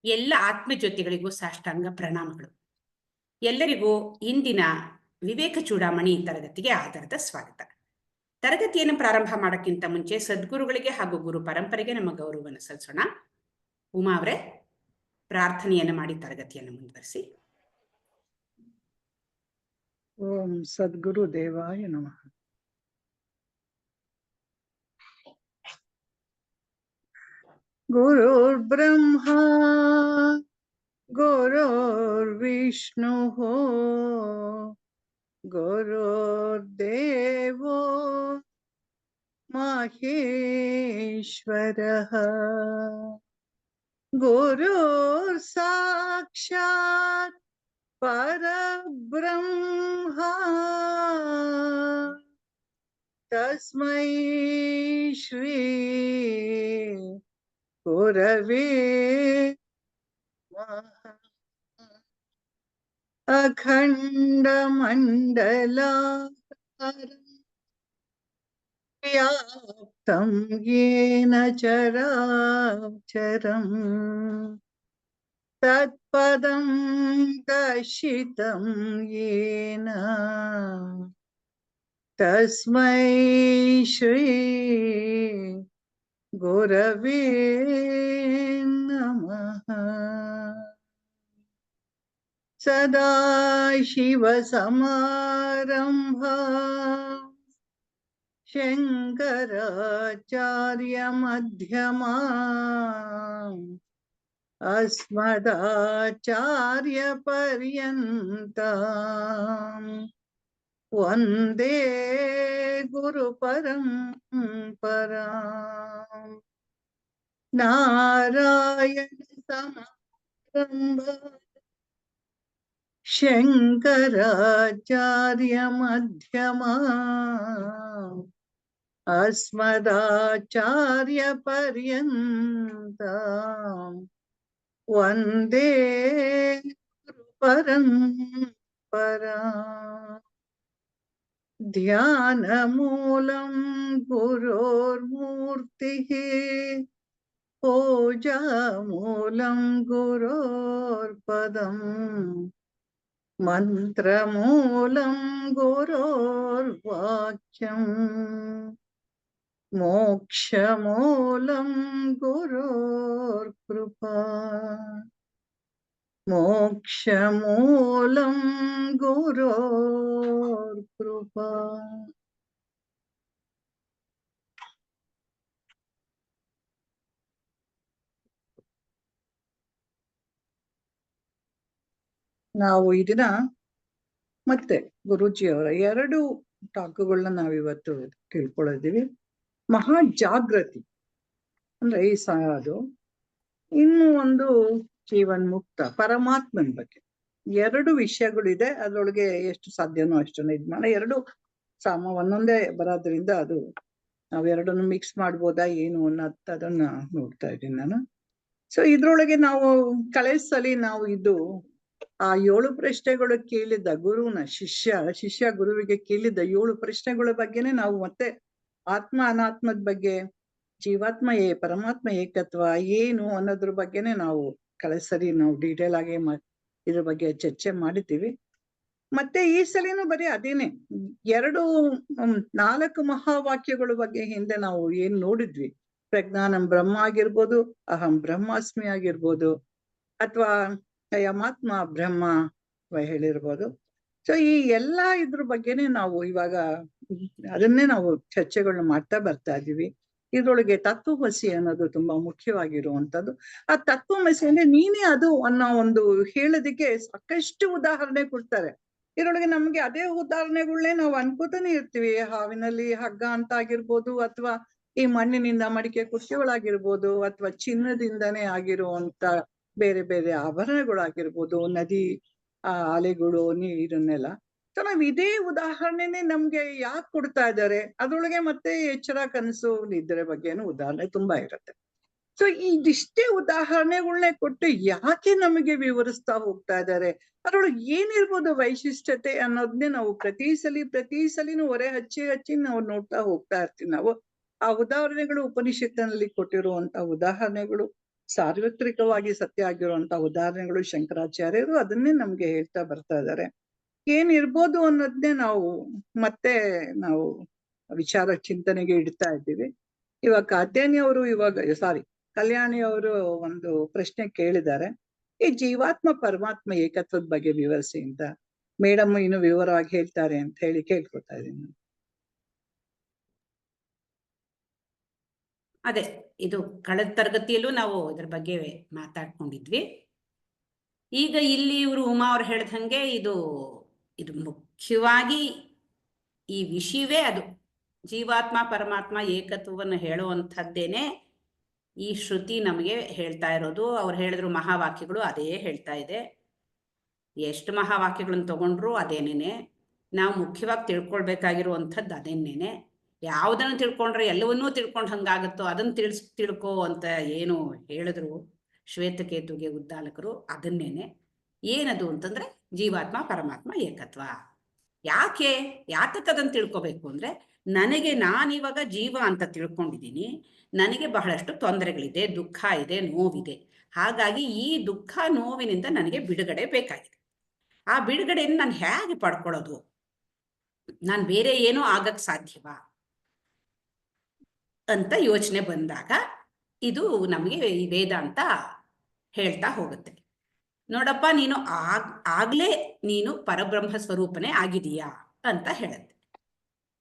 ಎಲ್ಲ ಆತ್ಮಜ್ಯೋತಿಗಳಿಗೂ ಸಾಷ್ಟಾಂಗ ಪ್ರಣಾಮಗಳು. ಎಲ್ಲರಿಗೂ ಇಂದಿನ ವಿವೇಕ ಚೂಡಾಮಣಿ ತರಗತಿಗೆ ಆಧಾರದ ಸ್ವಾಗತ. ತರಗತಿಯನ್ನು ಪ್ರಾರಂಭ ಮಾಡೋಕ್ಕಿಂತ ಮುಂಚೆ ಸದ್ಗುರುಗಳಿಗೆ ಹಾಗೂ ಗುರು ಪರಂಪರೆಗೆ ನಮ್ಮ ಗೌರವವನ್ನು ಸಲ್ಲಿಸೋಣ. ಉಮಾ ಅವರೇ, ಪ್ರಾರ್ಥನೆಯನ್ನು ಮಾಡಿ ತರಗತಿಯನ್ನು ಮುಂದುವರಿಸಿ. ಓಂ ಸದ್ಗುರು ದೇವಾಯ ನಮಃ. ಗುರುರ್ ಬ್ರಹ್ಮ ಗುರುರ್ವಿಷ್ಣು ಗುರುರ್ದೇವೋ ಮಹೇಶ್ವರಃ. ಗುರುರ್ ಸಾಕ್ಷಾತ್ ಪರಬ್ರಹ್ಮ ತಸ್ಮೈ ಶ್ರೀ ಗುರವೇ ಅಖಂಡ ಮಂಡಲಾಕಾರಂ ವ್ಯಾಪ್ತಂ ಯೇನ ಚರಾಚರಂ ತತ್ಪದಂ ದರ್ಶಿತಂ ಯೇನ ತಸ್ಮೈ ಶ್ರೀ ಗುರವೇ ನಮಃ. ಸದಾಶಿವಸಮಾರಂಭಾ ಶಂಕರಾಚಾರ್ಯಮಧ್ಯಮಾಂ ಅಸ್ಮದಾಚಾರ್ಯಪರ್ಯಂತಾಂ ವಂದೇ ಗುರುಪರಂಪರಾಂ. ನಾರಾಯಣ ಸಮಾರಂಭಾ ಶಂಕರಾಚಾರ್ಯಮಧ್ಯಮಾಂ ಅಸ್ಮದಾಚಾರ್ಯಪರ್ಯಂತಾಂ ವಂದೇ ಗುರುಪರಂಪರಾಂ. ಧ್ಯಾನಮೂಲಂ ಗುರೋರ್ಮೂರ್ತಿಃ ಪೂಜಾಮೂಲಂ ಗುರೋರ್ಪದಂ ಮಂತ್ರಮೂಲಂ ಗುರೋರ್ವಾಕ್ಯಂ ಮೋಕ್ಷಮೂಲಂ ಗುರೋರ್ಕೃಪಾ. ಮೋಕ್ಷಮೂಲಂ ಗುರೋರ್ಕೃಪಾ. ನಾವು ಈ ದಿನ ಮತ್ತೆ ಗುರೂಜಿಯವರ 2 ಟಾಕುಗಳನ್ನ ನಾವಿವತ್ತು ತಿಳ್ಕೊಳ್ಳೋದಿವಿ. ಮಹಾ ಜಾಗೃತಿ ಅಂದ್ರೆ ಅದು, ಇನ್ನು ಒಂದು ಜೀವನ್ ಮುಕ್ತ ಪರಮಾತ್ಮನ ಬಗ್ಗೆ 2 ವಿಷಯಗಳಿದೆ. ಅದ್ರೊಳಗೆ ಎಷ್ಟು ಸಾಧ್ಯನೋ ಅಷ್ಟನ್ನ ಇದ್ ಮಾಡ 2 ಒಂದೊಂದೇ ಬರೋದ್ರಿಂದ ಅದು ನಾವೆರಡನ್ನು ಮಿಕ್ಸ್ ಮಾಡ್ಬೋದಾ ಏನು ಅನ್ನೋದನ್ನ ನೋಡ್ತಾ ಇದ್ದೀನಿ ನಾನು. ಸೊ ಇದ್ರೊಳಗೆ ನಾವು ಕಳೆಸಲಿ ನಾವು ಇದು ಆ 7 ಪ್ರಶ್ನೆಗಳು ಕೇಳಿದ್ದ ಗುರುನ ಶಿಷ್ಯ ಗುರುವಿಗೆ ಕೇಳಿದ್ದ 7 ಪ್ರಶ್ನೆಗಳ ಬಗ್ಗೆನೆ ನಾವು ಮತ್ತೆ ಆತ್ಮ ಅನಾತ್ಮದ ಬಗ್ಗೆ, ಜೀವಾತ್ಮ ಪರಮಾತ್ಮ ಏಕತ್ವ ಏನು ಅನ್ನೋದ್ರ ಬಗ್ಗೆನೆ ನಾವು ಕಳೆಸರಿ ನಾವು ಡೀಟೇಲ್ ಆಗಿ ಇದ್ರ ಬಗ್ಗೆ ಚರ್ಚೆ ಮಾಡಿದ್ದೀವಿ. ಮತ್ತೆ ಈ ಸಲಿನೂ ಬರೀ ಅದೇನೆ 4 ಮಹಾವಾಕ್ಯಗಳ ಬಗ್ಗೆ ಹಿಂದೆ ನಾವು ಏನ್ ನೋಡಿದ್ವಿ. ಪ್ರಜ್ಞಾನಂ ಬ್ರಹ್ಮ ಆಗಿರ್ಬೋದು, ಅಹಂ ಬ್ರಹ್ಮಾಸ್ಮಿ ಆಗಿರ್ಬೋದು, ಅಥವಾ ಯಮಾತ್ಮ ಬ್ರಹ್ಮ ಹೇಳಿರ್ಬೋದು. ಸೊ ಈ ಎಲ್ಲಾ ಇದ್ರ ಬಗ್ಗೆನೆ ನಾವು ಇವಾಗ ಅದನ್ನೇ ನಾವು ಚರ್ಚೆಗಳನ್ನ ಮಾಡ್ತಾ ಬರ್ತಾ ಇದೀವಿ. ಇದ್ರೊಳಗೆ ತತ್ವಮಸಿ ಅನ್ನೋದು ತುಂಬಾ ಮುಖ್ಯವಾಗಿರುವಂತದ್ದು. ಆ ತತ್ವಮಸಿ ಅಂದ್ರೆ ನೀನೇ ಅದು ಅನ್ನೋ ಒಂದು ಹೇಳೋದಿಕ್ಕೆ ಸಾಕಷ್ಟು ಉದಾಹರಣೆ ಕೊಡ್ತಾರೆ. ಇದ್ರೊಳಗೆ ನಮ್ಗೆ ಅದೇ ಉದಾಹರಣೆಗಳನ್ನೇ ನಾವು ಅನ್ಕೋತಾನೆ ಇರ್ತೀವಿ. ಹಾವಿನಲ್ಲಿ ಹಗ್ಗ ಅಂತ ಆಗಿರ್ಬೋದು, ಅಥವಾ ಈ ಮಣ್ಣಿನಿಂದ ಮಡಿಕೆ ಕುರ್ಚಿಗಳಾಗಿರ್ಬೋದು, ಅಥವಾ ಚಿನ್ನದಿಂದನೇ ಆಗಿರುವಂತ ಬೇರೆ ಬೇರೆ ಆಭರಣಗಳಾಗಿರ್ಬೋದು, ನದಿ ಅಲೆಗಳು, ನೀರನ್ನೆಲ್ಲ. ಸೊ ನಾವ್ ಇದೇ ಉದಾಹರಣೆನೆ ನಮ್ಗೆ ಯಾಕೆ ಕೊಡ್ತಾ ಇದ್ದಾರೆ? ಅದ್ರೊಳಗೆ ಮತ್ತೆ ಎಚ್ಚರ, ಕನಸು, ನಿದ್ರೆ ಬಗ್ಗೆನೂ ಉದಾಹರಣೆ ತುಂಬಾ ಇರುತ್ತೆ. ಸೊ ಇದಿಷ್ಟೇ ಉದಾಹರಣೆಗಳನ್ನೇ ಕೊಟ್ಟು ಯಾಕೆ ನಮಗೆ ವಿವರಿಸ್ತಾ ಹೋಗ್ತಾ ಇದ್ದಾರೆ? ಅದ್ರೊಳಗೆ ಏನಿರ್ಬೋದು ವೈಶಿಷ್ಟ್ಯತೆ ಅನ್ನೋದನ್ನೇ ನಾವು ಪ್ರತಿ ಸಲಿನೂ ಹೊರೆ ಹಚ್ಚಿ ನಾವು ನೋಡ್ತಾ ಹೋಗ್ತಾ ಇರ್ತೀವಿ. ನಾವು ಆ ಉದಾಹರಣೆಗಳು ಉಪನಿಷತ್ತಿನಲ್ಲಿ ಕೊಟ್ಟಿರುವಂತ ಉದಾಹರಣೆಗಳು ಸಾರ್ವತ್ರಿಕವಾಗಿ ಸತ್ಯ ಆಗಿರುವಂತ ಉದಾಹರಣೆಗಳು ಶಂಕರಾಚಾರ್ಯರು ಅದನ್ನೇ ನಮ್ಗೆ ಹೇಳ್ತಾ ಬರ್ತಾ ಇದ್ದಾರೆ. ಏನಿರ್ಬೋದು ಅನ್ನೋದನ್ನೇ ಮತ್ತೆ ನಾವು ವಿಚಾರ ಚಿಂತನೆಗೆ ಇಡ್ತಾ ಇದ್ದೀವಿ. ಇವಾಗ ಕಲ್ಯಾಣಿ ಅವರು ಒಂದು ಪ್ರಶ್ನೆ ಕೇಳಿದ್ದಾರೆ, ಈ ಜೀವಾತ್ಮ ಪರಮಾತ್ಮ ಏಕತ್ವದ ಬಗ್ಗೆ ವಿವರಿಸಿ ಅಂತ. ಮೇಡಮ್ ಇನ್ನು ವಿವರವಾಗಿ ಹೇಳ್ತಾರೆ ಅಂತ ಹೇಳಿ ಕೇಳ್ಕೊತಾ ಇದ್ದೀನಿ. ಅದೇ, ಇದು ಕಳೆದ ತರಗತಿಯಲ್ಲೂ ನಾವು ಇದ್ರ ಬಗ್ಗೆ ಮಾತಾಡ್ಕೊಂಡಿದ್ವಿ. ಈಗ ಇಲ್ಲಿ ಇವರು ಉಮಾ ಅವ್ರು ಹೇಳ್ದಂಗೆ ಇದು ಮುಖ್ಯವಾಗಿ ಈ ವಿಷಯವೇ ಅದು. ಜೀವಾತ್ಮ ಪರಮಾತ್ಮ ಏಕತ್ವವನ್ನು ಹೇಳುವಂಥದ್ದೇನೆ ಈ ಶ್ರುತಿ ನಮಗೆ ಹೇಳ್ತಾ ಇರೋದು. ಅವ್ರು ಹೇಳಿದ್ರು ಮಹಾವಾಕ್ಯಗಳು ಅದೇ ಹೇಳ್ತಾ ಇದೆ. ಎಷ್ಟು ಮಹಾವಾಕ್ಯಗಳನ್ನು ತಗೊಂಡ್ರು ಅದೇನೇನೆ. ನಾವು ಮುಖ್ಯವಾಗಿ ತಿಳ್ಕೊಳ್ಬೇಕಾಗಿರುವಂಥದ್ದು ಅದೇನೇನೆ. ಯಾವುದನ್ನು ತಿಳ್ಕೊಂಡ್ರೆ ಎಲ್ಲವನ್ನೂ ತಿಳ್ಕೊಂಡು ಹಂಗಾಗುತ್ತೋ ಅದನ್ನು ತಿಳ್ಕೋ ಅಂತ ಏನು ಹೇಳಿದ್ರು ಶ್ವೇತಕೇತುಗೆ ಉದ್ದಾಲಕರು, ಅದನ್ನೇನೆ. ಏನದು ಅಂತಂದ್ರೆ ಜೀವಾತ್ಮ ಪರಮಾತ್ಮ ಏಕತ್ವ. ಯಾತಕ್ಕೆ ಅದನ್ನು ತಿಳ್ಕೊಬೇಕು ಅಂದ್ರೆ, ನನಗೆ ನಾನಿವಾಗ ಜೀವ ಅಂತ ತಿಳ್ಕೊಂಡಿದ್ದೀನಿ, ನನಗೆ ಬಹಳಷ್ಟು ತೊಂದರೆಗಳಿದೆ, ದುಃಖ ಇದೆ, ನೋವಿದೆ. ಹಾಗಾಗಿ ಈ ದುಃಖ ನೋವಿನಿಂದ ನನಗೆ ಬಿಡುಗಡೆ ಬೇಕಾಗಿದೆ. ಆ ಬಿಡುಗಡೆಯನ್ನು ನಾನು ಹೇಗೆ ಪಡ್ಕೊಳ್ಳೋದು? ನಾನು ಬೇರೆ ಏನೋ ಆಗಕ್ಕೆ ಸಾಧ್ಯವಾ ಅಂತ ಯೋಚನೆ ಬಂದಾಗ ಇದು ನಮಗೆ ಈ ವೇದಾಂತ ಹೇಳ್ತಾ ಹೋಗುತ್ತೆ. ನೋಡಪ್ಪ, ನೀನು ಆಗ್ಲೇ ನೀನು ಪರಬ್ರಹ್ಮ ಸ್ವರೂಪನೇ ಆಗಿದೀಯಾ ಅಂತ ಹೇಳುತ್ತೆ.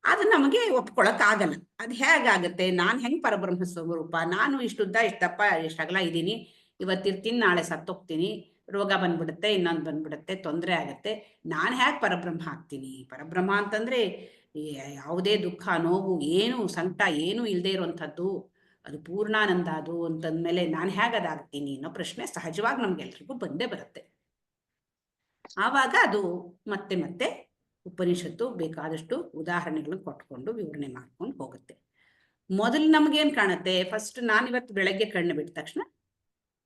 ಅದು ನಮಗೆ ಒಪ್ಕೊಳಕ್ಕಾಗಲ್ಲ. ಅದು ಹೇಗಾಗತ್ತೆ? ನಾನು ಹೆಂಗ್ ಪರಬ್ರಹ್ಮ ಸ್ವರೂಪ? ನಾನು ಇಷ್ಟುದ್ದ ಇಷ್ಟಪ್ಪ ಇಷ್ಟಗಲ ಇದ್ದೀನಿ, ಇವತ್ತಿರ್ತೀನಿ, ನಾಳೆ ಸತ್ತೋಗ್ತೀನಿ, ರೋಗ ಬಂದ್ಬಿಡುತ್ತೆ, ಇನ್ನೊಂದು ಬಂದ್ಬಿಡುತ್ತೆ, ತೊಂದರೆ ಆಗುತ್ತೆ. ನಾನು ಹೇಗೆ ಪರಬ್ರಹ್ಮ ಆಗ್ತೀನಿ? ಪರಬ್ರಹ್ಮ ಅಂತಂದ್ರೆ ಯಾವುದೇ ದುಃಖ ನೋವು ಏನು ಸಂಕಟ ಏನೂ ಇಲ್ಲದೆ ಇರುವಂಥದ್ದು, ಅದು ಪೂರ್ಣಾನಂದ ಅದು ಅಂತಂದ್ಮೇಲೆ ನಾನು ಹೇಗೆ ಅದಾಗ್ತೀನಿ ಅನ್ನೋ ಪ್ರಶ್ನೆ ಸಹಜವಾಗಿ ನಮ್ಗೆಲ್ರಿಗೂ ಬಂದೇ ಬರುತ್ತೆ. ಆವಾಗ ಅದು ಮತ್ತೆ ಮತ್ತೆ ಉಪನಿಷತ್ತು ಬೇಕಾದಷ್ಟು ಉದಾಹರಣೆಗಳನ್ನು ಕೊಟ್ಕೊಂಡು ವಿವರಣೆ ಮಾಡ್ಕೊಂಡು ಹೋಗುತ್ತೆ. ಮೊದಲು ನಮಗೇನು ಕಾಣುತ್ತೆ? ಫಸ್ಟ್ ನಾನಿವತ್ತು ಬೆಳಗ್ಗೆ ಕಣ್ಣು ಬಿಟ್ಟ ತಕ್ಷಣ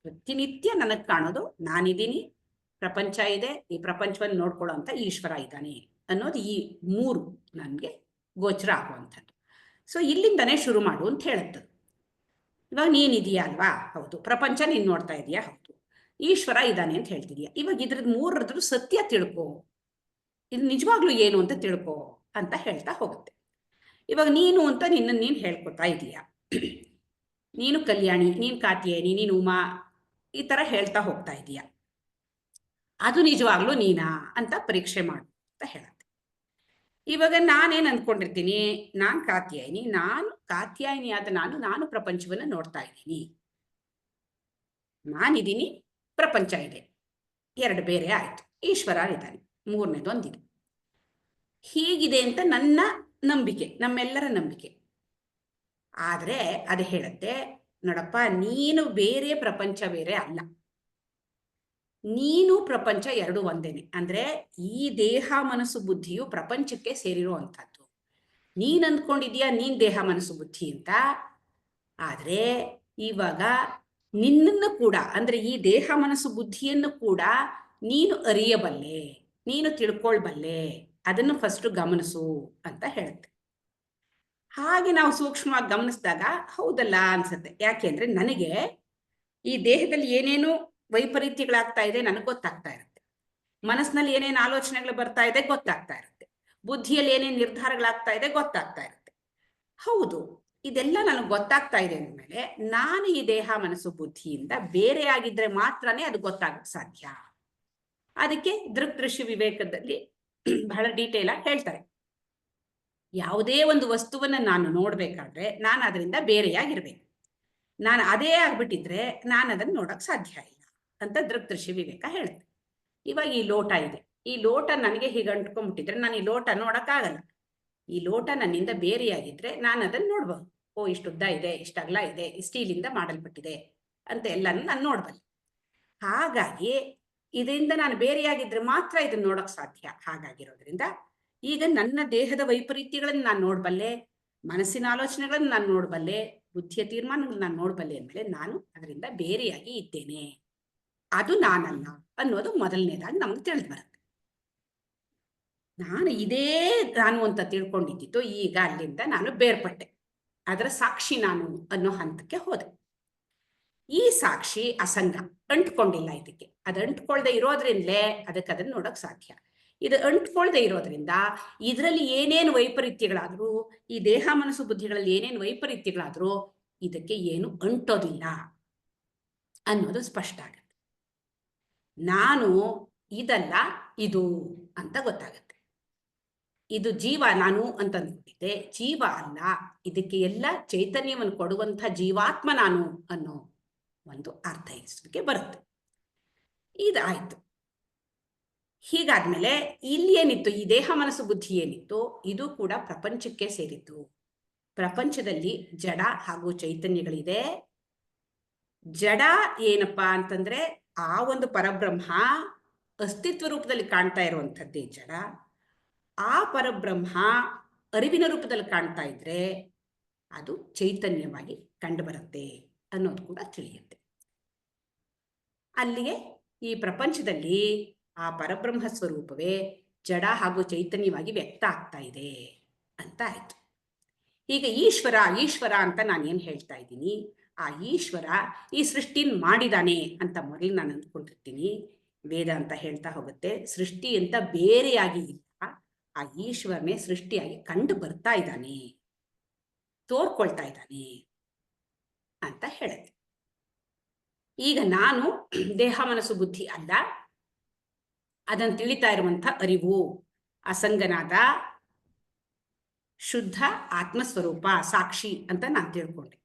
ಪ್ರತಿನಿತ್ಯ ನನಗೆ ಕಾಣೋದು ನಾನಿದ್ದೀನಿ, ಪ್ರಪಂಚ ಇದೆ, ಈ ಪ್ರಪಂಚವನ್ನು ನೋಡ್ಕೊಳ್ಳೋ ಅಂತ ಈಶ್ವರ ಇದ್ದಾನೆ ಅನ್ನೋದು ಈ ಮೂರು ನನಗೆ ಗೋಚರ ಆಗುವಂಥದ್ದು. ಸೊ ಇಲ್ಲಿಂದನೇ ಶುರು ಮಾಡು ಅಂತ ಹೇಳುತ್ತೆ. ಇವಾಗ ನೀನಿದೆಯಾ ಅಲ್ವಾ? ಹೌದು. ಪ್ರಪಂಚ ನೀನು ನೋಡ್ತಾ ಇದೆಯಾ? ಹೌದು. ಈಶ್ವರ ಇದ್ದಾನೆ ಅಂತ ಹೇಳ್ತಿದೀಯ. ಇವಾಗ ಇದ್ರದ್ದು ಮೂರರದ್ದು ಸತ್ಯ ತಿಳ್ಕೊ, ಇದು ನಿಜವಾಗ್ಲೂ ಏನು ಅಂತ ತಿಳ್ಕೊ ಅಂತ ಹೇಳ್ತಾ ಹೋಗುತ್ತೆ. ಇವಾಗ ನೀನು ಅಂತ ನಿನ್ನನ್ನು ನೀನು ಹೇಳ್ಕೊತಾ ಇದೀಯ. ನೀನು ಕಲ್ಯಾಣಿ, ನೀನು ಕಾತ್ಯಾಯನಿ, ನೀನು ಉಮಾ, ಈ ಥರ ಹೇಳ್ತಾ ಹೋಗ್ತಾ ಇದೀಯ. ಅದು ನಿಜವಾಗ್ಲೂ ನೀನಾ ಅಂತ ಪರೀಕ್ಷೆ ಮಾಡು ಅಂತ ಹೇಳುತ್ತೆ. ಇವಾಗ ನಾನೇನು ಅಂದ್ಕೊಂಡಿರ್ತೀನಿ, ನಾನು ಕಾತ್ಯಾಯನಿ ಆದ ನಾನು ಪ್ರಪಂಚವನ್ನು ನೋಡ್ತಾ ಇದ್ದೀನಿ, ನಾನಿದ್ದೀನಿ, ಪ್ರಪಂಚ ಇದೆ, ಎರಡು ಬೇರೆ ಆಯ್ತು. ಈಶ್ವರ ಇದ್ದಾನೆ, ಮೂರನೇದೊಂದಿದೆ. ಹೀಗಿದೆ ಅಂತ ನನ್ನ ನಂಬಿಕೆ, ನಮ್ಮೆಲ್ಲರ ನಂಬಿಕೆ. ಆದರೆ ಅದು ಹೇಳುತ್ತೆ, ನೋಡಪ್ಪ, ನೀನು ಬೇರೆ, ಪ್ರಪಂಚ ಬೇರೆ ಅಲ್ಲ. ನೀನು ಪ್ರಪಂಚ ಎರಡು ಒಂದೇನೆ. ಅಂದ್ರೆ ಈ ದೇಹ ಮನಸ್ಸು ಬುದ್ಧಿಯು ಪ್ರಪಂಚಕ್ಕೆ ಸೇರಿರುವಂಥದ್ದು. ನೀನ್ ಅಂದ್ಕೊಂಡಿದ್ಯಾ ನೀನ್ ದೇಹ ಮನಸ್ಸು ಬುದ್ಧಿ ಅಂತ. ಆದ್ರೆ ಇವಾಗ ನಿನ್ನನ್ನು ಕೂಡ, ಅಂದ್ರೆ ಈ ದೇಹ ಮನಸ್ಸು ಬುದ್ಧಿಯನ್ನು ಕೂಡ ನೀನು ಅರಿಯಬಲ್ಲೆ, ನೀನು ತಿಳ್ಕೊಳ್ಬಲ್ಲೆ, ಅದನ್ನು ಫಸ್ಟ್ ಗಮನಿಸು ಅಂತ ಹೇಳುತ್ತೆ. ಹಾಗೆ ನಾವು ಸೂಕ್ಷ್ಮವಾಗಿ ಗಮನಿಸಿದಾಗ ಹೌದಲ್ಲ ಅನ್ಸುತ್ತೆ. ಯಾಕೆಂದ್ರೆ ನನಗೆ ಈ ದೇಹದಲ್ಲಿ ಏನೇನು ವೈಪರೀತ್ಯಗಳಾಗ್ತಾ ಇದೆ ನನಗೆ ಗೊತ್ತಾಗ್ತಾ ಇರುತ್ತೆ. ಮನಸ್ಸಿನಲ್ಲಿ ಏನೇನು ಆಲೋಚನೆಗಳು ಬರ್ತಾ ಇದೆ ಗೊತ್ತಾಗ್ತಾ ಇರುತ್ತೆ. ಬುದ್ಧಿಯಲ್ಲಿ ಏನೇನು ನಿರ್ಧಾರಗಳಾಗ್ತಾ ಇದೆ ಗೊತ್ತಾಗ್ತಾ ಇರುತ್ತೆ. ಹೌದು, ಇದೆಲ್ಲ ನನಗೆ ಗೊತ್ತಾಗ್ತಾ ಇದೆ ಅಂದಮೇಲೆ ನಾನು ಈ ದೇಹ ಮನಸ್ಸು ಬುದ್ಧಿಯಿಂದ ಬೇರೆ ಆಗಿದ್ರೆ ಮಾತ್ರನೇ ಅದು ಗೊತ್ತಾಗಕ್ಕೆ ಸಾಧ್ಯ. ಅದಕ್ಕೆ ದೃಗ್ದೃಶ್ಯ ವಿವೇಕದಲ್ಲಿ ಬಹಳ ಡೀಟೇಲ್ ಆಗಿ ಹೇಳ್ತಾರೆ. ಯಾವುದೇ ಒಂದು ವಸ್ತುವನ್ನ ನಾನು ನೋಡ್ಬೇಕಾದ್ರೆ ನಾನು ಅದರಿಂದ ಬೇರೆಯಾಗಿರ್ಬೇಕು. ನಾನು ಅದೇ ಆಗ್ಬಿಟ್ಟಿದ್ರೆ ನಾನು ಅದನ್ನು ನೋಡಕ್ ಸಾಧ್ಯ ಇಲ್ಲ ಅಂತ ದೃಗ್ದೃಶ್ಯ ವಿವೇಕ ಹೇಳುತ್ತೆ. ಇವಾಗ ಈ ಲೋಟ ಇದೆ, ಈ ಲೋಟ ನನಗೆ ಹೀಗೆ ಅಂಟ್ಕೊಂಡ್ಬಿಟ್ಟಿದ್ರೆ ನಾನು ಈ ಲೋಟ ನೋಡಕ್ಕಾಗಲ್ಲ. ಈ ಲೋಟ ನನ್ನಿಂದ ಬೇರೆಯಾಗಿದ್ರೆ ನಾನು ಅದನ್ನು ನೋಡ್ಬಹುದು. ಓ, ಇಷ್ಟುದ್ದ ಇದೆ, ಇಷ್ಟ ಅಗಲ ಇದೆ, ಸ್ಟೀಲಿಂದ ಮಾಡಲ್ಪಟ್ಟಿದೆ ಅಂತ ಎಲ್ಲಾನು ನಾನು ನೋಡ್ಬಲ್ಲೆ. ಹಾಗಾಗಿ ಇದರಿಂದ ನಾನು ಬೇರೆಯಾಗಿದ್ರೆ ಮಾತ್ರ ಇದನ್ನ ನೋಡಕ್ ಸಾಧ್ಯ. ಹಾಗಾಗಿರೋದ್ರಿಂದ ಈಗ ನನ್ನ ದೇಹದ ವೈಪರೀತ್ಯಗಳನ್ನು ನಾನು ನೋಡ್ಬಲ್ಲೆ, ಮನಸ್ಸಿನ ಆಲೋಚನೆಗಳನ್ನು ನಾನು ನೋಡ್ಬಲ್ಲೆ, ಬುದ್ಧಿಯ ತೀರ್ಮಾನಗಳನ್ನು ನಾನು ನೋಡ್ಬಲ್ಲೆ ಅಂದಮೇಲೆ ನಾನು ಅದರಿಂದ ಬೇರೆಯಾಗಿ ಇದ್ದೇನೆ, ಅದು ನಾನಲ್ಲ ಅನ್ನೋದು ಮೊದಲನೇದಾಗಿ ನಮಗೆ ತಿಳಿದು ಬರುತ್ತೆ. ನಾನು ಅಂತ ತಿಳ್ಕೊಂಡಿದ್ದಿತ್ತು, ಈಗ ಅಲ್ಲಿಂದ ನಾನು ಬೇರ್ಪಟ್ಟೆ, ಅದರ ಸಾಕ್ಷಿ ನಾನು ಅನ್ನೋ ಹಂತಕ್ಕೆ ಹೋದೆ. ಈ ಸಾಕ್ಷಿ ಅಸಂಗ, ಅಂಟ್ಕೊಂಡಿಲ್ಲ ಇದಕ್ಕೆ. ಅದು ಅಂಟ್ಕೊಳ್ದೆ ಇರೋದ್ರಿಂದಲೇ ಅದಕ್ಕೆ ಅದನ್ನ ನೋಡಕ್ ಸಾಧ್ಯ. ಇದು ಅಂಟ್ಕೊಳ್ದೆ ಇರೋದ್ರಿಂದ ಇದರಲ್ಲಿ ಏನೇನು ವೈಪರೀತ್ಯಗಳಾದ್ರೂ, ಈ ದೇಹ ಮನಸ್ಸು ಬುದ್ಧಿಗಳಲ್ಲಿ ಏನೇನು ವೈಪರೀತ್ಯಗಳಾದ್ರೂ ಇದಕ್ಕೆ ಏನು ಅಂಟೋದಿಲ್ಲ ಅನ್ನೋದು ಸ್ಪಷ್ಟ ಆಗುತ್ತೆ. ನಾನು ಇದಲ್ಲ ಇದು ಅಂತ ಗೊತ್ತಾಗುತ್ತೆ. ಇದು ಜೀವ ನಾನು ಅಂತ ಅಂದ್ಕೊಂಡಿದ್ದೆ, ಜೀವ ಅಲ್ಲ, ಇದಕ್ಕೆ ಎಲ್ಲ ಚೈತನ್ಯವನ್ನು ಕೊಡುವಂಥ ಜೀವಾತ್ಮ ನಾನು ಅನ್ನೋ ಒಂದು ಅರ್ಥೈಸಲಿಕ್ಕೆ ಬರುತ್ತೆ. ಇದಾಯ್ತು. ಹೀಗಾದ್ಮೇಲೆ ಇಲ್ಲಿ ಏನಿತ್ತು, ಈ ದೇಹ ಮನಸ್ಸು ಬುದ್ಧಿ ಏನಿತ್ತು, ಇದು ಕೂಡ ಪ್ರಪಂಚಕ್ಕೆ ಸೇರಿತ್ತು. ಪ್ರಪಂಚದಲ್ಲಿ ಜಡ ಹಾಗೂ ಚೈತನ್ಯಗಳಿದೆ. ಜಡ ಏನಪ್ಪಾ ಅಂತಂದ್ರೆ ಆ ಒಂದು ಪರಬ್ರಹ್ಮ ಅಸ್ತಿತ್ವ ರೂಪದಲ್ಲಿ ಕಾಣ್ತಾ ಇರುವಂಥದ್ದೇ ಜಡ. ಆ ಪರಬ್ರಹ್ಮ ಅರಿವಿನ ರೂಪದಲ್ಲಿ ಕಾಣ್ತಾ ಇದ್ರೆ ಅದು ಚೈತನ್ಯವಾಗಿ ಕಂಡುಬರುತ್ತೆ ಅನ್ನೋದು ಕೂಡ ತಿಳಿಯುತ್ತೆ. ಅಲ್ಲಿಗೆ ಈ ಪ್ರಪಂಚದಲ್ಲಿ ಆ ಪರಬ್ರಹ್ಮ ಸ್ವರೂಪವೇ ಜಡ ಹಾಗೂ ಚೈತನ್ಯವಾಗಿ ವ್ಯಕ್ತ ಆಗ್ತಾ ಇದೆ ಅಂತ ಆಯ್ತು. ಈಗ ಈಶ್ವರ ಈಶ್ವರ ಅಂತ ನಾನೇನು ಹೇಳ್ತಾ ಇದ್ದೀನಿ, ಆ ಈಶ್ವರ ಈ ಸೃಷ್ಟಿನ ಮಾಡಿದಾನೆ ಅಂತ ಮೊದಲು ನಾನು ಅಂದ್ಕೊಂಡಿರ್ತೀನಿ. ವೇದ ಅಂತ ಹೇಳ್ತಾ ಹೋಗುತ್ತೆ, ಸೃಷ್ಟಿ ಅಂತ ಬೇರೆಯಾಗಿ ಇಲ್ಲ, ಆ ಈಶ್ವರನೇ ಸೃಷ್ಟಿಯಾಗಿ ಕಂಡು ಬರ್ತಾ ಇದ್ದಾನೆ, ತೋರ್ಕೊಳ್ತಾ ಇದ್ದಾನೆ ಅಂತ ಹೇಳುತ್ತೆ. ಈಗ ನಾನು ದೇಹ ಮನಸ್ಸು ಬುದ್ಧಿ ಅಲ್ಲ, ಅದನ್ನು ತಿಳಿತಾ ಇರುವಂಥ ಅರಿವು, ಅಸಂಗನಾದ ಶುದ್ಧ ಆತ್ಮಸ್ವರೂಪ ಸಾಕ್ಷಿ ಅಂತ ನಾನು ತಿಳ್ಕೊಂಡೆ.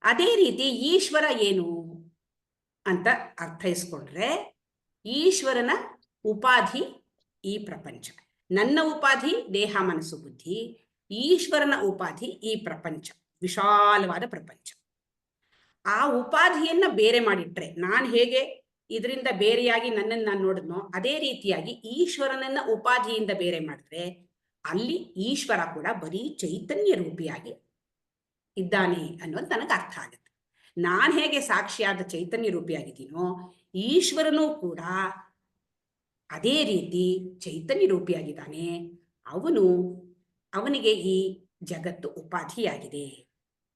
ಅದೇ ರೀತಿ ಈಶ್ವರ ಏನು ಅಂತ ಅರ್ಥೈಸ್ಕೊಂಡ್ರೆ, ಈಶ್ವರನ ಉಪಾಧಿ ಈ ಪ್ರಪಂಚ. ನನ್ನ ಉಪಾಧಿ ದೇಹ ಮನಸ್ಸು ಬುದ್ಧಿ, ಈಶ್ವರನ ಉಪಾಧಿ ಈ ಪ್ರಪಂಚ, ವಿಶಾಲವಾದ ಪ್ರಪಂಚ. ಆ ಉಪಾಧಿಯನ್ನ ಬೇರೆ ಮಾಡಿಟ್ರೆ, ನಾನು ಹೇಗೆ ಇದರಿಂದ ಬೇರೆಯಾಗಿ ನನ್ನನ್ನು ನಾನು ನೋಡಿದ್ನೋ ಅದೇ ರೀತಿಯಾಗಿ ಈಶ್ವರನನ್ನ ಉಪಾಧಿಯಿಂದ ಬೇರೆ ಮಾಡಿದ್ರೆ ಅಲ್ಲಿ ಈಶ್ವರ ಕೂಡ ಬರೀ ಚೈತನ್ಯ ರೂಪಿಯಾಗಿ ಇದ್ದಾನೆ ಅನ್ನೋದು ನನಗೆ ಅರ್ಥ ಆಗುತ್ತೆ. ನಾನು ಹೇಗೆ ಸಾಕ್ಷಿಯಾದ ಚೈತನ್ಯ ರೂಪಿಯಾಗಿದ್ದೀನೋ ಈಶ್ವರನೂ ಕೂಡ ಅದೇ ರೀತಿ ಚೈತನ್ಯ ರೂಪಿಯಾಗಿದ್ದಾನೆ. ಅವನಿಗೆ ಈ ಜಗತ್ತು ಉಪಾಧಿಯಾಗಿದೆ.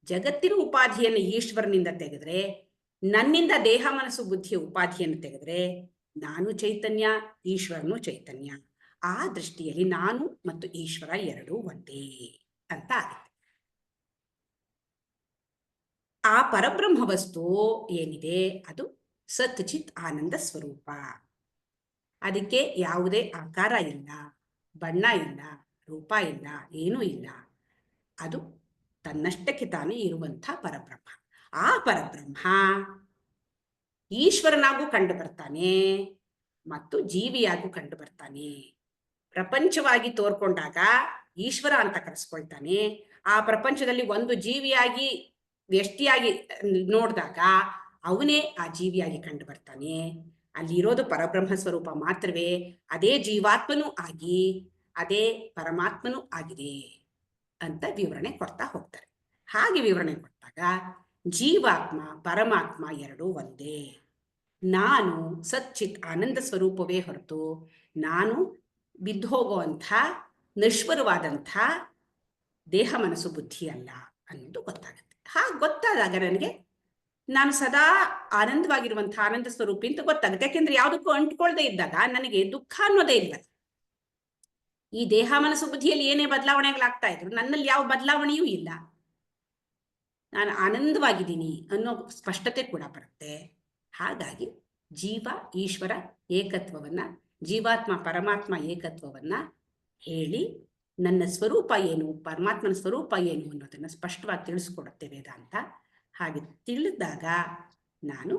ಜಗತ್ತಿನ ಉಪಾಧಿಯನ್ನು ಈಶ್ವರನಿಂದ ತೆಗೆದ್ರೆ, ನನ್ನಿಂದ ದೇಹ ಮನಸ್ಸು ಬುದ್ಧಿಯ ಉಪಾಧಿಯನ್ನು ತೆಗೆದ್ರೆ ನಾನು ಚೈತನ್ಯ, ಈಶ್ವರನು ಚೈತನ್ಯ. ಆ ದೃಷ್ಟಿಯಲ್ಲಿ ನಾನು ಮತ್ತು ಈಶ್ವರ ಎರಡೂ ಒಂದೇ ಅಂತ ಆಗುತ್ತೆ. ಆ ಪರಬ್ರಹ್ಮ ವಸ್ತು ಏನಿದೆ ಅದು ಸತ್ ಚಿತ್ ಆನಂದ ಸ್ವರೂಪ. ಅದಕ್ಕೆ ಯಾವುದೇ ಆಕಾರ ಇಲ್ಲ, ಬಣ್ಣ ಇಲ್ಲ, ರೂಪ ಇಲ್ಲ, ಏನೂ ಇಲ್ಲ. ಅದು ತನ್ನಷ್ಟಕ್ಕೆ ತಾನೇ ಇರುವಂಥ ಪರಬ್ರಹ್ಮ. ಆ ಪರಬ್ರಹ್ಮ ಈಶ್ವರನಾಗೂ ಕಂಡು ಬರ್ತಾನೆ ಮತ್ತು ಜೀವಿಯಾಗೂ ಕಂಡು ಬರ್ತಾನೆ. ಪ್ರಪಂಚವಾಗಿ ತೋರ್ಕೊಂಡಾಗ ಈಶ್ವರ ಅಂತ ಕರೆಸ್ಕೊಳ್ತಾನೆ. ಆ ಪ್ರಪಂಚದಲ್ಲಿ ಒಂದು ಜೀವಿಯಾಗಿ ವ್ಯಷ್ಟಿಯಾಗಿ ನೋಡಿದಾಗ ಅವನೇ ಆ ಜೀವಿಯಾಗಿ ಕಂಡು ಬರ್ತಾನೆ. ಅಲ್ಲಿರೋದು ಪರಬ್ರಹ್ಮ ಸ್ವರೂಪ ಮಾತ್ರವೇ, ಅದೇ ಜೀವಾತ್ಮನೂ ಆಗಿ ಅದೇ ಪರಮಾತ್ಮನೂ ಆಗಿದೆ ಅಂತ ವಿವರಣೆ ಕೊಡ್ತಾ ಹೋಗ್ತಾರೆ. ಹಾಗೆ ವಿವರಣೆ ಕೊಟ್ಟಾಗ ಜೀವಾತ್ಮ ಪರಮಾತ್ಮ ಎರಡೂ ಒಂದೇ. ನಾನು ಸಚ್ಚಿತ್ ಆನಂದ ಸ್ವರೂಪವೇ ಹೊರತು ನಾನು ಬಿದ್ದು ಹೋಗುವಂಥ ನಶ್ವರವಾದಂಥ ದೇಹ ಮನಸ್ಸು ಬುದ್ಧಿ ಅಲ್ಲ ಅನ್ನೋದು ಗೊತ್ತಾಗುತ್ತೆ. ಹಾಗೆ ಗೊತ್ತಾದಾಗ ನನಗೆ ನಾನು ಸದಾ ಆನಂದವಾಗಿರುವಂಥ ಆನಂದ ಸ್ವರೂಪಿ ಅಂತ ಗೊತ್ತಾಗುತ್ತೆ. ಯಾಕೆಂದ್ರೆ ಯಾವುದಕ್ಕೂ ಅಂಟ್ಕೊಳ್ದೇ ಇದ್ದಾಗ ನನಗೆ ದುಃಖ ಅನ್ನೋದೇ ಇಲ್ಲ. ಈ ದೇಹ ಮನಸ್ಸು ಬುದ್ಧಿಯಲ್ಲಿ ಏನೇ ಬದಲಾವಣೆಗಳಾಗ್ತಾ ಇದ್ರು ನನ್ನಲ್ಲಿ ಯಾವ ಬದಲಾವಣೆಯೂ ಇಲ್ಲ, ನಾನು ಆನಂದವಾಗಿದ್ದೀನಿ ಅನ್ನೋ ಸ್ಪಷ್ಟತೆ ಕೂಡ ಬರುತ್ತೆ. ಹಾಗಾಗಿ ಜೀವ ಈಶ್ವರ ಏಕತ್ವವನ್ನ, ಜೀವಾತ್ಮ ಪರಮಾತ್ಮ ಏಕತ್ವವನ್ನ ಹೇಳಿ ನನ್ನ ಸ್ವರೂಪ ಏನು, ಪರಮಾತ್ಮನ ಸ್ವರೂಪ ಏನು ಅನ್ನೋದನ್ನು ಸ್ಪಷ್ಟವಾಗಿ ತಿಳಿಸ್ಕೊಡುತ್ತೆ ವೇದಾಂತ. ಹಾಗೆ ತಿಳಿದಾಗ ನಾನು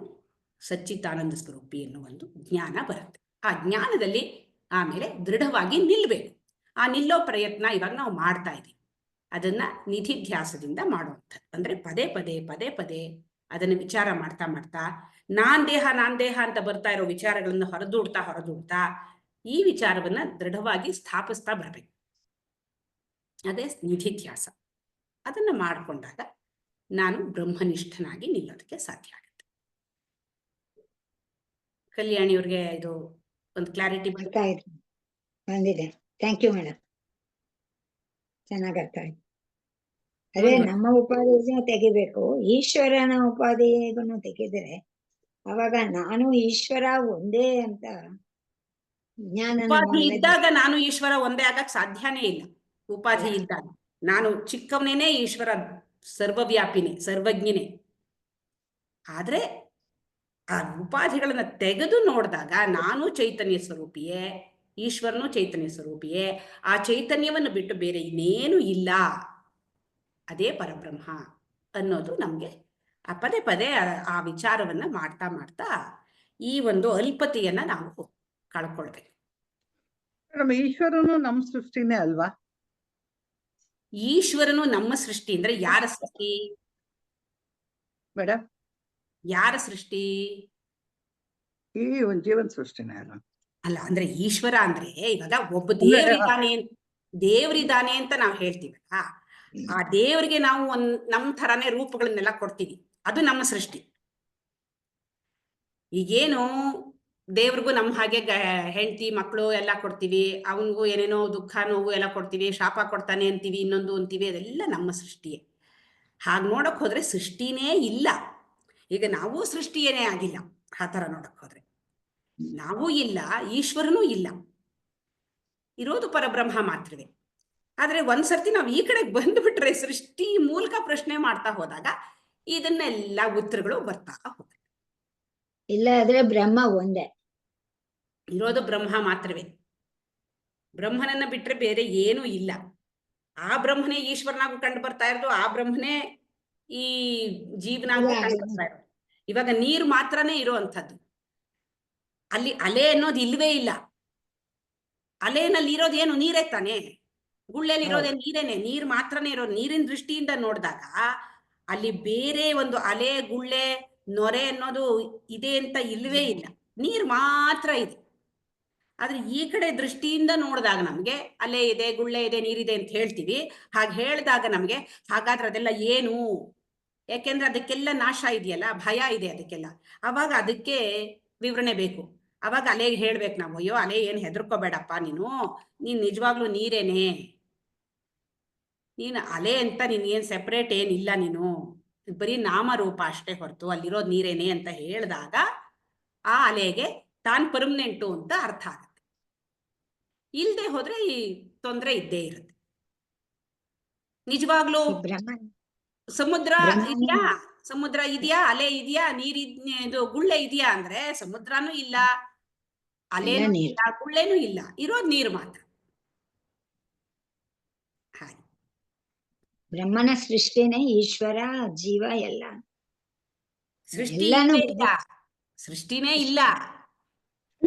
ಸಚ್ಚಿದಾನಂದ ಸ್ವರೂಪಿ ಎನ್ನುವ ಒಂದು ಜ್ಞಾನ ಬರುತ್ತೆ. ಆ ಜ್ಞಾನದಲ್ಲಿ ಆಮೇಲೆ ದೃಢವಾಗಿ ನಿಲ್ಲಬೇಕು. ಆ ನಿಲ್ಲೋ ಪ್ರಯತ್ನ ಇವಾಗ ನಾವು ಮಾಡ್ತಾ ಇದ್ದೀವಿ. ಅದನ್ನ ನಿಧಿಧ್ಯಾಸದಿಂದ ಮಾಡುವಂಥದ್ದು. ಅಂದ್ರೆ ಪದೇ ಪದೇ ಪದೇ ಪದೇ ಅದನ್ನು ವಿಚಾರ ಮಾಡ್ತಾ ಮಾಡ್ತಾ ನಾನ್ ದೇಹ ಅಂತ ಬರ್ತಾ ಇರೋ ವಿಚಾರಗಳನ್ನು ಹೊರದೂಡ್ತಾ ಈ ವಿಚಾರವನ್ನ ದೃಢವಾಗಿ ಸ್ಥಾಪಿಸ್ತಾ ಬರಬೇಕು. ಅದೇ ನಿಧಿಧ್ಯಾಸ. ಅದನ್ನ ಮಾಡಿಕೊಂಡಾಗ ನಾನು ಬ್ರಹ್ಮನಿಷ್ಠನಾಗಿ ನಿಲ್ಲೋದಕ್ಕೆ ಸಾಧ್ಯ ಆಗುತ್ತೆ. ಕಲ್ಯಾಣಿಯವ್ರಿಗೆ ಇದು ಒಂದು ಕ್ಲಾರಿಟಿ ಬಂದಿದೆ. ಥ್ಯಾಂಕ್ ಯು ಮೇಡಮ್, ಚೆನ್ನಾಗಿ ಅರ್ಥ ಆಯ್ತು. ಅದೇ ಮುಂದುವರಿ. ನಮ್ಮ ಉಪಾಧಿಯನ್ನು ತೆಗಿಬೇಕು, ಈಶ್ವರನ ಉಪಾಧಿಯನ್ನು ತೆಗೆದ್ರೆ ಅವಾಗ ನಾನು ಈಶ್ವರ ಒಂದೇ ಅಂತ ಜ್ಞಾನ ಉಪಾಧಿ ನಮ್ಮೊಳಗೆ ಇದ್ದಾಗ ನಾನು ಈಶ್ವರ ಒಂದೇ ಆಗಕ್ ಸಾಧ್ಯನೇ ಇಲ್ಲ. ಉಪಾಧಿ ಇಲ್ಲ. ಇದ್ದಾಗ ನಾನು ಚಿಕ್ಕವನೇನೆ ಈಶ್ವರ, ಸರ್ವವ್ಯಾಪಿನೇ, ಸರ್ವಜ್ಞನೇ. ಆದ್ರೆ ಆ ಉಪಾಧಿಗಳನ್ನ ತೆಗೆದು ನೋಡಿದಾಗ ನಾನು ಚೈತನ್ಯ ಸ್ವರೂಪಿಯೇ, ಈಶ್ವರನು ಚೈತನ್ಯ ಸ್ವರೂಪಿಯೇ. ಆ ಚೈತನ್ಯವನ್ನು ಬಿಟ್ಟು ಬೇರೆ ಇನ್ನೇನು ಇಲ್ಲ, ಅದೇ ಪರಬ್ರಹ್ಮ ಅನ್ನೋದು ನಮ್ಗೆ ಆ ಪದೇ ಪದೇ ಆ ವಿಚಾರವನ್ನ ಮಾಡ್ತಾ ಮಾಡ್ತಾ ಈ ಒಂದು ಅಲ್ಪತೆಯನ್ನ ನಾವು ಕಳ್ಕೊಳ್ಬೇಕು. ಮೇಡಮ್, ಈಶ್ವರನು ನಮ್ ಸೃಷ್ಟಿನೇ ಅಲ್ವಾ? ಈಶ್ವರನು ನಮ್ಮ ಸೃಷ್ಟಿ ಅಂದ್ರೆ ಯಾರ ಸೃಷ್ಟಿ? ಮೇಡಮ್, ಯಾರ ಸೃಷ್ಟಿ? ಈ ಒಂದ್ ಜೀವನ್ ಸೃಷ್ಟಿನೇ ಅಲ್ಲ. ಅಲ್ಲ, ಅಂದ್ರೆ ಈಶ್ವರ ಅಂದ್ರೆ ಇವಾಗ ಒಬ್ಬ ಅಂದ್ರೆ ದೇವರಿದ್ದಾನೆ ಅಂತ ನಾವು ಹೇಳ್ತೀವಲ್ಲ, ಆ ದೇವರಿಗೆ ನಾವು ನಮ್ ಥರಾನೇ ರೂಪಗಳನ್ನೆಲ್ಲ ಕೊಡ್ತೀವಿ, ಅದು ನಮ್ಮ ಸೃಷ್ಟಿ. ಈಗೇನು ದೇವ್ರಿಗೂ ನಮ್ಮ ಹಾಗೆ ಹೆಂಡತಿ ಮಕ್ಕಳು ಎಲ್ಲ ಕೊಡ್ತೀವಿ, ಅವನಿಗೂ ಏನೇನೋ ದುಃಖ ನೋವು ಎಲ್ಲ ಕೊಡ್ತೀವಿ, ಶಾಪ ಕೊಡ್ತಾನೆ ಅಂತೀವಿ, ಇನ್ನೊಂದು ಅಂತೀವಿ, ಅದೆಲ್ಲ ನಮ್ಮ ಸೃಷ್ಟಿಯೇ. ಹಾಗೆ ನೋಡಕ್ ಹೋದ್ರೆ ಸೃಷ್ಟಿನೇ ಇಲ್ಲ. ಈಗ ನಾವು ಸೃಷ್ಟಿಯೇನೇ ಆಗಿಲ್ಲ. ಆ ಥರ ನೋಡಕ್ ಹೋದ್ರೆ ನಾವೂ ಇಲ್ಲ, ಈಶ್ವರನೂ ಇಲ್ಲ, ಇರೋದು ಪರಬ್ರಹ್ಮ ಮಾತ್ರವೇ. ಆದ್ರೆ ಒಂದ್ಸರ್ತಿ ನಾವು ಈ ಕಡೆಗೆ ಬಂದ್ಬಿಟ್ರೆ, ಸೃಷ್ಟಿ ಮೂಲಕ ಪ್ರಶ್ನೆ ಮಾಡ್ತಾ ಹೋದಾಗ ಇದನ್ನೆಲ್ಲ ಉತ್ತರಗಳು ಬರ್ತಾ ಹೋಗುತ್ತೆ. ಇಲ್ಲ ಆದ್ರೆ ಬ್ರಹ್ಮ ಒಂದೇ, ಇರೋದು ಬ್ರಹ್ಮ ಮಾತ್ರವೇ. ಬ್ರಹ್ಮನನ್ನ ಬಿಟ್ರೆ ಬೇರೆ ಏನೂ ಇಲ್ಲ. ಆ ಬ್ರಹ್ಮನೇ ಈಶ್ವರನಾಗೂ ಕಂಡು ಬರ್ತಾ ಇರೋದು, ಆ ಬ್ರಹ್ಮನೇ ಈ ಜೀವನಾಗೂ ಕಂಡು ಬರ್ತಾ ಇರೋದು. ಇವಾಗ ನೀರು ಮಾತ್ರನೇ ಇರುವಂಥದ್ದು, ಅಲ್ಲಿ ಅಲೆ ಅನ್ನೋದು ಇಲ್ವೇ ಇಲ್ಲ. ಅಲೆನಲ್ಲಿ ಇರೋದು ಏನು? ನೀರೇ ತಾನೆ. ಗುಳ್ಳೆಯಲ್ಲಿ ಇರೋದೇನು? ನೀರೇನೆ. ನೀರು ಮಾತ್ರನೇ ಇರೋದು. ನೀರಿನ ದೃಷ್ಟಿಯಿಂದ ನೋಡಿದಾಗ ಅಲ್ಲಿ ಬೇರೆ ಒಂದು ಅಲೆ, ಗುಳ್ಳೆ, ನೊರೆ ಅನ್ನೋದು ಇದೆ ಅಂತ ಇಲ್ವೇ ಇಲ್ಲ. ನೀರು ಮಾತ್ರ ಇದೆ. ಆದ್ರೆ ಈ ಕಡೆ ದೃಷ್ಟಿಯಿಂದ ನೋಡಿದಾಗ ನಮ್ಗೆ ಅಲೆ ಇದೆ, ಗುಳ್ಳೆ ಇದೆ, ನೀರಿದೆ ಅಂತ ಹೇಳ್ತೀವಿ. ಹಾಗೆ ಹೇಳಿದಾಗ ನಮ್ಗೆ ಹಾಗಾದ್ರೆ ಅದೆಲ್ಲ ಏನು? ಯಾಕೆಂದ್ರೆ ಅದಕ್ಕೆಲ್ಲ ನಾಶ ಇದೆಯಲ್ಲ, ಭಯ ಇದೆ ಅದಕ್ಕೆಲ್ಲ. ಅವಾಗ ಅದಕ್ಕೆ ವಿವರಣೆ ಬೇಕು. ಅವಾಗ ಅಲೆಗೆ ಹೇಳ್ಬೇಕು ನಾವು, ಅಯ್ಯೋ ಅಲೆ ಏನು ಹೆದರ್ಕೋಬೇಡಪ್ಪ, ನೀನ್ ನಿಜವಾಗ್ಲೂ ನೀರೇನೆ, ನೀನು ಅಲೆ ಅಂತ ನೀನ್ ಏನ್ ಸೆಪರೇಟ್ ಏನಿಲ್ಲ, ನೀನು ಬರೀ ನಾಮರೂಪ ಅಷ್ಟೇ ಹೊರತು ಅಲ್ಲಿರೋದು ನೀರೇನೆ ಅಂತ ಹೇಳಿದಾಗ ಆ ಅಲೆಗೆ ತಾನ್ ಪರ್ಮನೆಂಟು ಅಂತ ಅರ್ಥ ಆಗುತ್ತೆ. ಇಲ್ದೆ ಹೋದ್ರೆ ಈ ತೊಂದರೆ ಇದ್ದೇ ಇರುತ್ತೆ. ನಿಜವಾಗ್ಲೂ ಸಮುದ್ರ ಇದೆಯಾ? ಸಮುದ್ರ ಇದೆಯಾ? ಅಲೆ ಇದೆಯಾ? ಇದು ಗುಳ್ಳೆ ಇದೆಯಾ ಅಂದ್ರೆ ಸಮುದ್ರನೂ ಇಲ್ಲ, ಅಲೆನೂ ಇಲ್ಲ, ಗುಳ್ಳೆನೂ ಇಲ್ಲ, ಇರೋದು ನೀರು ಮಾತ್ರ. ಹಾಗೆ ಬ್ರಹ್ಮನ ಸೃಷ್ಟಿನೇ ಈಶ್ವರ, ಜೀವ ಎಲ್ಲ. ಸೃಷ್ಟಿ ಇಲ್ಲ, ಸೃಷ್ಟಿನೇ ಇಲ್ಲ.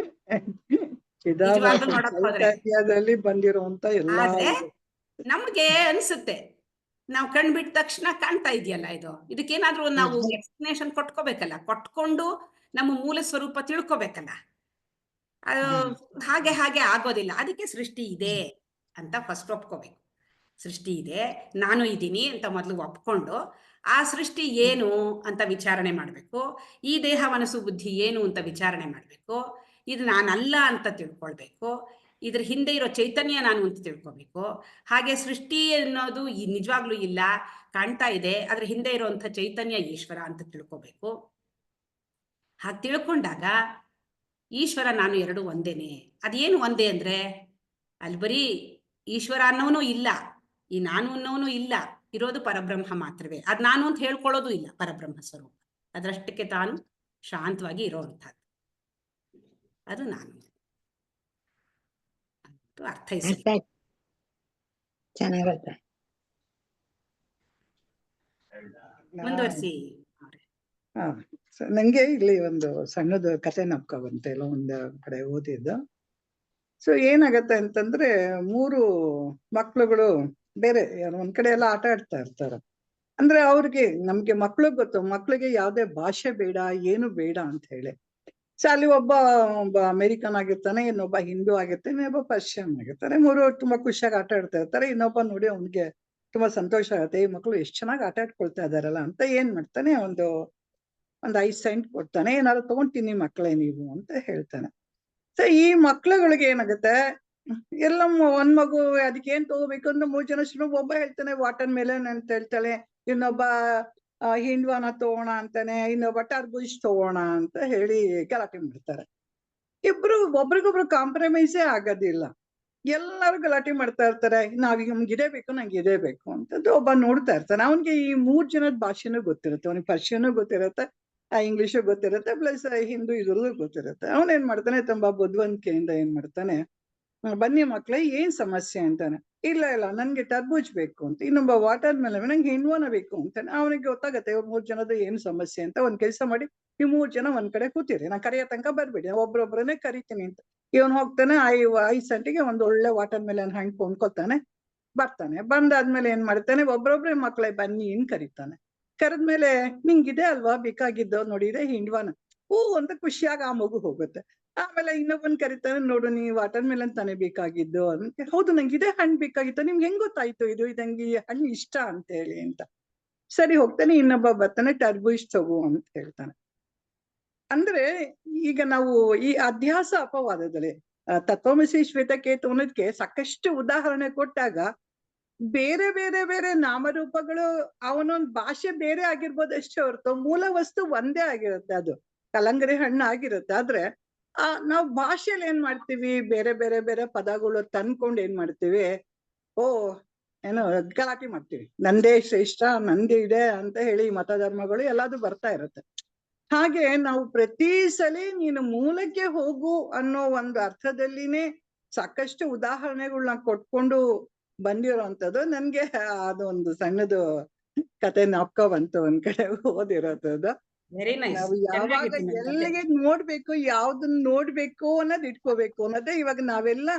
ನಿಜವಾಗ್ಲೂ ನೋಡಕ್ ಹೋದ್ರೆ ಬಂದಿರುವಂತ ಎಲ್ಲ ನಮ್ಗೆ ಅನ್ಸುತ್ತೆ, ನಾವು ಕಣ್ಬಿಟ್ಟ ತಕ್ಷಣ ಕಾಣ್ತಾ ಇದೆಯಲ್ಲ ಇದು, ಇದಕ್ಕೇನಾದ್ರೂ ನಾವು ಎಕ್ಸ್ಪ್ಲನೇಷನ್ ಕೊಟ್ಕೋಬೇಕಲ್ಲ, ಕೊಟ್ಕೊಂಡು ನಮ್ಮ ಮೂಲ ಸ್ವರೂಪ ತಿಳ್ಕೊಬೇಕಲ್ಲ. ಹಾಗೆ ಹಾಗೆ ಆಗೋದಿಲ್ಲ. ಅದಕ್ಕೆ ಸೃಷ್ಟಿ ಇದೆ ಅಂತ ಫಸ್ಟ್ ಒಪ್ಕೋಬೇಕು. ಸೃಷ್ಟಿ ಇದೆ, ನಾನು ಇದ್ದೀನಿ ಅಂತ ಮೊದಲು ಒಪ್ಕೊಂಡು ಆ ಸೃಷ್ಟಿ ಏನು ಅಂತ ವಿಚಾರಣೆ ಮಾಡಬೇಕು. ಈ ದೇಹ ಮನಸ್ಸು ಬುದ್ಧಿ ಏನು ಅಂತ ವಿಚಾರಣೆ ಮಾಡಬೇಕು. ಇದು ನಾನಲ್ಲ ಅಂತ ತಿಳ್ಕೊಳ್ಬೇಕು. ಇದ್ರ ಹಿಂದೆ ಇರೋ ಚೈತನ್ಯ ನಾನು ಅಂತ ತಿಳ್ಕೊಬೇಕು. ಹಾಗೆ ಸೃಷ್ಟಿ ಅನ್ನೋದು ನಿಜವಾಗ್ಲೂ ಇಲ್ಲ, ಕಾಣ್ತಾ ಇದೆ, ಅದ್ರ ಹಿಂದೆ ಇರುವಂಥ ಚೈತನ್ಯ ಈಶ್ವರ ಅಂತ ತಿಳ್ಕೊಬೇಕು. ಹಾಗೆ ತಿಳ್ಕೊಂಡಾಗ ಈಶ್ವರ ನಾನು ಎರಡು ಒಂದೇನೆ. ಅದೇನು ಒಂದೇ ಅಂದ್ರೆ ಅಲ್ಲಿ ಬರೀ ಈಶ್ವರ ಅನ್ನೋನು ಇಲ್ಲ, ಈ ನಾನು ಅನ್ನೋನು ಇಲ್ಲ, ಇರೋದು ಪರಬ್ರಹ್ಮ ಮಾತ್ರವೇ. ಅದ್ ನಾನು ಅಂತ ಹೇಳ್ಕೊಳ್ಳೋದು ಇಲ್ಲ. ಪರಬ್ರಹ್ಮ ಸ್ವರೂಪ ಅದರಷ್ಟಕ್ಕೆ ತಾನು ಶಾಂತವಾಗಿ ಇರೋವಂಥದ್ದು, ಅದು ನಾನು. ಅರ್ಥೈಸಿ ಚೆನ್ನಾಗತ್ತೆ. ಮುಂದುವರಿಸಿ. ನಂಗೆ ಇಲ್ಲಿ ಒಂದು ಸಣ್ಣದು ಕಥೆ ನಪ್ಕ ಬಂತೆ, ಎಲ್ಲ ಒಂದ್ ಕಡೆ ಓದಿದ್ದು. ಸೊ ಏನಾಗತ್ತೆ ಅಂತಂದ್ರೆ, 3 ಮಕ್ಳುಗಳು ಬೇರೆ ಒಂದ್ ಕಡೆ ಎಲ್ಲ ಆಟ ಆಡ್ತಾ ಇರ್ತಾರ. ಅಂದ್ರೆ ಅವ್ರಿಗೆ, ನಮ್ಗೆ ಮಕ್ಳಿಗೆ ಗೊತ್ತು, ಮಕ್ಳಿಗೆ ಯಾವ್ದೇ ಭಾಷೆ ಬೇಡ, ಏನು ಬೇಡ ಅಂತ ಹೇಳಿ. ಸೊ ಅಲ್ಲಿ ಒಬ್ಬ ಅಮೆರಿಕನ್ ಆಗಿರ್ತಾನೆ, ಇನ್ನೊಬ್ಬ ಹಿಂದೂ ಆಗಿರ್ತಾನೆ, ಇನ್ನೊಬ್ಬ ಪರ್ಷಿಯನ್ ಆಗಿರ್ತಾರೆ. 3 ತುಂಬಾ ಖುಷಿಯಾಗಿ ಆಟ ಆಡ್ತಾ ಇರ್ತಾರೆ. ಇನ್ನೊಬ್ಬ ನೋಡಿ ಅವ್ನಿಗೆ ತುಂಬಾ ಸಂತೋಷ ಆಗುತ್ತೆ, ಈ ಮಕ್ಳು ಎಷ್ಟ್ ಚೆನ್ನಾಗಿ ಆಟ ಆಡ್ಕೊಳ್ತಾ ಇದಾರಲ್ಲ ಅಂತ ಏನ್ ಮಾಡ್ತಾನೆ, ಒಂದು 5 ಸೆಂಟ್ ಕೊಡ್ತಾನೆ, ಏನಾದ್ರು ತಗೊಂತೀನಿ ಮಕ್ಳೇ ನೀವು ಅಂತ ಹೇಳ್ತಾನೆ. ಸೊ ಈ ಮಕ್ಳುಗಳಿಗೆ ಏನಾಗುತ್ತೆ, ಎಲ್ಲ ಒಂದ್ ಮಗು ಅದಕ್ಕೆ ಏನ್ ತಗೋಬೇಕು ಅಂದ್ರೆ 3 ಜನ ಒಬ್ಬ ಹೇಳ್ತಾನೆ ವಾಟರ್ ಮೆಲನ್ ಅಂತ ಹೇಳ್ತಾಳೆ, ಇನ್ನೊಬ್ಬ ಹಿಂಡ್ವಾನ ತಗೋಣ ಅಂತಾನೆ, ಇನ್ನೊಬ್ಬ ಟರ್ಬೂಜ್ ತಗೋಣ ಅಂತ ಹೇಳಿ ಗಲಾಟೆ ಮಾಡ್ತಾರೆ. ಇಬ್ರು ಒಬ್ರಿಗೊಬ್ರು ಕಾಂಪ್ರಮೈಸೇ ಆಗೋದಿಲ್ಲ. ಎಲ್ಲರೂ ಗಲಾಟೆ ಮಾಡ್ತಾ ಇರ್ತಾರೆ, ನಮ್ಗೆ ಇದೇ ಬೇಕು, ನಂಗೆ ಇದೇ ಬೇಕು ಅಂತದ್ದು. ಒಬ್ಬ ನೋಡ್ತಾ ಇರ್ತಾನೆ, ಅವನ್ಗೆ ಈ 3 ಜನದ ಭಾಷೆನೂ ಗೊತ್ತಿರುತ್ತೆ. ಅವನಿಗೆ ಪರ್ಷಿಯನ್ನೂ ಗೊತ್ತಿರುತ್ತೆ, ಇಂಗ್ಲಿಷು ಗೊತ್ತಿರುತ್ತೆ, ಪ್ಲಸ್ ಹಿಂದೂ ಇದ್ರದ್ದು ಗೊತ್ತಿರುತ್ತೆ. ಅವನೇನ್ ಮಾಡ್ತಾನೆ, ತುಂಬಾ ಬುದ್ಧಿವಂತಿಕೆಯಿಂದ ಏನ್ ಮಾಡ್ತಾನೆ, ಬನ್ನಿ ಮಕ್ಳೇ ಏನ್ ಸಮಸ್ಯೆ ಅಂತಾನೆ. ಇಲ್ಲ ನನ್ಗೆ ಟರ್ಬೂಜ್ ಬೇಕು ಅಂತ. ಇನ್ನೊಬ್ಬ ವಾಟರ್ ಮೆಲನ್, ನಂಗೆ ಹಿಂಡ್ವಾನ ಬೇಕು ಅಂತಾನೆ. ಅವನಿಗೆ ಗೊತ್ತಾಗತ್ತೆ 3 ಜನದ ಏನ್ ಸಮಸ್ಯೆ ಅಂತ. ಒಂದ್ ಕೆಲಸ ಮಾಡಿ, ಈ 3 ಜನ ಒಂದ್ ಕಡೆ ಕೂತಿರಿ, ನಾ ಕರೆಯೋ ತನಕ ಬರ್ಬೇಡಿ, ಒಬ್ರೊಬ್ರನ್ನೇ ಕರಿತೀನಿ ಅಂತ. ಇವನ್ ಹೋಗ್ತಾನೆ, 5 ಸೆಂಟಿಗೆ ಒಂದ್ ಒಳ್ಳೆ ವಾಟರ್ ಮೆಲನ್ ಹಣ್ಣು ಕೊಂಡ್ಕೊತಾನೆ, ಬರ್ತಾನೆ. ಬಂದಾದ್ಮೇಲೆ ಏನ್ ಮಾಡ್ತಾನೆ, ಒಬ್ರೊಬ್ರೆ ಮಕ್ಳೇ ಬನ್ನಿ ಏನ್ ಕರೀತಾನೆ. ಕರೆದ್ಮೇಲೆ ನಿಂಗಿದೆ ಅಲ್ವಾ ಬೇಕಾಗಿದ್ದು, ನೋಡಿದ್ರೆ ಹಿಂಡ್ವಾನ, ಹೂ ಅಂತ ಖುಷಿಯಾಗಿ ಆ ಮಗು ಹೋಗುತ್ತೆ. ಆಮೇಲೆ ಇನ್ನೊಬ್ಬನ್ ಕರೀತಾನೆ, ನೋಡು ನೀ ವಾಟರ್ ಮೆಲನ್ ತಾನೇ ಬೇಕಾಗಿದ್ದು ಅಂತ. ಹೌದು, ನಂಗೆ ಇದೇ ಹಣ್ಣು ಬೇಕಾಗಿತ್ತು, ನಿಮ್ಗೆ ಹೆಂಗ್ ಗೊತ್ತಾಯ್ತು ಇದು ನಂಗೆ ಈ ಹಣ್ಣು ಇಷ್ಟ ಅಂತ ಹೇಳಿ ಅಂತ. ಸರಿ ಹೋಗ್ತಾನೆ, ಇನ್ನೊಬ್ಬ ಬರ್ತಾನೆ, ಟರ್ಬೂಜ್ ತಗೋ ಅಂತ ಹೇಳ್ತಾನೆ. ಅಂದ್ರೆ ಈಗ ನಾವು ಈ ಅಧ್ಯಾಸ ಅಪವಾದದಲ್ಲಿ ತತ್ವಮಸಿ ಶ್ವೇತಕೇತು ಅನ್ನೋದಕ್ಕೆ ಸಾಕಷ್ಟು ಉದಾಹರಣೆ ಕೊಟ್ಟಾಗ, ಬೇರೆ ಬೇರೆ ಬೇರೆ ನಾಮರೂಪಗಳು ಅವನೊಂದ್ ಭಾಷೆ ಬೇರೆ ಆಗಿರ್ಬೋದು ಅಷ್ಟೇ ಹೊರತು ಮೂಲ ವಸ್ತು ಒಂದೇ ಆಗಿರುತ್ತೆ. ಅದು ಕಲ್ಲಂಗಡಿ ಹಣ್ಣು ಆಗಿರುತ್ತೆ. ಆದ್ರೆ ನಾವು ಭಾಷೆಯಲ್ಲಿ ಏನ್ ಮಾಡ್ತೀವಿ, ಬೇರೆ ಬೇರೆ ಬೇರೆ ಪದಗಳು ತಂದ್ಕೊಂಡು ಏನ್ ಮಾಡ್ತೀವಿ, ಓ ಏನೋ ಗಲಾಟೆ ಮಾಡ್ತೀವಿ, ನಂದೇ ಶ್ರೇಷ್ಠ, ನಂದೇ ಇದೆ ಅಂತ ಹೇಳಿ ಮತಧರ್ಮಗಳು ಎಲ್ಲಾದು ಬರ್ತಾ ಇರುತ್ತೆ. ಹಾಗೆ ನಾವು ಪ್ರತಿ ಸಲ ನೀನು ಮೂಲಕ್ಕೆ ಹೋಗು ಅನ್ನೋ ಒಂದು ಅರ್ಥದಲ್ಲಿನೇ ಸಾಕಷ್ಟು ಉದಾಹರಣೆಗಳನ್ನ ಕೊಟ್ಕೊಂಡು ಬಂದಿರೋಂಥದ್ದು. ನನ್ಗೆ ಅದೊಂದು ಸಣ್ಣದು ಕತೆ ನಾಪ್ಕ ಬಂತು, ಒಂದ್ ಕಡೆ ಓದಿರೋದು. Very nice. ನಾವು ಯಾವಾಗ ಎಲ್ಲಿಗೆ ನೋಡ್ಬೇಕು, ಯಾವ್ದನ್ನ ನೋಡ್ಬೇಕು ಅನ್ನೋದು ಇಟ್ಕೋಬೇಕು ಅನ್ನೋದೇ. ಇವಾಗ ನಾವೆಲ್ಲ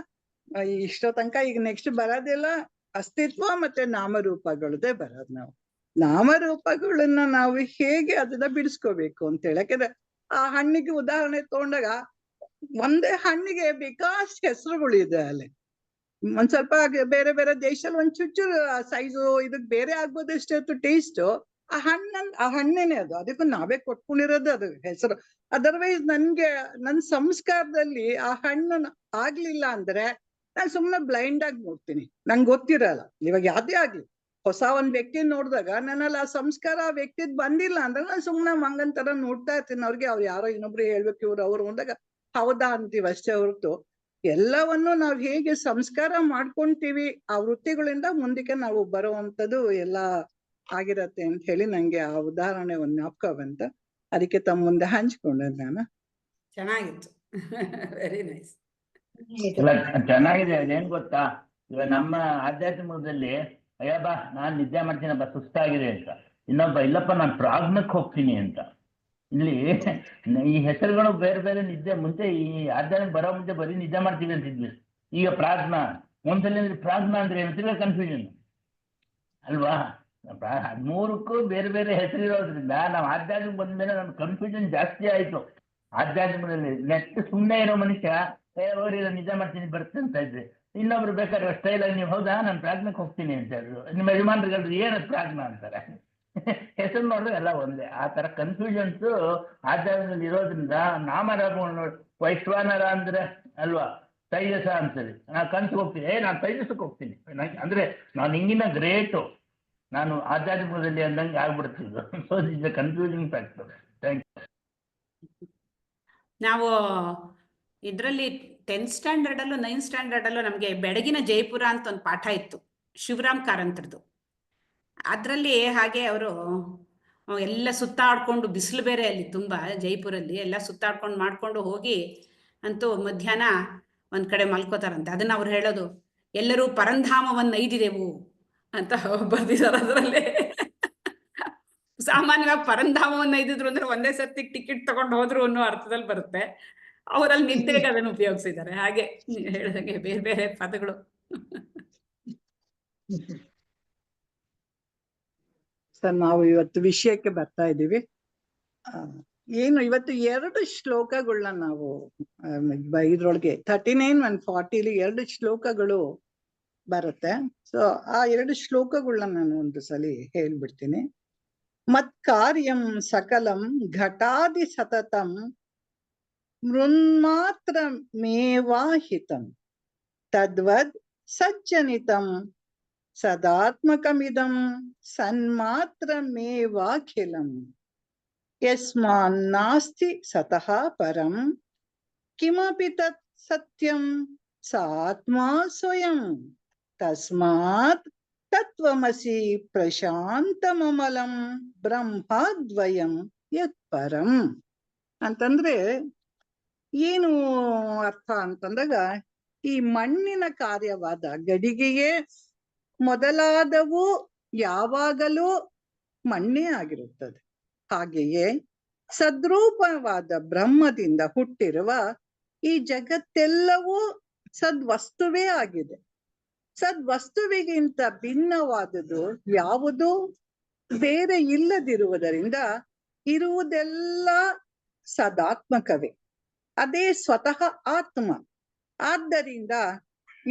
ಇಷ್ಟೋ ತನಕ ಈಗ ನೆಕ್ಸ್ಟ್ ಬರೋದೆಲ್ಲ ಅಸ್ತಿತ್ವ ಮತ್ತೆ ನಾಮರೂಪಗಳದೇ ಬರೋದು. ನಾವು ನಾಮರೂಪಗಳನ್ನ ನಾವು ಹೇಗೆ ಅದನ್ನ ಬಿಡಿಸ್ಕೋಬೇಕು ಅಂತ ಹೇಳಿ. ಯಾಕಂದ್ರೆ ಆ ಹಣ್ಣಿಗೆ ಉದಾಹರಣೆ ತಗೊಂಡಾಗ ಒಂದೇ ಹಣ್ಣಿಗೆ ಬೇಕಾಷ್ಟು ಹೆಸರುಗಳಿದೆ. ಅಲ್ಲಿ ಒಂದ್ ಸ್ವಲ್ಪ ಬೇರೆ ಬೇರೆ ದೇಶದಲ್ಲಿ ಒಂದ್ ಚುಚ್ಚೂರು ಸೈಜು ಇದಕ್ ಬೇರೆ ಆಗ್ಬೋದು ಅಷ್ಟೇ ಹೊತ್ತು ಟೇಸ್ಟ್ ಆ ಹಣ್ಣೇನೆ ಅದು, ಅದಕ್ಕೂ ನಾವೇ ಕೊಟ್ಕೊಂಡಿರೋದು ಅದು ಹೆಸರು. ಅದರ್ವೈಸ್ ನನ್ ಸಂಸ್ಕಾರದಲ್ಲಿ ಆ ಹಣ್ಣು ಆಗ್ಲಿಲ್ಲ ಅಂದ್ರೆ ನಾನ್ ಸುಮ್ನೆ ಬ್ಲೈಂಡ್ ಆಗಿ ನೋಡ್ತೀನಿ, ನಂಗೆ ಗೊತ್ತಿರಲ್ಲ. ಇವಾಗ ಯಾವ್ದೇ ಆಗ್ಲಿ, ಹೊಸ ಒಂದ್ ವ್ಯಕ್ತಿ ನೋಡಿದಾಗ ನನ್ನಲ್ಲಿ ಆ ಸಂಸ್ಕಾರ ಆ ವ್ಯಕ್ತಿದ್ ಬಂದಿಲ್ಲ ಅಂದ್ರೆ ನಾನು ಸುಮ್ನೆ ಮಂಗನ್ ತರ ನೋಡ್ತಾ ಇರ್ತೀನಿ. ಅವ್ರಿಗೆ ಅವ್ರು ಯಾರೋ ಇನ್ನೊಬ್ರು ಹೇಳ್ಬೇಕು, ಅವ್ರು ಅಂದಾಗ ಹೌದಾ ಅಂತೀವಿ ಅಷ್ಟೇ ಹೊರತು ಎಲ್ಲವನ್ನು ನಾವ್ ಹೇಗೆ ಸಂಸ್ಕಾರ ಮಾಡ್ಕೊಂತೀವಿ ಆ ವೃತ್ತಿಗಳಿಂದ ಮುಂದಕ್ಕೆ ನಾವು ಬರುವಂತದ್ದು ಎಲ್ಲ ಆಗಿರತ್ತೆ ಅಂತ ಹೇಳಿ ನಂಗೆ ಆ ಉದಾಹರಣೆ ಒಂದ್ ಜ್ಞಾಪಕ ಬಂತ. ಅದಕ್ಕೆ ತಮ್ಮ ಮುಂದೆ ಹಂಚ್ಕೊಂಡೆ ನಾನು. ಚೆನ್ನಾಗಿತ್ತು. Very nice. ಚೆನ್ನಾಗಿದೆ. ಅದೇನ್ ಗೊತ್ತಾ, ಇವಾಗ ನಮ್ಮ ಆಧ್ಯಾತ್ಮಿಕದಲ್ಲಿ ಅಯ್ಯಬ್ಬ ನಾನ್ ನಿದ್ದೆ ಮಾಡ್ತೀನಪ್ಪ ಸುಸ್ತಾಗಿದೆ ಅಂತ, ಇನ್ನೊಬ್ಬ ಇಲ್ಲಪ್ಪ ನಾನ್ ಪ್ರಾಗ್ನಕ್ ಹೋಗ್ತೀನಿ ಅಂತ. ಇಲ್ಲಿ ಈ ಹೆಸರುಗಳು ಬೇರೆ ಬೇರೆ. ನಿದ್ದೆ ಮುಂಚೆ ಈ ಆಧ್ಯಾತ್ಮಿಕ ಬರೋ ಮುಂಚೆ ಬರೀ ನಿದ್ದೆ ಮಾಡ್ತೀವಿ ಅಂತಿದ್ವಿ. ಈಗ ಪ್ರಾಜ್ಞ, ಒಂದ್ಸಲ ಪ್ರಾಜ್ಞ ಅಂದ್ರೆ ಏನಂತ ಕನ್ಫ್ಯೂಷನ್ ಅಲ್ವಾ. 13ಕ್ಕೂ ಬೇರೆ ಬೇರೆ ಹೆಸರಿರೋದ್ರಿಂದ ನಾವು ಆಧ್ಯಾತ್ಮಿಕ ಬಂದ್ಮೇಲೆ ನಮ್ಗೆ ಕನ್ಫ್ಯೂಷನ್ ಜಾಸ್ತಿ ಆಯ್ತು ಆಧ್ಯಾತ್ಮಿಕದಲ್ಲಿ. ನೆಕ್ಸ್ಟ್ ಸುಮ್ಮನೆ ಇರೋ ಮನುಷ್ಯ ನಿಜ ಮಾಡ್ತೀನಿ ಬರ್ತೇನೆ ಅಂತ ಇದ್ರಿ. ಇನ್ನೊಬ್ರು ಬೇಕಾದ್ರೆ ಸ್ಟೈಲ್ ಆಗಿ ನೀವು ಹೌದಾ ನಾನು ಪ್ರಾಜ್ಞಕ್ಕೆ ಹೋಗ್ತೀನಿ ಅಂತ ಹೇಳಿದ್ರು. ನಿಮ್ಮ ಯಜಮಾನ್ರಿಗಲ್ರು ಏನದು ಪ್ರಾಜ್ಞ ಅಂತಾರೆ. ಹೆಸರು ನೋಡಿದ್ರೆ ಎಲ್ಲ ಒಂದೇ. ಆ ತರ ಕನ್ಫ್ಯೂಷನ್ಸ್ ಆಧ್ಯಾತ್ಮದಲ್ಲಿ ಇರೋದ್ರಿಂದ ನಾಮರಾಮ ವೈಶ್ವಾನರ ಅಂದ್ರೆ ಅಲ್ವಾ, ತೈಜಸ ಅಂತೇಳಿ ನಾನು ಕನ್ಸು ಹೋಗ್ತೀನಿ, ನಾನು ತೈಜಸಕ್ಕೆ ಹೋಗ್ತೀನಿ ಅಂದ್ರೆ ನಾನು ಹಿಂಗಿನ ಗ್ರೇಟು, ನಾನು ಆಧ್ಯಾತ್ಮಿಕದಲ್ಲಿ ಅಂದಂಗೆ ಆಗ್ಬಿಡ್ತಿದ್ದು. So is the confusing factor. Thank you. ನಾವು ಇದರಲ್ಲಿ 10th ಸ್ಟ್ಯಾಂಡರ್ಡಲ್ಲೂ 9th ಸ್ಟ್ಯಾಂಡರ್ಡಲ್ಲೂ ನಮಗೆ ಬೆಳಗಿನ ಜೈಪುರ ಅಂತ ಒಂದು ಪಾಠ ಇತ್ತು, ಶಿವರಾಮ್ ಕಾರಂತರದ್ದು. ಅದರಲ್ಲಿ ಹಾಗೆ ಅವರು ಎಲ್ಲ ಸುತ್ತಾಡ್ಕೊಂಡು, ಬಿಸಿಲು ಬೇರೆ ಅಲ್ಲಿ ತುಂಬ ಜೈಪುರಲ್ಲಿ, ಎಲ್ಲ ಸುತ್ತಾಡ್ಕೊಂಡು ಮಾಡ್ಕೊಂಡು ಹೋಗಿ ಅಂತೂ ಮಧ್ಯಾಹ್ನ ಒಂದು ಕಡೆ ಮಲ್ಕೋತಾರಂತೆ. ಅದನ್ನು ಅವ್ರು ಹೇಳೋದು, ಎಲ್ಲರೂ ಪರಂಧಾಮವನ್ನು ಐದಿದೆವು ಅಂತ ಬರ್ದಿದ್ದಾರೆ ಅದರಲ್ಲಿ. ಸಾಮಾನ್ಯವಾಗಿ ಪರಂಧಾಮವನ್ನು ಐದಿದ್ರು ಅಂದ್ರೆ ಒಂದೇ ಸರ್ತಿ ಟಿಕೆಟ್ ತಗೊಂಡು ಹೋದ್ರು ಅನ್ನೋ ಅರ್ಥದಲ್ಲಿ ಬರುತ್ತೆ. ಅವರಲ್ಲಿ ನಿದ್ದೆಗೆ ಅದನ್ನು ಉಪಯೋಗಿಸಿದ್ದಾರೆ. ಹಾಗೆ ಹೇಳಿದಂಗೆ ಬೇರೆ ಬೇರೆ ಪದಗಳು. ಸರ್, ನಾವು ಇವತ್ತು ವಿಷಯಕ್ಕೆ ಬರ್ತಾ ಇದ್ದೀವಿ. ಏನು ಇವತ್ತು 2 ಶ್ಲೋಕಗಳನ್ನ ನಾವು ಇದ್ರೊಳಗೆ 39 and 40 2 ಶ್ಲೋಕಗಳು ಬರುತ್ತೆ. ಸೊ ಆ 2 ಶ್ಲೋಕಗಳನ್ನ ನಾನು ಒಂದು ಸಲ ಹೇಳ್ಬಿಡ್ತೀನಿ. ಮತ್ ಕಾರ್ಯಂ ಸಕಲಂ ಘಟಾದಿ ಸತತಂ ಮೃನ್ಮಾತ್ರ ಮೇವಾಹಿತಂ ತದ್ವದ್ ಸಜ್ಜನಿತಂ ಸದಾತ್ಮಕಮಿದಂ ಸನ್ಮಾತ್ರಮೇವಾಖಿಲಂ ಯಸ್ಮಾನ್ನಾಸ್ತಿ ಸತಃ ಪರಂ ಕಿಮಪಿ ತತ್ ಸತ್ಯಂ ಸ ಆತ್ಮಾ ಸ್ವಯಂ ತಸ್ಮಾತ್ ತತ್ವಮಸಿ ಪ್ರಶಾಂತಮಮಲಂ ಬ್ರಹ್ಮದ್ವಯಂ ಯತ್ಪರಂ. ಅಂತಂದ್ರೆ ಏನು ಅರ್ಥ ಅಂತಂದಾಗ, ಈ ಮಣ್ಣಿನ ಕಾರ್ಯವಾದ ಗಡಿಗೆಯೇ ಮೊದಲಾದವು ಯಾವಾಗಲೂ ಮಣ್ಣೇ ಆಗಿರುತ್ತದೆ. ಹಾಗೆಯೇ ಸದ್ರೂಪವಾದ ಬ್ರಹ್ಮದಿಂದ ಹುಟ್ಟಿರುವ ಈ ಜಗತ್ತೆಲ್ಲವೂ ಸದ್ವಸ್ತುವೇ ಆಗಿದೆ. ಸದ್ವಸ್ತುವಿಗಿಂತ ಭಿನ್ನವಾದುದು ಯಾವುದು ಬೇರೆ ಇಲ್ಲದಿರುವುದರಿಂದ ಇರುವುದೆಲ್ಲ ಸದಾತ್ಮಕವೇ, ಅದೇ ಸ್ವತಃ ಆತ್ಮ. ಆದ್ದರಿಂದ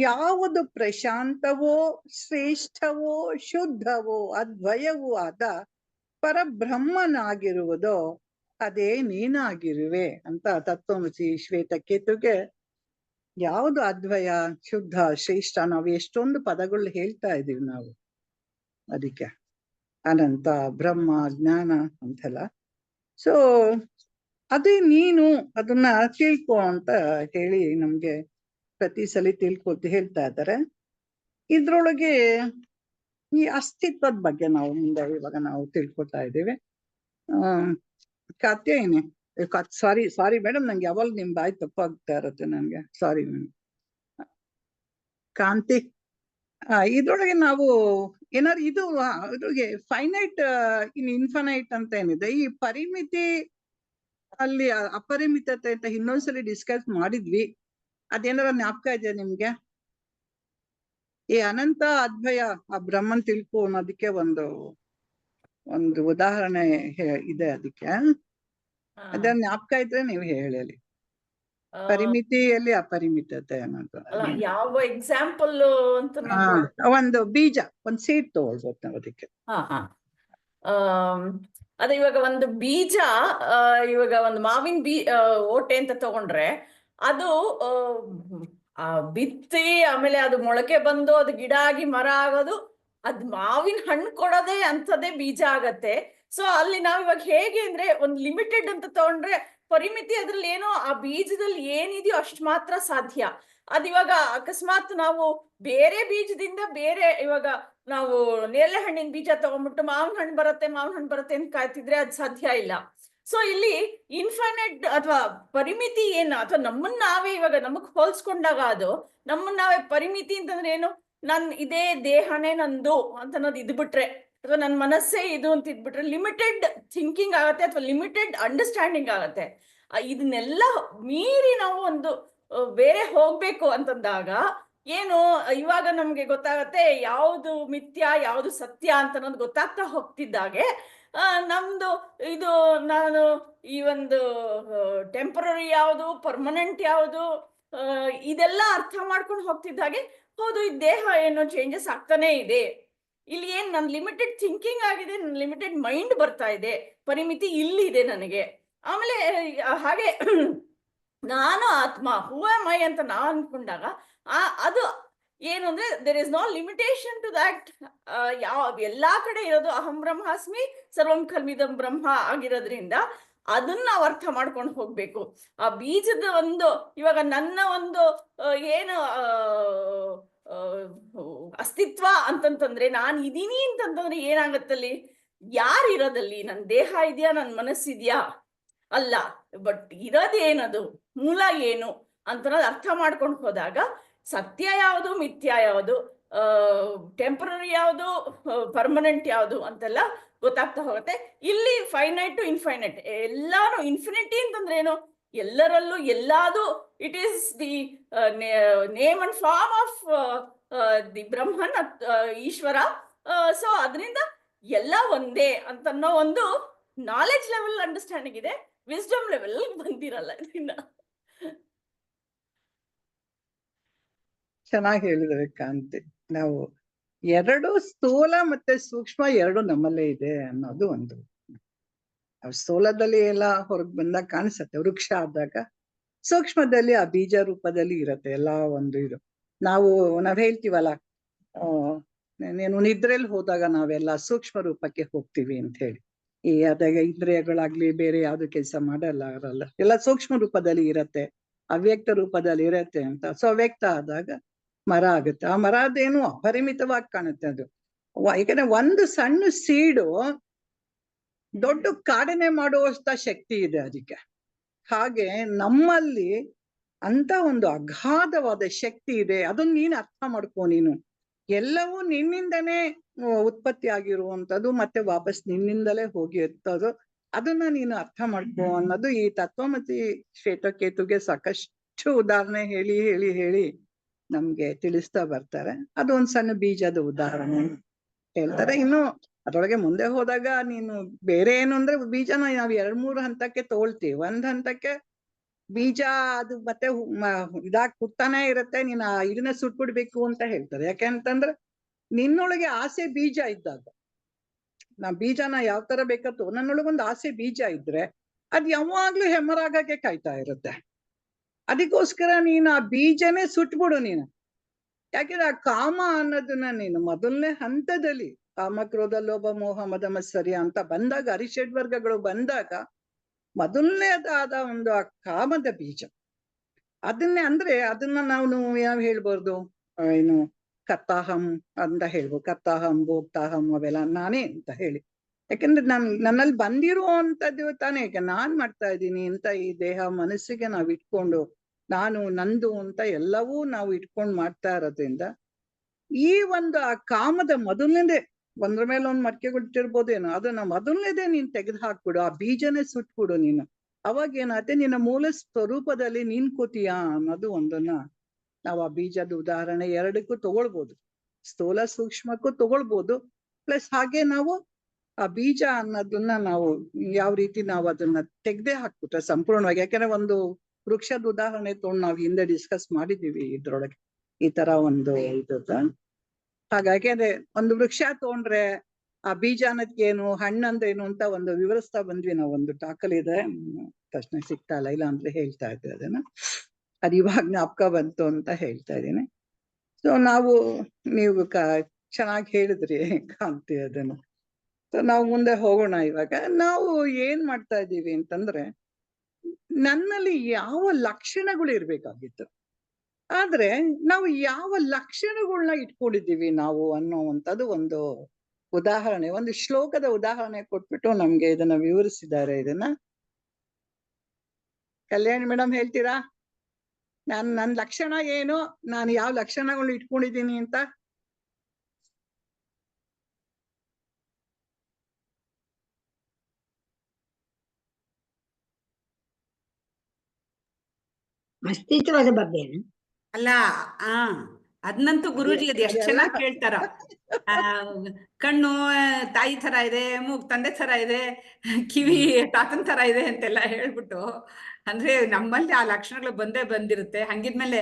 ಯಾವುದು ಪ್ರಶಾಂತವೋ ಶ್ರೇಷ್ಠವೋ ಶುದ್ಧವೋ ಅದ್ವಯವೂ ಆದ ಪರಬ್ರಹ್ಮನಾಗಿರುವುದೋ ಅದೇ ನೀನಾಗಿರುವೆ ಅಂತ ತತ್ವಮಸಿ ಶ್ವೇತಕೇತುಗೆ ಯಾವುದು ಅದ್ವಯ ಶುದ್ಧ ಶ್ರೇಷ್ಠ ನಾವು ಎಷ್ಟೊಂದು ಪದಗಳು ಹೇಳ್ತಾ ಇದೀವಿ ನಾವು. ಅದಕ್ಕೆ ಅನಂತ ಬ್ರಹ್ಮ ಜ್ಞಾನ ಅಂತೆಲ್ಲ. ಸೊ ಅದೇ ನೀನು ಅದನ್ನ ತಿಳ್ಕೊ ಅಂತ ಹೇಳಿ ನಮ್ಗೆ ಪ್ರತಿ ಸಲ ಹೇಳ್ತಾ ಇದ್ದಾರೆ. ಇದ್ರೊಳಗೆ ಈ ಅಸ್ತಿತ್ವದ ಬಗ್ಗೆ ನಾವು ಮುಂದೆ ಇವಾಗ ನಾವು ತಿಳ್ಕೊತಾ ಇದ್ದೀವಿ. ಕಾತ್ಯಾಯಿನಿ, ಸಾರಿ ಮೇಡಮ್, ನಂಗೆ ಯಾವಾಗ ನಿಮ್ ಬಾಯಿ ತಪ್ಪಾಗ್ತಾ ಇರತ್ತೆ ನನ್ಗೆ, ಸಾರಿ ಮೇಡಮ್. ಕಾಂತಿ, ಇದ್ರೊಳಗೆ ನಾವು ಏನಾದ್ರು ಇದ್ರೊಳಗೆ ಫೈನೈಟ್ ಇನ್ಫೈನೈಟ್ ಅಂತ ಏನಿದೆ, ಈ ಪರಿಮಿತಿ ಅಲ್ಲಿ ಅಪರಿಮಿತತೆ ಅಂತ ಇನ್ನೊಂದ್ಸಲಿ ಡಿಸ್ಕಸ್ ಮಾಡಿದ್ವಿ. ಅದೇನಾರ ಜ್ಞಾಪಕ ಇದೆಯಾ ನಿಮ್ಗೆ? ಈ ಅನಂತ ಅದ್ವಯ ಆ ಬ್ರಹ್ಮನ್ ತಿಳ್ಕೊ ಅನ್ನೋದಕ್ಕೆ ಒಂದು ಉದಾಹರಣೆ ಇದೆ. ಅದಕ್ಕೆ ಅದನ್ನ ಜ್ಞಾಪಕ ಇದ್ರೆ ನೀವು ಹೇಳಿ. ಪರಿಮಿತಿಯಲ್ಲಿ ಅಪರಿಮಿತತೆ ಅನ್ನೋದು ಯಾವ ಎಕ್ಸಾಂಪಲ್ ಅಂತ ಒಂದು ಬೀಜ, ಒಂದ್ ಸೀಡ್ ತಗೊಳ್ಬೋದು ನಾವು ಅದಕ್ಕೆ. ಅದೇ ಇವಾಗ ಒಂದು ಬೀಜ, ಇವಾಗ ಒಂದು ಮಾವಿನ ಓಟೆ ಅಂತ ತಗೊಂಡ್ರೆ ಅದು ಬಿತ್ತಿ ಆಮೇಲೆ ಅದು ಮೊಳಕೆ ಬಂದು ಅದು ಗಿಡ ಆಗಿ ಮರ ಆಗೋದು, ಅದ್ ಮಾವಿನ ಹಣ್ಣು ಕೊಡೋದೇ ಅಂಥದ್ದೇ ಬೀಜ ಆಗತ್ತೆ. ಸೊ ಅಲ್ಲಿ ನಾವ್ ಇವಾಗ ಹೇಗೆ ಅಂದ್ರೆ ಒಂದು ಲಿಮಿಟೆಡ್ ಅಂತ ತಗೊಂಡ್ರೆ ಪರಿಮಿತಿ ಅದ್ರಲ್ಲಿ ಏನೋ ಆ ಬೀಜದಲ್ಲಿ ಏನಿದೆಯೋ ಅಷ್ಟು ಮಾತ್ರ ಸಾಧ್ಯ. ಅದಿವಾಗ ಅಕಸ್ಮಾತ್ ನಾವು ಬೇರೆ ಬೀಜದಿಂದ ಬೇರೆ, ಇವಾಗ ನಾವು ನೇರಳೆ ಹಣ್ಣಿನ ಬೀಜ ತಗೊಂಡ್ಬಿಟ್ಟು ಮಾವಿನ ಹಣ್ಣು ಬರುತ್ತೆ ಅಂತ ಕಾಯ್ತಿದ್ರೆ ಅದು ಸಾಧ್ಯ ಇಲ್ಲ. ಸೊ ಇಲ್ಲಿ ಇನ್ಫೈನೈಟ್ ಅಥವಾ ಪರಿಮಿತಿ ಏನು, ಅಥವಾ ನಮ್ಮನ್ನ ನಾವೇ ಇವಾಗ ನಮಗ್ ಹೋಲ್ಸ್ಕೊಂಡಾಗ ಅದು ನಮ್ಮನ್ನ ನಾವೇ ಪರಿಮಿತಿ ಅಂತಂದ್ರೆ ಏನು, ಇದೇ ದೇಹನೇ ನಂದು ಅಂತ ಅನ್ನೋದು ಇದ್ಬಿಟ್ರೆ, ಅಥವಾ ನನ್ನ ಮನಸ್ಸೇ ಇದು ಅಂತ ಇದ್ಬಿಟ್ರೆ ಲಿಮಿಟೆಡ್ ಥಿಂಕಿಂಗ್ ಆಗತ್ತೆ ಅಥವಾ ಲಿಮಿಟೆಡ್ ಅಂಡರ್ಸ್ಟ್ಯಾಂಡಿಂಗ್ ಆಗತ್ತೆ. ಇದನ್ನೆಲ್ಲ ಮೀರಿ ನಾವು ಒಂದು ಬೇರೆ ಹೋಗ್ಬೇಕು ಅಂತಂದಾಗ ಏನು, ಇವಾಗ ನಮ್ಗೆ ಗೊತ್ತಾಗತ್ತೆ ಯಾವುದು ಮಿಥ್ಯ ಯಾವುದು ಸತ್ಯ ಅಂತ ಅನ್ನೋದು ಗೊತ್ತಾಗ್ತಾ ಹೋಗ್ತಿದ್ದಾಗೆ ನಮ್ದು ಇದು ನಾನು ಈ ಒಂದು ಟೆಂಪರರಿ ಯಾವುದು ಪರ್ಮನೆಂಟ್ ಯಾವುದು ಇದೆಲ್ಲ ಅರ್ಥ ಮಾಡ್ಕೊಂಡು ಹೋಗ್ತಿದ್ದಾಗೆ, ಹೌದು ಈ ದೇಹ ಏನೋ ಚೇಂಜಸ್ ಆಗ್ತಾನೆ ಇದೆ, ಇಲ್ಲಿ ಏನ್ ನನ್ ಲಿಮಿಟೆಡ್ ಥಿಂಕಿಂಗ್ ಆಗಿದೆ, ನನ್ ಲಿಮಿಟೆಡ್ ಮೈಂಡ್ ಬರ್ತಾ ಇದೆ, ಪರಿಮಿತಿ ಇಲ್ಲಿದೆ ನನಗೆ. ಆಮೇಲೆ ಹಾಗೆ ನಾನು ಆತ್ಮ ಹೂ ಆಮ್ ಐ ಅಂತ ನಾ ಅನ್ಕೊಂಡಾಗ ಅದು ಏನು ಅಂದ್ರೆ there is no limitation to that. ಎಲ್ಲಾ ಕಡೆ ಇರೋದು ಅಹಂ ಬ್ರಹ್ಮಾಸ್ಮಿ ಸರ್ವಂ ಖಲ್ವಿದಂ ಬ್ರಹ್ಮ ಆಗಿರೋದ್ರಿಂದ ಅದನ್ನ ನಾವು ಅರ್ಥ ಮಾಡ್ಕೊಂಡು ಹೋಗ್ಬೇಕು. ಆ ಬೀಜದ ಇವಾಗ ನನ್ನ ಏನು ಅಸ್ತಿತ್ವ ಅಂತಂತಂದ್ರೆ ನಾನು ಇದೀನಿ ಅಂತಂತಂದ್ರೆ ಏನಾಗತ್ತಲ್ಲಿ, ಯಾರಿರೋದಲ್ಲಿ ನನ್ನ ದೇಹ ಇದೆಯಾ ನನ್ನ ಮನಸ್ಸಿದ್ಯಾ? ಅಲ್ಲ, ಬಟ್ ಇರೋದೇನದು, ಮೂಲ ಏನು ಅಂತ ಅರ್ಥ ಮಾಡ್ಕೊಂಡು ಹೋದಾಗ ಸತ್ಯ ಯಾವುದು ಮಿಥ್ಯ ಯಾವುದು, ಟೆಂಪರರಿ ಯಾವುದು ಪರ್ಮನೆಂಟ್ ಯಾವುದು ಅಂತೆಲ್ಲ ಗೊತ್ತಾಗ್ತಾ ಹೋಗುತ್ತೆ. ಇಲ್ಲಿ ಫೈನೈಟ್ ಟು ಇನ್ಫೈನೈಟ್, ಎಲ್ಲಾನು ಇನ್ಫಿನಿಟಿ ಅಂತಂದ್ರೆ ಏನು, ಎಲ್ಲರಲ್ಲೂ ಎಲ್ಲಾದು it is the name and form of the Brahman Ishwara. So ಅದರಿಂದ ಎಲ್ಲ ಒಂದೇ ಅಂತನ್ನೋ ಒಂದು ನಾಲೆಡ್ಜ್ ಲೆವೆಲ್ ಅಂಡರ್ಸ್ಟ್ಯಾಂಡಿಂಗ್ ಇದೆ, ವಿಸ್ಡಮ್ ಲೆವೆಲ್ ಬಂದಿರಲ್ಲ. ಇದನ್ನ ಚೆನ್ನಾಗಿ ಹೇಳಿದ್ರೆ ಕಾಂತಿ. ನಾವು ಎರಡು ಸ್ಥೂಲ ಮತ್ತೆ ಸೂಕ್ಷ್ಮ ಎರಡು ನಮ್ಮಲ್ಲೇ ಇದೆ ಅನ್ನೋದು ಒಂದು. ಸ್ಥೂಲದಲ್ಲಿ ಎಲ್ಲ ಹೊರಗೆ ಬಂದಾಗ ಕಾಣಿಸತ್ತೆ, ವೃಕ್ಷ ಆದಾಗ. ಸೂಕ್ಷ್ಮದಲ್ಲಿ ಆ ಬೀಜ ರೂಪದಲ್ಲಿ ಇರತ್ತೆ ಎಲ್ಲ ಒಂದು ಇದು. ನಾವ್ ಹೇಳ್ತೀವಲ್ಲ, ನೀನು ನಿದ್ರೆಯಲ್ಲಿ ಹೋದಾಗ ನಾವೆಲ್ಲ ಸೂಕ್ಷ್ಮ ರೂಪಕ್ಕೆ ಹೋಗ್ತೀವಿ ಅಂತ ಹೇಳಿ. ಈ ಅದಾಗ ಇಂದ್ರಿಯಗಳಾಗ್ಲಿ ಬೇರೆ ಯಾವ್ದು ಕೆಲಸ ಮಾಡಲ್ಲ, ಎಲ್ಲ ಸೂಕ್ಷ್ಮ ರೂಪದಲ್ಲಿ ಇರತ್ತೆ, ಅವ್ಯಕ್ತ ರೂಪದಲ್ಲಿ ಇರತ್ತೆ ಅಂತ. ಸೊ ಅವ್ಯಕ್ತ ಆದಾಗ ಮರ ಆಗುತ್ತೆ. ಆ ಮರ ಅದೇನು ಅಪರಿಮಿತವಾಗಿ ಕಾಣುತ್ತೆ ಅದು. ಯಾಕಂದ್ರೆ ಒಂದು ಸಣ್ಣ ಸೀಡು ದೊಡ್ಡ ಕಾಡನೆ ಮಾಡುವಷ್ಟ ಶಕ್ತಿ ಇದೆ ಅದಕ್ಕೆ. ಹಾಗೆ ನಮ್ಮಲ್ಲಿ ಅಂತ ಒಂದು ಅಗಾಧವಾದ ಶಕ್ತಿ ಇದೆ. ಅದನ್ನ ನೀನ್ ಅರ್ಥ ಮಾಡ್ಕೊ. ನೀನು ಎಲ್ಲವೂ ನಿನ್ನಿಂದನೇ ಉತ್ಪತ್ತಿ ಆಗಿರುವಂತದ್ದು, ಮತ್ತೆ ವಾಪಸ್ ನಿನ್ನಿಂದಲೇ ಹೋಗಿ ಎತ್ತೋದು. ಅದನ್ನ ನೀನು ಅರ್ಥ ಮಾಡ್ಕೋ ಅನ್ನೋದು ಈ ತತ್ವಮಸಿ ಶ್ವೇತಕೇತುಗೆ ಸಾಕಷ್ಟು ಉದಾಹರಣೆ ಹೇಳಿ ಹೇಳಿ ಹೇಳಿ ನಮ್ಗೆ ತಿಳಿಸ್ತಾ ಬರ್ತಾರೆ. ಅದು ಒಂದ್ ಸಣ್ಣ ಬೀಜದ ಉದಾಹರಣೆ ಹೇಳ್ತಾರೆ. ಇನ್ನು ಅದ್ರೊಳಗೆ ಮುಂದೆ ಹೋದಾಗ ನೀನು ಬೇರೆ ಏನು ಅಂದ್ರೆ, ಬೀಜನ ನಾವ್ 2-3 ಹಂತಕ್ಕೆ ತಗೊಳ್ತೀವಿ. ಒಂದ್ ಹಂತಕ್ಕೆ ಬೀಜ ಅದು ಮತ್ತೆ ಇದಾಗ್ ಹುಟ್ಟಾನೇ ಇರುತ್ತೆ. ನೀನ್ ಇದನ್ನ ಸುಟ್ಬಿಡ್ಬೇಕು ಅಂತ ಹೇಳ್ತಾರೆ. ಯಾಕೆಂತಂದ್ರೆ ನಿನ್ನೊಳಗೆ ಆಸೆ ಬೀಜ ಇದ್ದಾಗ, ನಾ ಬೀಜನ ಯಾವ ತರ ಬೇಕತ್ತು ನನ್ನೊಳಗೊಂದು ಆಸೆ ಬೀಜ ಇದ್ರೆ ಅದ್ ಯಾವಾಗ್ಲೂ ಹೆಮ್ಮರಾಗಕ್ಕೆ ಕಾಯ್ತಾ ಇರುತ್ತೆ. ಅದಕ್ಕೋಸ್ಕರ ನೀನು ಆ ಬೀಜನೇ ಸುಟ್ಬಿಡು ನೀನು. ಯಾಕೆಂದ್ರೆ ಆ ಕಾಮ ಅನ್ನೋದನ್ನ ನೀನು ಮೊದಲನೇ ಹಂತದಲ್ಲಿ ಕಾಮ, ಕ್ರೋಧ, ಲೋಭ, ಮೋಹ, ಮದ, ಮತ್ಸರ್ಯ ಅಂತ ಬಂದಾಗ, ಅರಿಷಡ್ವರ್ಗಗಳು ಬಂದಾಗ ಮೊದಲನೇದಾದ ಒಂದು ಆ ಕಾಮದ ಬೀಜ, ಅದನ್ನೇ ಅಂದ್ರೆ ಅದನ್ನ ನಾವು ಯಾವ ಹೇಳ್ಬಾರ್ದು, ಏನು ಕರ್ತಾಹಂ ಅಂತ ಹೇಳ್ಬೋದು. ಕರ್ತಾಹಂ, ಭೋಕ್ತಾಹಂ ಅವೆಲ್ಲ ನಾನೇ ಅಂತ ಹೇಳಿ. ಯಾಕಂದ್ರೆ ನನ್ನಲ್ಲಿ ಬಂದಿರುವಂತದ್ದು ತಾನೇ. ಈಗ ನಾನ್ ಮಾಡ್ತಾ ಇದ್ದೀನಿ ಅಂತ ಈ ದೇಹ ಮನಸ್ಸಿಗೆ ನಾವ್ ಇಟ್ಕೊಂಡು ನಾನು ನಂದು ಅಂತ ಎಲ್ಲವೂ ನಾವು ಇಟ್ಕೊಂಡು ಮಾಡ್ತಾ ಇರೋದ್ರಿಂದ ಈ ಒಂದು ಆ ಕಾಮದ ಮೊದಲನೇದೇ ಒಂದ್ರ ಮೇಲೆ ಒಂದ್ ಮಡ್ಕೆ ಕೊಟ್ಟಿರ್ಬೋದೇನೋ, ಅದನ್ನ ಮೊದಲನೇದೇ ನೀನ್ ತೆಗೆದು ಹಾಕ್ಬಿಡು. ಆ ಬೀಜನೇ ಸುಟ್ಬಿಡು ನೀನು. ಅವಾಗ ಏನಾಗುತ್ತೆ, ನಿನ್ನ ಮೂಲ ಸ್ವರೂಪದಲ್ಲಿ ನೀನ್ ಕೂತೀಯಾ ಅನ್ನೋದು ಒಂದನ್ನ ನಾವು ಆ ಬೀಜದ ಉದಾಹರಣೆ ಎರಡಕ್ಕೂ ತಗೊಳ್ಬೋದು. ಸ್ಥೂಲ ಸೂಕ್ಷ್ಮಕ್ಕೂ ತಗೊಳ್ಬೋದು. ಪ್ಲಸ್ ಹಾಗೆ ನಾವು ಆ ಬೀಜ ಅನ್ನೋದನ್ನ ನಾವು ಯಾವ ರೀತಿ ನಾವು ಅದನ್ನ ತೆಗ್ದೇ ಹಾಕ್ಬಿಟ್ರೆ ಸಂಪೂರ್ಣವಾಗಿ. ಯಾಕಂದ್ರೆ ಒಂದು ವೃಕ್ಷದ ಉದಾಹರಣೆ ತಗೊಂಡು ನಾವು ಹಿಂದೆ ಡಿಸ್ಕಸ್ ಮಾಡಿದೀವಿ ಇದ್ರೊಳಗೆ ಈ ತರ ಒಂದು ಇದ. ಹಾಗಾಗಿ ಅದೇ ಒಂದು ವೃಕ್ಷ ತಗೊಂಡ್ರೆ ಆ ಬೀಜ ಅನ್ನೋದ್ಕೇನು, ಹಣ್ಣಂದ್ರೇನು ಅಂತ ಒಂದು ವಿವರಿಸ್ತಾ ಬಂದ್ವಿ ನಾವು. ಒಂದು ಟಾಕಲ್ ಇದೆ, ತಕ್ಷಣ ಸಿಗ್ತಾ ಇಲ್ಲ ಅಂದ್ರೆ ಹೇಳ್ತಾ ಇದ್ದೆ ಅದನ್ನ. ಅದು ಇವಾಗ ಜ್ಞಾಪಕ ಬಂತು ಅಂತ ಹೇಳ್ತಾ ಇದ್ದೀನಿ. ಸೊ ನೀವು ಚೆನ್ನಾಗಿ ಹೇಳಿದ್ರಿ ಕಾಂತಿ ಅದನ್ನು. ಸೊ ನಾವು ಮುಂದೆ ಹೋಗೋಣ. ಇವಾಗ ನಾವು ಏನ್ ಮಾಡ್ತಾ ಇದ್ದೀವಿ ಅಂತಂದ್ರೆ, ನನ್ನಲ್ಲಿ ಯಾವ ಲಕ್ಷಣಗಳು ಇರ್ಬೇಕಾಗಿತ್ತು, ಆದ್ರೆ ನಾವು ಯಾವ ಲಕ್ಷಣಗಳನ್ನ ಇಟ್ಕೊಂಡಿದ್ದೀವಿ ನಾವು ಅನ್ನೋವಂಥದ್ದು ಒಂದು ಉದಾಹರಣೆ, ಒಂದು ಶ್ಲೋಕದ ಉದಾಹರಣೆ ಕೊಟ್ಬಿಟ್ಟು ನಮ್ಗೆ ಇದನ್ನ ವಿವರಿಸಿದ್ದಾರೆ. ಇದನ್ನ ಕಲ್ಯಾಣಿ ಮೇಡಮ್ ಹೇಳ್ತೀರಾ? ನನ್ ಲಕ್ಷಣ ಏನು, ನಾನು ಯಾವ ಲಕ್ಷಣಗಳನ್ನ ಇಟ್ಕೊಂಡಿದ್ದೀನಿ ಅಂತ? ಅಸ್ತಿತ್ವದ ಬಗ್ಗೆ ಅಲ್ಲ, ಅದ್ನಂತೂ ಗುರೂಜಿ ಅದು ಎಷ್ಟು ಚೆನ್ನಾಗಿ ಹೇಳ್ತಾರ. ಕಣ್ಣು ತಾಯಿ ತರ ಇದೆ, ಮೂಗ್ ತಂದೆ ತರ ಇದೆ, ಕಿವಿ ತಾತನ್ ತರ ಇದೆ ಅಂತೆಲ್ಲ ಹೇಳ್ಬಿಟ್ಟು, ಅಂದ್ರೆ ನಮ್ಮಲ್ಲಿ ಆ ಲಕ್ಷಣಗಳು ಬಂದೇ ಬಂದಿರುತ್ತೆ. ಹಂಗಿದ್ಮೇಲೆ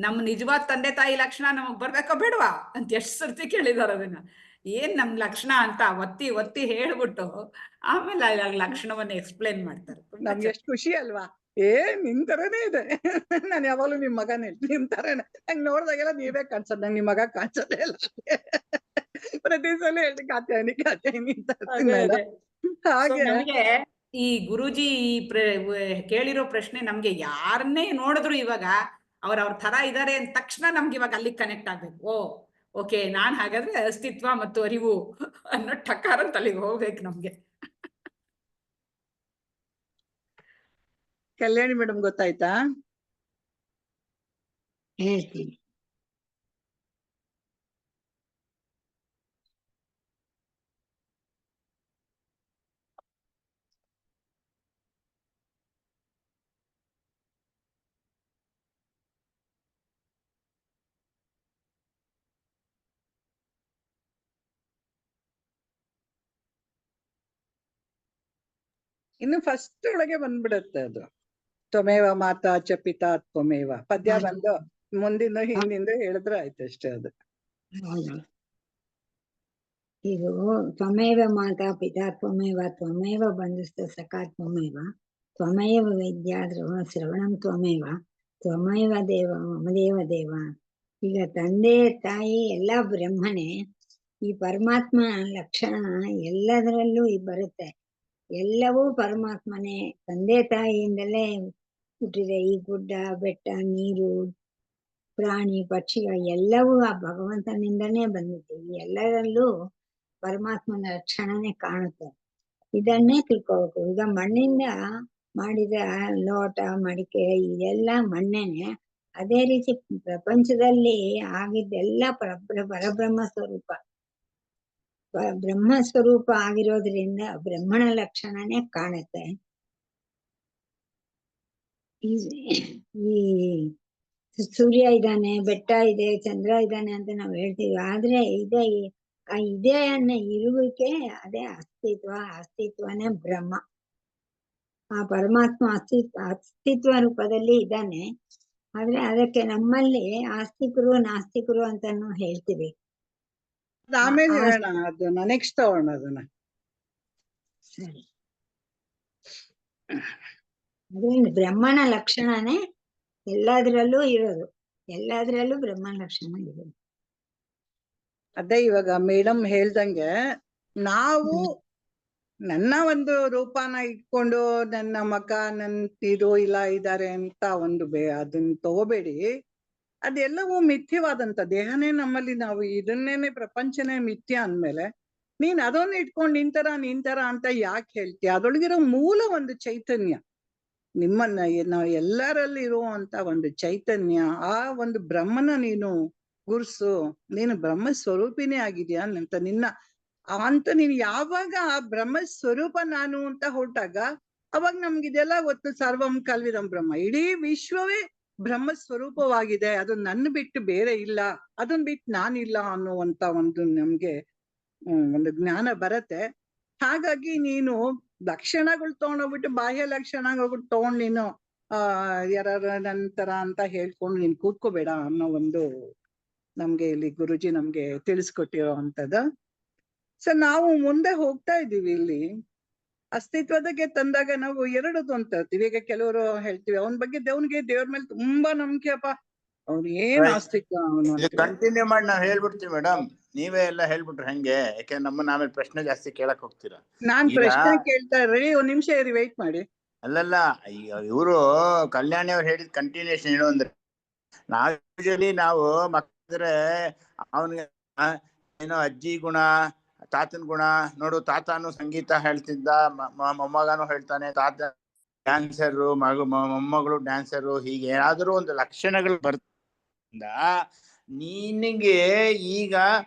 ನಮ್ಮ ನಿಜವಾದ ತಂದೆ ತಾಯಿ ಲಕ್ಷಣ ನಮಗ್ ಬರ್ಬೇಕೋ ಬೇಡವಾ ಅಂತ ಎಷ್ಟು ಸರ್ತಿ ಕೇಳಿದಾರ. ಅದನ್ನ ಏನ್ ನಮ್ ಲಕ್ಷಣ ಅಂತ ಒತ್ತಿ ಒತ್ತಿ ಹೇಳ್ಬಿಟ್ಟು ಆಮೇಲೆ ಆ ಲಕ್ಷಣವನ್ನ ಎಕ್ಸ್ಪ್ಲೇನ್ ಮಾಡ್ತಾರೆ. ನಮ್ಗೆ ಎಷ್ಟು ಖುಷಿ ಅಲ್ವಾ? ನಿನ್ ತರನೇ ಇದೆ. ನಾನು ಯಾವಾಗ್ಲೂ ನಿಮ್ ಮಗನೇ, ನಿಮ್ ತರನೇ. ನಂಗ್ ನೋಡ್ದಾಗೆಲ್ಲ ನೀವೇ ಕಾಣ್ಸದ್, ನಂಗೆ ನಿಮ್ ಮಗ ಕಾಣ್ಸೋದೇ ಇಲ್ಲ. ಪ್ರತಿ ಸಲ ಹೇಳ್ತಿ ಕಾತ್ಯಾಯನಿ ಅಂತ. ಹಾಗೆ ನಮ್ಗೆ ಈ ಗುರೂಜಿ ಕೇಳಿರೋ ಪ್ರಶ್ನೆ ನಮ್ಗೆ ಯಾರನ್ನೇ ನೋಡಿದ್ರು ಇವಾಗ ಅವ್ರ ತರ ಇದಾರೆ ಅಂದ ತಕ್ಷಣ ನಮ್ಗೆ ಇವಾಗ ಅಲ್ಲಿಗೆ ಕನೆಕ್ಟ್ ಆಗ್ಬೇಕು. ಓಕೆ, ನಾನ್ ಹಾಗಾದ್ರೆ ಅಸ್ತಿತ್ವ ಮತ್ತು ಅರಿವು ಅನ್ನೋ ಟಕಾರ ತಲೆಗೆ ಹೋಗ್ಬೇಕು ನಮ್ಗೆ. ಕಲ್ಯಾಣಿ ಮೇಡಮ್ ಗೊತ್ತಾಯ್ತಾ? ಹೇಳ್ತೀನಿ. ಇನ್ನು ಫಸ್ಟ್ ಒಳಗೆ ಬಂದ್ಬಿಡತ್ತೆ ಅದು. ತ್ವಮೇವ ಮಾತಾ ಚ ಪಿತಾ ತ್ವಮೇವ. ಪದ್ಯ ಬಂದು ಮುಂದಿಂದ ಹಿಂದಿಂದ ಹೇಳಿದ್ರೆ ಆಯ್ತು ಅಷ್ಟೇ ಅದು. ಹೌದು. ಇದು ತ್ವಮೇವ ಮಾತಾ ಪಿತಾ ತ್ವಮೇವ, ತ್ವಮೇವ ಬಂಧುಸ್ಥ ಸಖಾ ತ್ವಮೇವ, ತ್ವಮೇವ ವಿದ್ಯಾ ಧ್ರುವ ಶ್ರವಣಂ ತ್ವಮೇವ, ತ್ವಮೇವ ದೇವ ಮಮ ದೇವ ದೇವ, ಈಗ ತಂದೆ ತಾಯಿ ಎಲ್ಲ ಬ್ರಹ್ಮನೇ. ಈ ಪರಮಾತ್ಮ ಲಕ್ಷಣ ಎಲ್ಲದರಲ್ಲೂ ಬರುತ್ತೆ. ಎಲ್ಲವೂ ಪರಮಾತ್ಮನೇ. ತಂದೆ ತಾಯಿಯಿಂದಲೇ ಹುಟ್ಟಿದೆ. ಈ ಗುಡ್ಡ ಬೆಟ್ಟ ನೀರು ಪ್ರಾಣಿ ಪಕ್ಷಿಗಳು ಎಲ್ಲವೂ ಆ ಭಗವಂತನಿಂದನೇ ಬಂದಿದೆ. ಈ ಎಲ್ಲರಲ್ಲೂ ಪರಮಾತ್ಮನ ಲಕ್ಷಣನೇ ಕಾಣುತ್ತೆ. ಇದನ್ನೇ ತಿಳ್ಕೋಬೇಕು. ಈಗ ಮಣ್ಣಿಂದ ಮಾಡಿದ ಲೋಟ ಮಡಿಕೆ ಇದೆಲ್ಲ ಮಣ್ಣೇನೆ. ಅದೇ ರೀತಿ ಪ್ರಪಂಚದಲ್ಲಿ ಆಗಿದ್ದೆಲ್ಲ ಪರಬ್ರಹ್ಮ ಸ್ವರೂಪ. ಬ್ರಹ್ಮ ಸ್ವರೂಪ ಆಗಿರೋದ್ರಿಂದ ಬ್ರಹ್ಮಣ ಲಕ್ಷಣನೇ ಕಾಣುತ್ತೆ. ಈ ಸೂರ್ಯ ಇದ್ದಾನೆ, ಬೆಟ್ಟ ಇದೆ, ಚಂದ್ರ ಇದ್ದಾನೆ ಅಂತ ನಾವು ಹೇಳ್ತೀವಿ. ಆದ್ರೆ ಇದೇ ಅನ್ನೋ ಇರುವಿಕೆ ಅದೇ ಅಸ್ತಿತ್ವನೇ ಬ್ರಹ್ಮ. ಆ ಪರಮಾತ್ಮ ಅಸ್ತಿತ್ವ ರೂಪದಲ್ಲಿ ಇದ್ದಾನೆ. ಆದ್ರೆ ಅದಕ್ಕೆ ನಮ್ಮಲ್ಲಿ ಆಸ್ತಿಕರು ನಾಸ್ತಿಕರು ಅಂತಾನು ಹೇಳ್ತೀವಿ. ಆಮೇಲೆ ಹೇಳೋಣ, ಅದನ್ನ ನೆಕ್ಸ್ಟ್ ತಗೋಣ ಅದನ್ನ. ಸರಿ, ಅದ್ರಿಂದ ಬ್ರಹ್ಮನ ಲಕ್ಷಣನೇ ಎಲ್ಲದ್ರಲ್ಲೂ ಇರೋದು. ಎಲ್ಲದ್ರಲ್ಲೂ ಬ್ರಹ್ಮನ ಲಕ್ಷಣ ಇರೋದು. ಅದೇ ಇವಾಗ ಮೇಡಮ್ ಹೇಳ್ದಂಗೆ ನಾವು ನನ್ನ ಒಂದು ರೂಪನ ಇಟ್ಕೊಂಡು ನನ್ನ ಮಗ ನನ್ನ ಇದು ಇಲ್ಲ ಇದ್ದಾರೆ ಅಂತ ಒಂದು ಅದನ್ನ ತಗೋಬೇಡಿ. ಅದೆಲ್ಲವೂ ಮಿಥ್ಯವಾದಂತ ದೇಹನೇ ನಮ್ಮಲ್ಲಿ. ನಾವು ಇದನ್ನೇನೆ ಪ್ರಪಂಚನೇ ಮಿಥ್ಯ ಅಂದ್ಮೇಲೆ ನೀನ್ ಅದನ್ನ ಇಟ್ಕೊಂಡು ನಿಂತರ ಅಂತ ಯಾಕೆ ಹೇಳ್ತೀಯ? ಅದರೊಳಗಿರೋ ಮೂಲ ಒಂದು ಚೈತನ್ಯ, ನಿಮ್ಮನ್ನ ನಾವು ಎಲ್ಲರಲ್ಲಿ ಇರುವಂತ ಒಂದು ಚೈತನ್ಯ, ಆ ಒಂದು ಬ್ರಹ್ಮನ ನೀನು ಗುರ್ಸು. ನೀನು ಬ್ರಹ್ಮ ಸ್ವರೂಪಿನೇ ಆಗಿದ್ಯಾ ಅಂತ ನೀನು ಯಾವಾಗ ಆ ಬ್ರಹ್ಮ ಸ್ವರೂಪ ನಾನು ಅಂತ ಹೊರಟಾಗ ಅವಾಗ ನಮ್ಗಿದೆಲ್ಲ ಗೊತ್ತು. ಸರ್ವಂ ಕಲ್ವಿದಂ ಬ್ರಹ್ಮ, ಇಡೀ ವಿಶ್ವವೇ ಬ್ರಹ್ಮ ಸ್ವರೂಪವಾಗಿದೆ. ಅದು ನನ್ನ ಬಿಟ್ಟು ಬೇರೆ ಇಲ್ಲ, ಅದನ್ನ ಬಿಟ್ಟು ನಾನಿಲ್ಲ ಅನ್ನುವಂತ ಒಂದು ನಮ್ಗೆ ಒಂದು ಜ್ಞಾನ ಬರತ್ತೆ. ಹಾಗಾಗಿ ನೀನು ಲಕ್ಷಣಗಳು ತಗೊಂಡೋಗ್ಬಿಟ್ಟು ಬಾಹ್ಯ ಲಕ್ಷಣಗಳು ತಗೊಂಡು ನೀನು ಯಾರು ನಂತರ ಅಂತ ಹೇಳ್ಕೊಂಡು ನೀನ್ ಕೂತ್ಕೋಬೇಡ ಅನ್ನೋ ಒಂದು ನಮ್ಗೆ ಇಲ್ಲಿ ಗುರುಜಿ ನಮ್ಗೆ ತಿಳಿಸ್ಕೊಟ್ಟಿರೋ ಅಂತದ. ಸೊ ನಾವು ಮುಂದೆ ಹೋಗ್ತಾ ಇದೀವಿ. ಇಲ್ಲಿ ಅಸ್ತಿತ್ವದಾಗೆ ತಂದಾಗ ನಾವು ಎರಡದು ಅಂತ ಹೇಳ್ತೀವಿ. ಈಗ ಕೆಲವರು ಹೇಳ್ತೀವಿ ಅವನ ಬಗ್ಗೆ ದೇವ್ರ ಮೇಲೆ ತುಂಬಾ ನಂಬಿಕೆ ಅಪ್ಪ, ಅವ್ನು ಏನ್ ಅಸ್ತಿತ್ವ ಅವನು. ಕಂಟಿನ್ಯೂ ಮಾಡಿ ನಾವ್ ಹೇಳ್ಬಿಡ್ತೀವಿ ಮೇಡಮ್, ನೀವೇ ಎಲ್ಲ ಹೇಳ್ಬಿಟ್ರೆ ಹೆಂಗೆ? ಯಾಕಂದ್ರೆ ನಮ್ಮನ್ನ ಆಮೇಲೆ ಪ್ರಶ್ನೆ ಜಾಸ್ತಿ ಕೇಳಕ್ ಹೋಗ್ತೀರಾ. ನಾನ್ ಪ್ರಶ್ನೆ ಕೇಳ್ತಾ ಇರ್ರಿ, ಒಂದ್ ನಿಮಿಷ ಇರಿ, ವೆಯ್ಟ್ ಮಾಡಿ. ಅಲ್ಲಲ್ಲ, ಇವರು ಕಲ್ಯಾಣಿ ಅವ್ರು ಹೇಳಿದ ಕಂಟಿನ್ಯೂಷನ್ ಏನು ಅಂದ್ರೆ, ನಾವ್ ಯೂಶಲಿ ನಾವು ಮಕ್ಕಳಿದ್ರೆ ಅವನಿಗೆ ಏನೋ ಅಜ್ಜಿ ಗುಣ ತಾತನ ಗುಣ ನೋಡು, ತಾತನು ಸಂಗೀತ ಹೇಳ್ತಿದ್ದ, ಮೊಮ್ಮಗನು ಹೇಳ್ತಾನೆ, ತಾತ ಡ್ಯಾನ್ಸರು, ಮೊಮ್ಮಗಳು ಡ್ಯಾನ್ಸರು, ಹೀಗೆ ಏನಾದರೂ ಒಂದು ಲಕ್ಷಣಗಳು ಬರ್ತದ ನಿನಗೆ. ಈಗ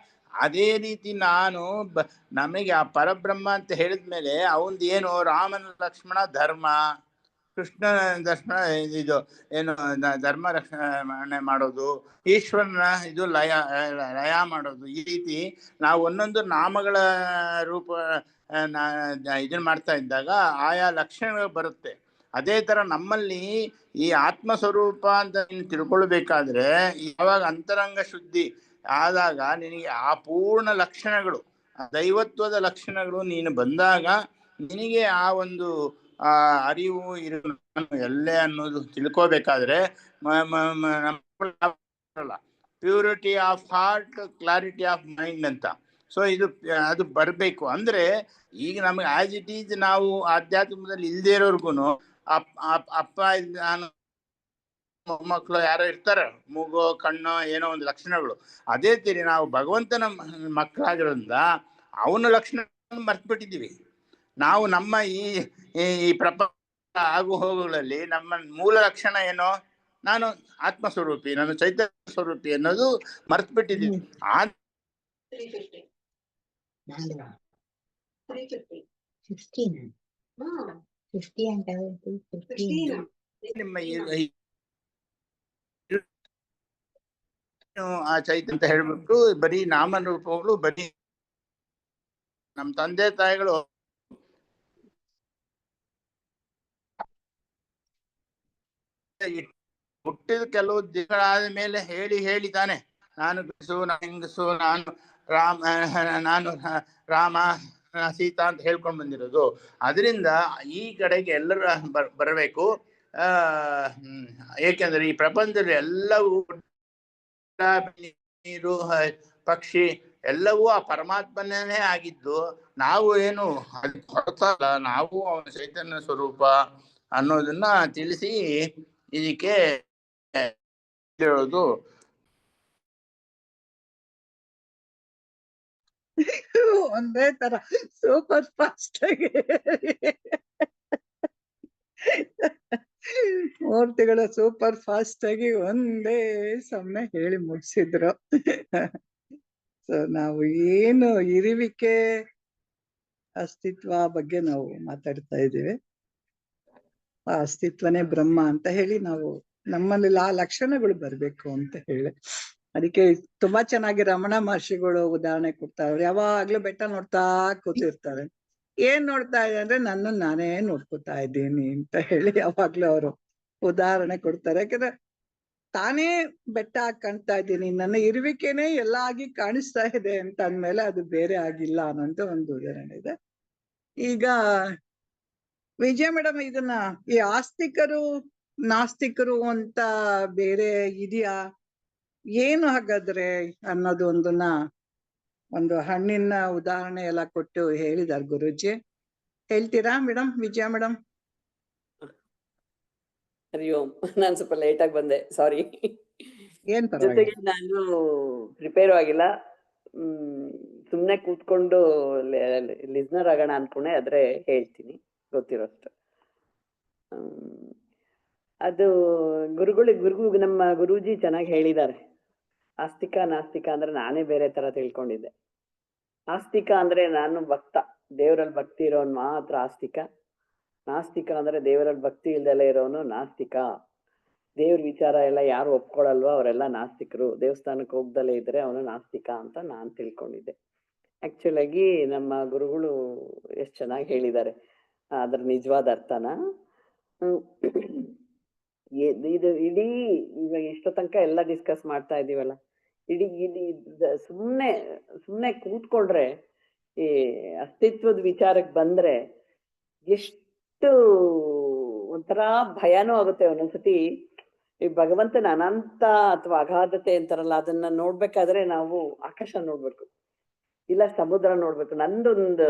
ಅದೇ ರೀತಿ ನಾನು ನಮಗೆ ಆ ಪರಬ್ರಹ್ಮ ಅಂತ ಹೇಳಿದ್ಮೇಲೆ ಅವಂದು ಏನು ರಾಮನ ಲಕ್ಷ್ಮಣ ಧರ್ಮ, ಕೃಷ್ಣ ದರ್ಶನ ಇದು ಏನು ಧರ್ಮ ರಕ್ಷಣೆ ಮಾಡೋದು, ಈಶ್ವರನ ಇದು ಲಯ ಮಾಡೋದು. ಈ ರೀತಿ ನಾವು ಒಂದೊಂದು ನಾಮಗಳ ರೂಪ ಇದನ್ನ ಮಾಡ್ತಾ ಇದ್ದಾಗ ಆಯಾ ಲಕ್ಷಣಗಳು ಬರುತ್ತೆ. ಅದೇ ತರ ನಮ್ಮಲ್ಲಿ ಈ ಆತ್ಮ ಸ್ವರೂಪ ಅಂತ ನೀನು ತಿಳ್ಕೊಳ್ಬೇಕಾದ್ರೆ ಯಾವಾಗ ಅಂತರಂಗ ಶುದ್ಧಿ ಆದಾಗ ನಿನಗೆ ಆ ಪೂರ್ಣ ಲಕ್ಷಣಗಳು, ದೈವತ್ವದ ಲಕ್ಷಣಗಳು ನೀನು ಬಂದಾಗ ನಿನಗೆ ಆ ಒಂದು ಅರಿವು ಎಲ್ಲೇ ಅನ್ನೋದು ತಿಳ್ಕೋಬೇಕಾದ್ರೆ purity of heart, clarity of mind ಅಂತ. ಸೊ ಅದು ಬರಬೇಕು. ಅಂದ್ರೆ ಈಗ ನಮ್ಗೆ ಆಸ್ ಇಟ್ ಈಸ್ ನಾವು ಆಧ್ಯಾತ್ಮದಲ್ಲಿ ಇಲ್ದೇ ಇರೋರ್ಗು ಅಪ್ಪ ನಾನು ಮಕ್ಕಳು ಯಾರೋ ಇರ್ತಾರೆ, ಮೂಗೋ ಕಣ್ಣೋ ಏನೋ ಒಂದು ಲಕ್ಷಣಗಳು. ಅದೇ ತೀರಿ ನಾವು ಭಗವಂತನ ಮಕ್ಕಳಾಗಿರೋದ್ರಿಂದ ಅವನ ಲಕ್ಷಣ ಮರ್ತ್ಬಿಟ್ಟಿದ್ದೀವಿ ನಾವು. ನಮ್ಮ ಈ ಪ್ರಪಂಚ ಆಗು ಹೋಗುಗಳಲ್ಲಿ ನಮ್ಮ ಮೂಲ ಲಕ್ಷಣ ಏನೋ, ನಾನು ಆತ್ಮಸ್ವರೂಪಿ, ನಾನು ಚೈತನ್ಯ ಸ್ವರೂಪಿ ಅನ್ನೋದು ಮರ್ತು ಬಿಟ್ಟಿದ್ದೀವಿ. ನಿಮ್ಮ ಆ ಚೈತನ್ಯ ಅಂತ ಹೇಳ್ಬಿಟ್ಟು ಬರೀ ನಾಮರೂಪಗಳು, ಬರೀ ನಮ್ಮ ತಂದೆ ತಾಯಿಗಳು ಹುಟ್ಟಿದ ಕೆಲವು ದಿನಗಳಾದ ಮೇಲೆ ಹೇಳಿ ತಾನೆ ನಾನು ಗಂಡಸು, ನಾನು ಹೆಂಗಸು, ನಾನು ರಾಮ ಸೀತಾ ಅಂತ ಹೇಳ್ಕೊಂಡು ಬಂದಿರೋದು. ಅದರಿಂದ ಈ ಕಡೆಗೆ ಎಲ್ಲರೂ ಬರಬೇಕು. ಏಕೆಂದ್ರೆ ಈ ಪ್ರಪಂಚದಲ್ಲಿ ಎಲ್ಲವೂ ನೀರು ಪಕ್ಷಿ ಎಲ್ಲವೂ ಆ ಪರಮಾತ್ಮನೇ ಆಗಿದ್ದು, ನಾವು ಏನು ಅದು ಹೊರತಲ್ಲ, ನಾವು ಅವನ ಚೈತನ್ಯ ಸ್ವರೂಪ ಅನ್ನೋದನ್ನ ತಿಳಿಸಿ ಇದಕ್ಕೆ ಹೇಳೋದು. ಒಂದೇ ತರ ಸೂಪರ್ ಫಾಸ್ಟ್ ಆಗಿ ಮೂರ್ತಿಗಳು ಸೂಪರ್ ಫಾಸ್ಟ್ ಆಗಿ ಒಂದೇ ಸಮಯ ಹೇಳಿ ಮುಗಿಸಿದ್ರು. ಸೊ ನಾವು ಏನು ಇರುವಿಕೆ ಅಸ್ತಿತ್ವ ಬಗ್ಗೆ ನಾವು ಮಾತಾಡ್ತಾ ಇದ್ದೀವಿ. ಆ ಅಸ್ತಿತ್ವನೇ ಬ್ರಹ್ಮ ಅಂತ ಹೇಳಿ ನಾವು ನಮ್ಮಲ್ಲಿ ಆ ಲಕ್ಷಣಗಳು ಬರ್ಬೇಕು ಅಂತ ಹೇಳಿ, ಅದಕ್ಕೆ ತುಂಬಾ ಚೆನ್ನಾಗಿ ರಮಣ ಮಹರ್ಷಿಗಳು ಉದಾಹರಣೆ ಕೊಡ್ತಾರೆ. ಯಾವಾಗ್ಲೂ ಬೆಟ್ಟ ನೋಡ್ತಾ ಕೂತಿರ್ತಾರೆ. ಏನ್ ನೋಡ್ತಾ ಇದೆ ಅಂದ್ರೆ ನನ್ನನ್ನು ನಾನೇ ನೋಡ್ಕೊತಾ ಇದ್ದೀನಿ ಅಂತ ಹೇಳಿ ಯಾವಾಗ್ಲೂ ಅವರು ಉದಾಹರಣೆ ಕೊಡ್ತಾರೆ. ಯಾಕಂದ್ರೆ ತಾನೇ ಬೆಟ್ಟ ಕಾಣ್ತಾ ಇದ್ದೀನಿ, ನನ್ನ ಇರುವಿಕೆನೆ ಎಲ್ಲ ಆಗಿ ಕಾಣಿಸ್ತಾ ಇದೆ ಅಂತ ಅಂದ್ಮೇಲೆ ಅದು ಬೇರೆ ಆಗಿಲ್ಲ ಅನ್ನೋದು ಒಂದು ಉದಾಹರಣೆ ಇದೆ. ಈಗ ವಿಜಯ ಮೇಡಮ್, ಇದನ್ನ ಈ ಆಸ್ತಿಕರು ನಾಸ್ತಿಕರು ಅಂತ ಬೇರೆ ಇದೆಯಾ ಏನು ಹಾಗಾದ್ರೆ ಅನ್ನೋದು ಒಂದು ಹಣ್ಣಿನ ಉದಾಹರಣೆ ಎಲ್ಲ ಕೊಟ್ಟು ಹೇಳಿದಾರೆ ಗುರೂಜಿ. ಹೇಳ್ತೀರಾ ಮೇಡಮ್, ವಿಜಯ ಮೇಡಮ್? ಹರಿ ಓಂ. ನಾನು ಸ್ವಲ್ಪ ಲೇಟ್ ಆಗಿ ಬಂದೆ, ಸಾರಿ. ಏನ್ ಜೊತೆಗೆ ಪರವಾಗಿಲ್ಲ. ನಾನು ಪ್ರಿಪೇರ್ ಆಗಿಲ್ಲ, ಸುಮ್ನೆ ಕೂತ್ಕೊಂಡು ಲಿಸ್ನರ್ ಆಗೋಣ ಅನ್ಕೊಂಡೆ, ಆದ್ರೆ ಹೇಳ್ತೀನಿ ಗೊತ್ತಿರೋಷ್ಟು. ಅದು ಗುರುಗಳು ನಮ್ಮ ಗುರೂಜಿ ಚೆನ್ನಾಗಿ ಹೇಳಿದ್ದಾರೆ. ಆಸ್ತಿಕ ನಾಸ್ತಿಕ ಅಂದ್ರೆ ನಾನೇ ಬೇರೆ ತರ ತಿಳ್ಕೊಂಡಿದ್ದೆ. ಆಸ್ತಿಕ ಅಂದ್ರೆ ನಾನು ಭಕ್ತ, ದೇವರಲ್ಲಿ ಭಕ್ತಿ ಇರೋನ್ ಮಾತ್ರ ಆಸ್ತಿಕ. ನಾಸ್ತಿಕ ಅಂದ್ರೆ ದೇವರಲ್ಲಿ ಭಕ್ತಿ ಇಲ್ದೆಲ್ಲ ಇರೋನು ನಾಸ್ತಿಕ. ದೇವ್ರ ವಿಚಾರ ಎಲ್ಲ ಯಾರು ಒಪ್ಕೊಳಲ್ವೋ ಅವರೆಲ್ಲ ನಾಸ್ತಿಕರು. ದೇವಸ್ಥಾನಕ್ಕೆ ಹೋಗ್ದಲೇ ಇದ್ರೆ ಅವನು ನಾಸ್ತಿಕ ಅಂತ ನಾನ್ ತಿಳ್ಕೊಂಡಿದ್ದೆ. ಆಕ್ಚುಲ್ ಆಗಿ ನಮ್ಮ ಗುರುಗಳು ಎಷ್ಟ್ ಚೆನ್ನಾಗಿ ಹೇಳಿದ್ದಾರೆ ಅದ್ರ ನಿಜವಾದ ಅರ್ಥನ. ಇದು ಇಡೀ ಇವಾಗ ಇಷ್ಟೋ ತನಕ ಎಲ್ಲ ಡಿಸ್ಕಸ್ ಮಾಡ್ತಾ ಇದೀವಲ್ಲ, ಇಡೀ ಸುಮ್ನೆ ಕೂತ್ಕೊಂಡ್ರೆ ಈ ಅಸ್ತಿತ್ವದ ವಿಚಾರಕ್ಕೆ ಬಂದ್ರೆ ಎಷ್ಟು ಒಂಥರ ಭಯನೂ ಆಗುತ್ತೆ ಒಂದೊಂದ್ಸತಿ. ಈ ಭಗವಂತನ ಅನಂತ ಅಥವಾ ಅಗಾಧತೆ ಅಂತಾರಲ್ಲ, ಅದನ್ನ ನೋಡ್ಬೇಕಾದ್ರೆ ನಾವು ಆಕಾಶ ನೋಡ್ಬೇಕು, ಇಲ್ಲ ಸಮುದ್ರ ನೋಡ್ಬೇಕು. ನಂದೊಂದು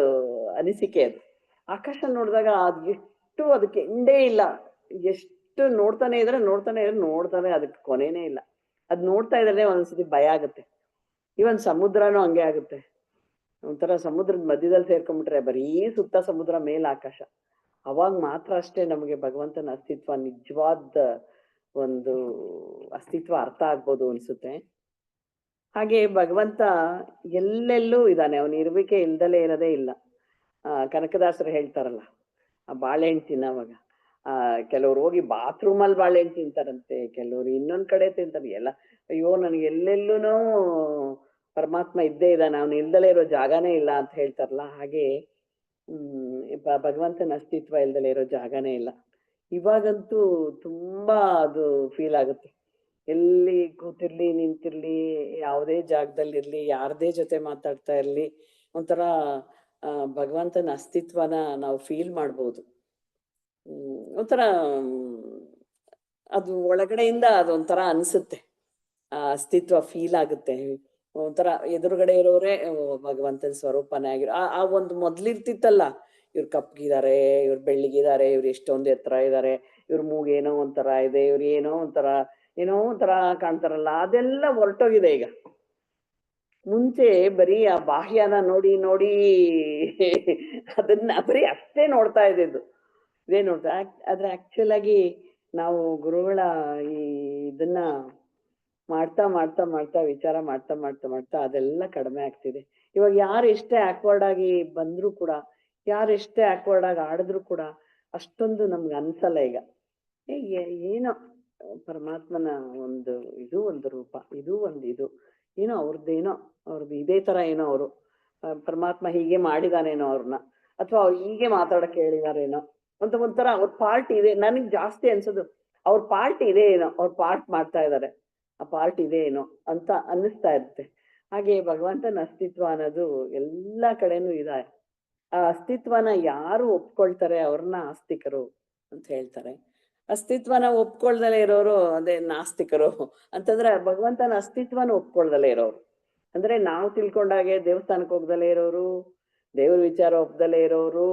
ಅನಿಸಿಕೆ ಅದು. ಆಕಾಶ ನೋಡಿದಾಗ ಅದ್ ಎಷ್ಟು ಅದಕ್ಕೆ ಎಂಡೇ ಇಲ್ಲ, ಎಷ್ಟು ನೋಡ್ತಾನೆ ಇದ್ರೆ ಅದಕ್ಕೆ ಕೊನೆನೇ ಇಲ್ಲ. ಅದ್ ನೋಡ್ತಾ ಇದ್ರೆ ಒಂದೊಂದ್ಸತಿ ಭಯ ಆಗುತ್ತೆ. ಇವನ್ ಸಮುದ್ರನೂ ಹಂಗೆ ಆಗುತ್ತೆ. ಒಂಥರ ಸಮುದ್ರದ ಮಧ್ಯದಲ್ಲಿ ಸೇರ್ಕೊಂಡ್ಬಿಟ್ರೆ ಬರೀ ಸುತ್ತ ಸಮುದ್ರ, ಮೇಲ್ ಆಕಾಶ. ಅವಾಗ ಮಾತ್ರ ಅಷ್ಟೇ ನಮಗೆ ಭಗವಂತನ ಅಸ್ತಿತ್ವ, ನಿಜವಾದ ಒಂದು ಅಸ್ತಿತ್ವ ಅರ್ಥ ಆಗ್ಬೋದು ಅನ್ಸುತ್ತೆ. ಹಾಗೆ ಭಗವಂತ ಎಲ್ಲೆಲ್ಲೂ ಇದ್ದಾನೆ, ಅವನ ಇರುವಿಕೆ ಇಲ್ದಲೇ ಇರೋದೇ ಇಲ್ಲ. ಕನಕದಾಸರು ಹೇಳ್ತಾರಲ್ಲ, ಆ ಬಾಳೆಹಣ್ಣು ತಿನ್ನೋವಾಗ ಕೆಲವ್ರು ಹೋಗಿ ಬಾತ್ರೂಮಲ್ಲಿ ಬಾಳೆಹಣ್ಣು ತಿಂತಾರಂತೆ, ಕೆಲವ್ರು ಇನ್ನೊಂದ್ ಕಡೆ ತಿಂತಾರೆ. ಎಲ್ಲ ಅಯ್ಯೋ ನನಗೆ ಎಲ್ಲೆಲ್ಲೂನೂ ಪರಮಾತ್ಮ ಇದ್ದೇ ಇದ್ದಾನೆ, ಅವನು ಇಲ್ದಲೇ ಇರೋ ಜಾಗನೇ ಇಲ್ಲ ಅಂತ ಹೇಳ್ತಾರಲ್ಲ. ಹಾಗೆ ಭಗವಂತನ ಅಸ್ತಿತ್ವ ಇಲ್ದಲೇ ಇರೋ ಜಾಗನೇ ಇಲ್ಲ. ಇವಾಗಂತೂ ತುಂಬಾ ಅದು ಫೀಲ್ ಆಗುತ್ತೆ. ಎಲ್ಲಿ ಕೂತಿರ್ಲಿ, ನಿಂತಿರ್ಲಿ, ಯಾವುದೇ ಜಾಗದಲ್ಲಿರ್ಲಿ, ಯಾರದೇ ಜೊತೆ ಮಾತಾಡ್ತಾ ಇರ್ಲಿ, ಒಂಥರ ಭಗವಂತನ ಅಸ್ತಿತ್ವನ ನಾವು ಫೀಲ್ ಮಾಡ್ಬೋದು. ಒಂಥರ ಅದು ಒಳಗಡೆಯಿಂದ ಅದೊಂಥರ ಅನ್ಸುತ್ತೆ, ಆ ಅಸ್ತಿತ್ವ ಫೀಲ್ ಆಗುತ್ತೆ. ಒಂಥರ ಎದುರುಗಡೆ ಇರೋರೆ ಭಗವಂತನ ಸ್ವರೂಪನೇ ಆಗಿರೋ ಆ ಒಂದು ಮೊದ್ಲಿರ್ತಿತ್ತಲ್ಲ, ಇವ್ರು ಕಪ್ಪಗಿದ್ದಾರೆ, ಇವ್ರು ಬೆಳ್ಳಿಗಿದ್ದಾರೆ, ಇವ್ರು ಎಷ್ಟೊಂದು ಎತ್ತರ ಇದ್ದಾರೆ, ಇವ್ರ ಮೂಗೇನೋ ಒಂಥರ ಇದೆ, ಇವ್ರು ಏನೋ ಒಂಥರ ಕಾಣ್ತಾರಲ್ಲ, ಅದೆಲ್ಲ ಹೊರಟೋಗಿದೆ ಈಗ. ಮುಂಚೆ ಬರೀ ಆ ಬಾಹ್ಯನ ನೋಡಿ ಅದನ್ನ ಬರೀ ಅಷ್ಟೇ ನೋಡ್ತಾ ಇದ್ದಿದ್ದು, ಇದೇ ನೋಡ್ತಾ. ಆದ್ರೆ ಆಕ್ಚುಲ್ ಆಗಿ ನಾವು ಗುರುಗಳ ಈ ಇದನ್ನ ಮಾಡ್ತಾ ವಿಚಾರ ಮಾಡ್ತಾ ಅದೆಲ್ಲ ಕಡಿಮೆ ಆಗ್ತಿದೆ. ಇವಾಗ ಯಾರು ಎಷ್ಟೇ ಆಕ್ವರ್ಡ್ ಆಗಿ ಬಂದ್ರು ಕೂಡ, ಯಾರು ಎಷ್ಟೇ ಆಕ್ವರ್ಡ್ ಆಗಿ ಆಡಿದ್ರು ಕೂಡ ಅಷ್ಟೊಂದು ನಮ್ಗೆ ಅನ್ಸಲ್ಲ ಈಗ. ಏನೋ ಪರಮಾತ್ಮನ ಒಂದು ರೂಪ, ಇದು ಏನೋ ಅವ್ರದ್ದು ಇದೇ ತರ ಏನೋ ಅವರು ಪರಮಾತ್ಮ ಹೀಗೆ ಮಾಡಿದಾನೇನೋ ಅವ್ರನ್ನ, ಅಥವಾ ಅವ್ರು ಹೀಗೆ ಮಾತಾಡಕ್ಕೆ ಹೇಳಿದಾರೇನೋ ಒಂಥರ ಅವ್ರ ಪಾರ್ಟ್ ಇದೆ. ನನಗ್ ಜಾಸ್ತಿ ಅನ್ಸೋದು ಅವ್ರ ಪಾರ್ಟ್ ಇದೆ ಏನೋ, ಅವ್ರ ಪಾರ್ಟ್ ಮಾಡ್ತಾ ಇದಾರೆ, ಆ ಪಾರ್ಟ್ ಇದೆ ಏನೋ ಅಂತ ಅನ್ನಿಸ್ತಾ ಇರುತ್ತೆ. ಹಾಗೆ ಭಗವಂತನ ಅಸ್ತಿತ್ವ ಅನ್ನೋದು ಎಲ್ಲಾ ಕಡೆನೂ ಇದೆ. ಆ ಅಸ್ತಿತ್ವನ ಯಾರು ಒಪ್ಕೊಳ್ತಾರೆ ಅವ್ರನ್ನ ಆಸ್ತಿಕರು ಅಂತ ಹೇಳ್ತಾರೆ. ಅಸ್ತಿತ್ವನ ಒಪ್ಕೊಳ್ದಲೇ ಇರೋರು ಅದೇ ನಾಸ್ತಿಕರು. ಅಂತಂದ್ರೆ ಭಗವಂತನ ಅಸ್ತಿತ್ವನ ಒಪ್ಕೊಳ್ದಲೇ ಇರೋರು. ಅಂದ್ರೆ ನಾವು ತಿಳ್ಕೊಂಡಾಗೆ ದೇವಸ್ಥಾನಕ್ಕೆ ಹೋಗ್ದಲೇ ಇರೋರು, ದೇವ್ರ ವಿಚಾರ ಒಪ್ದಲೇ ಇರೋರು,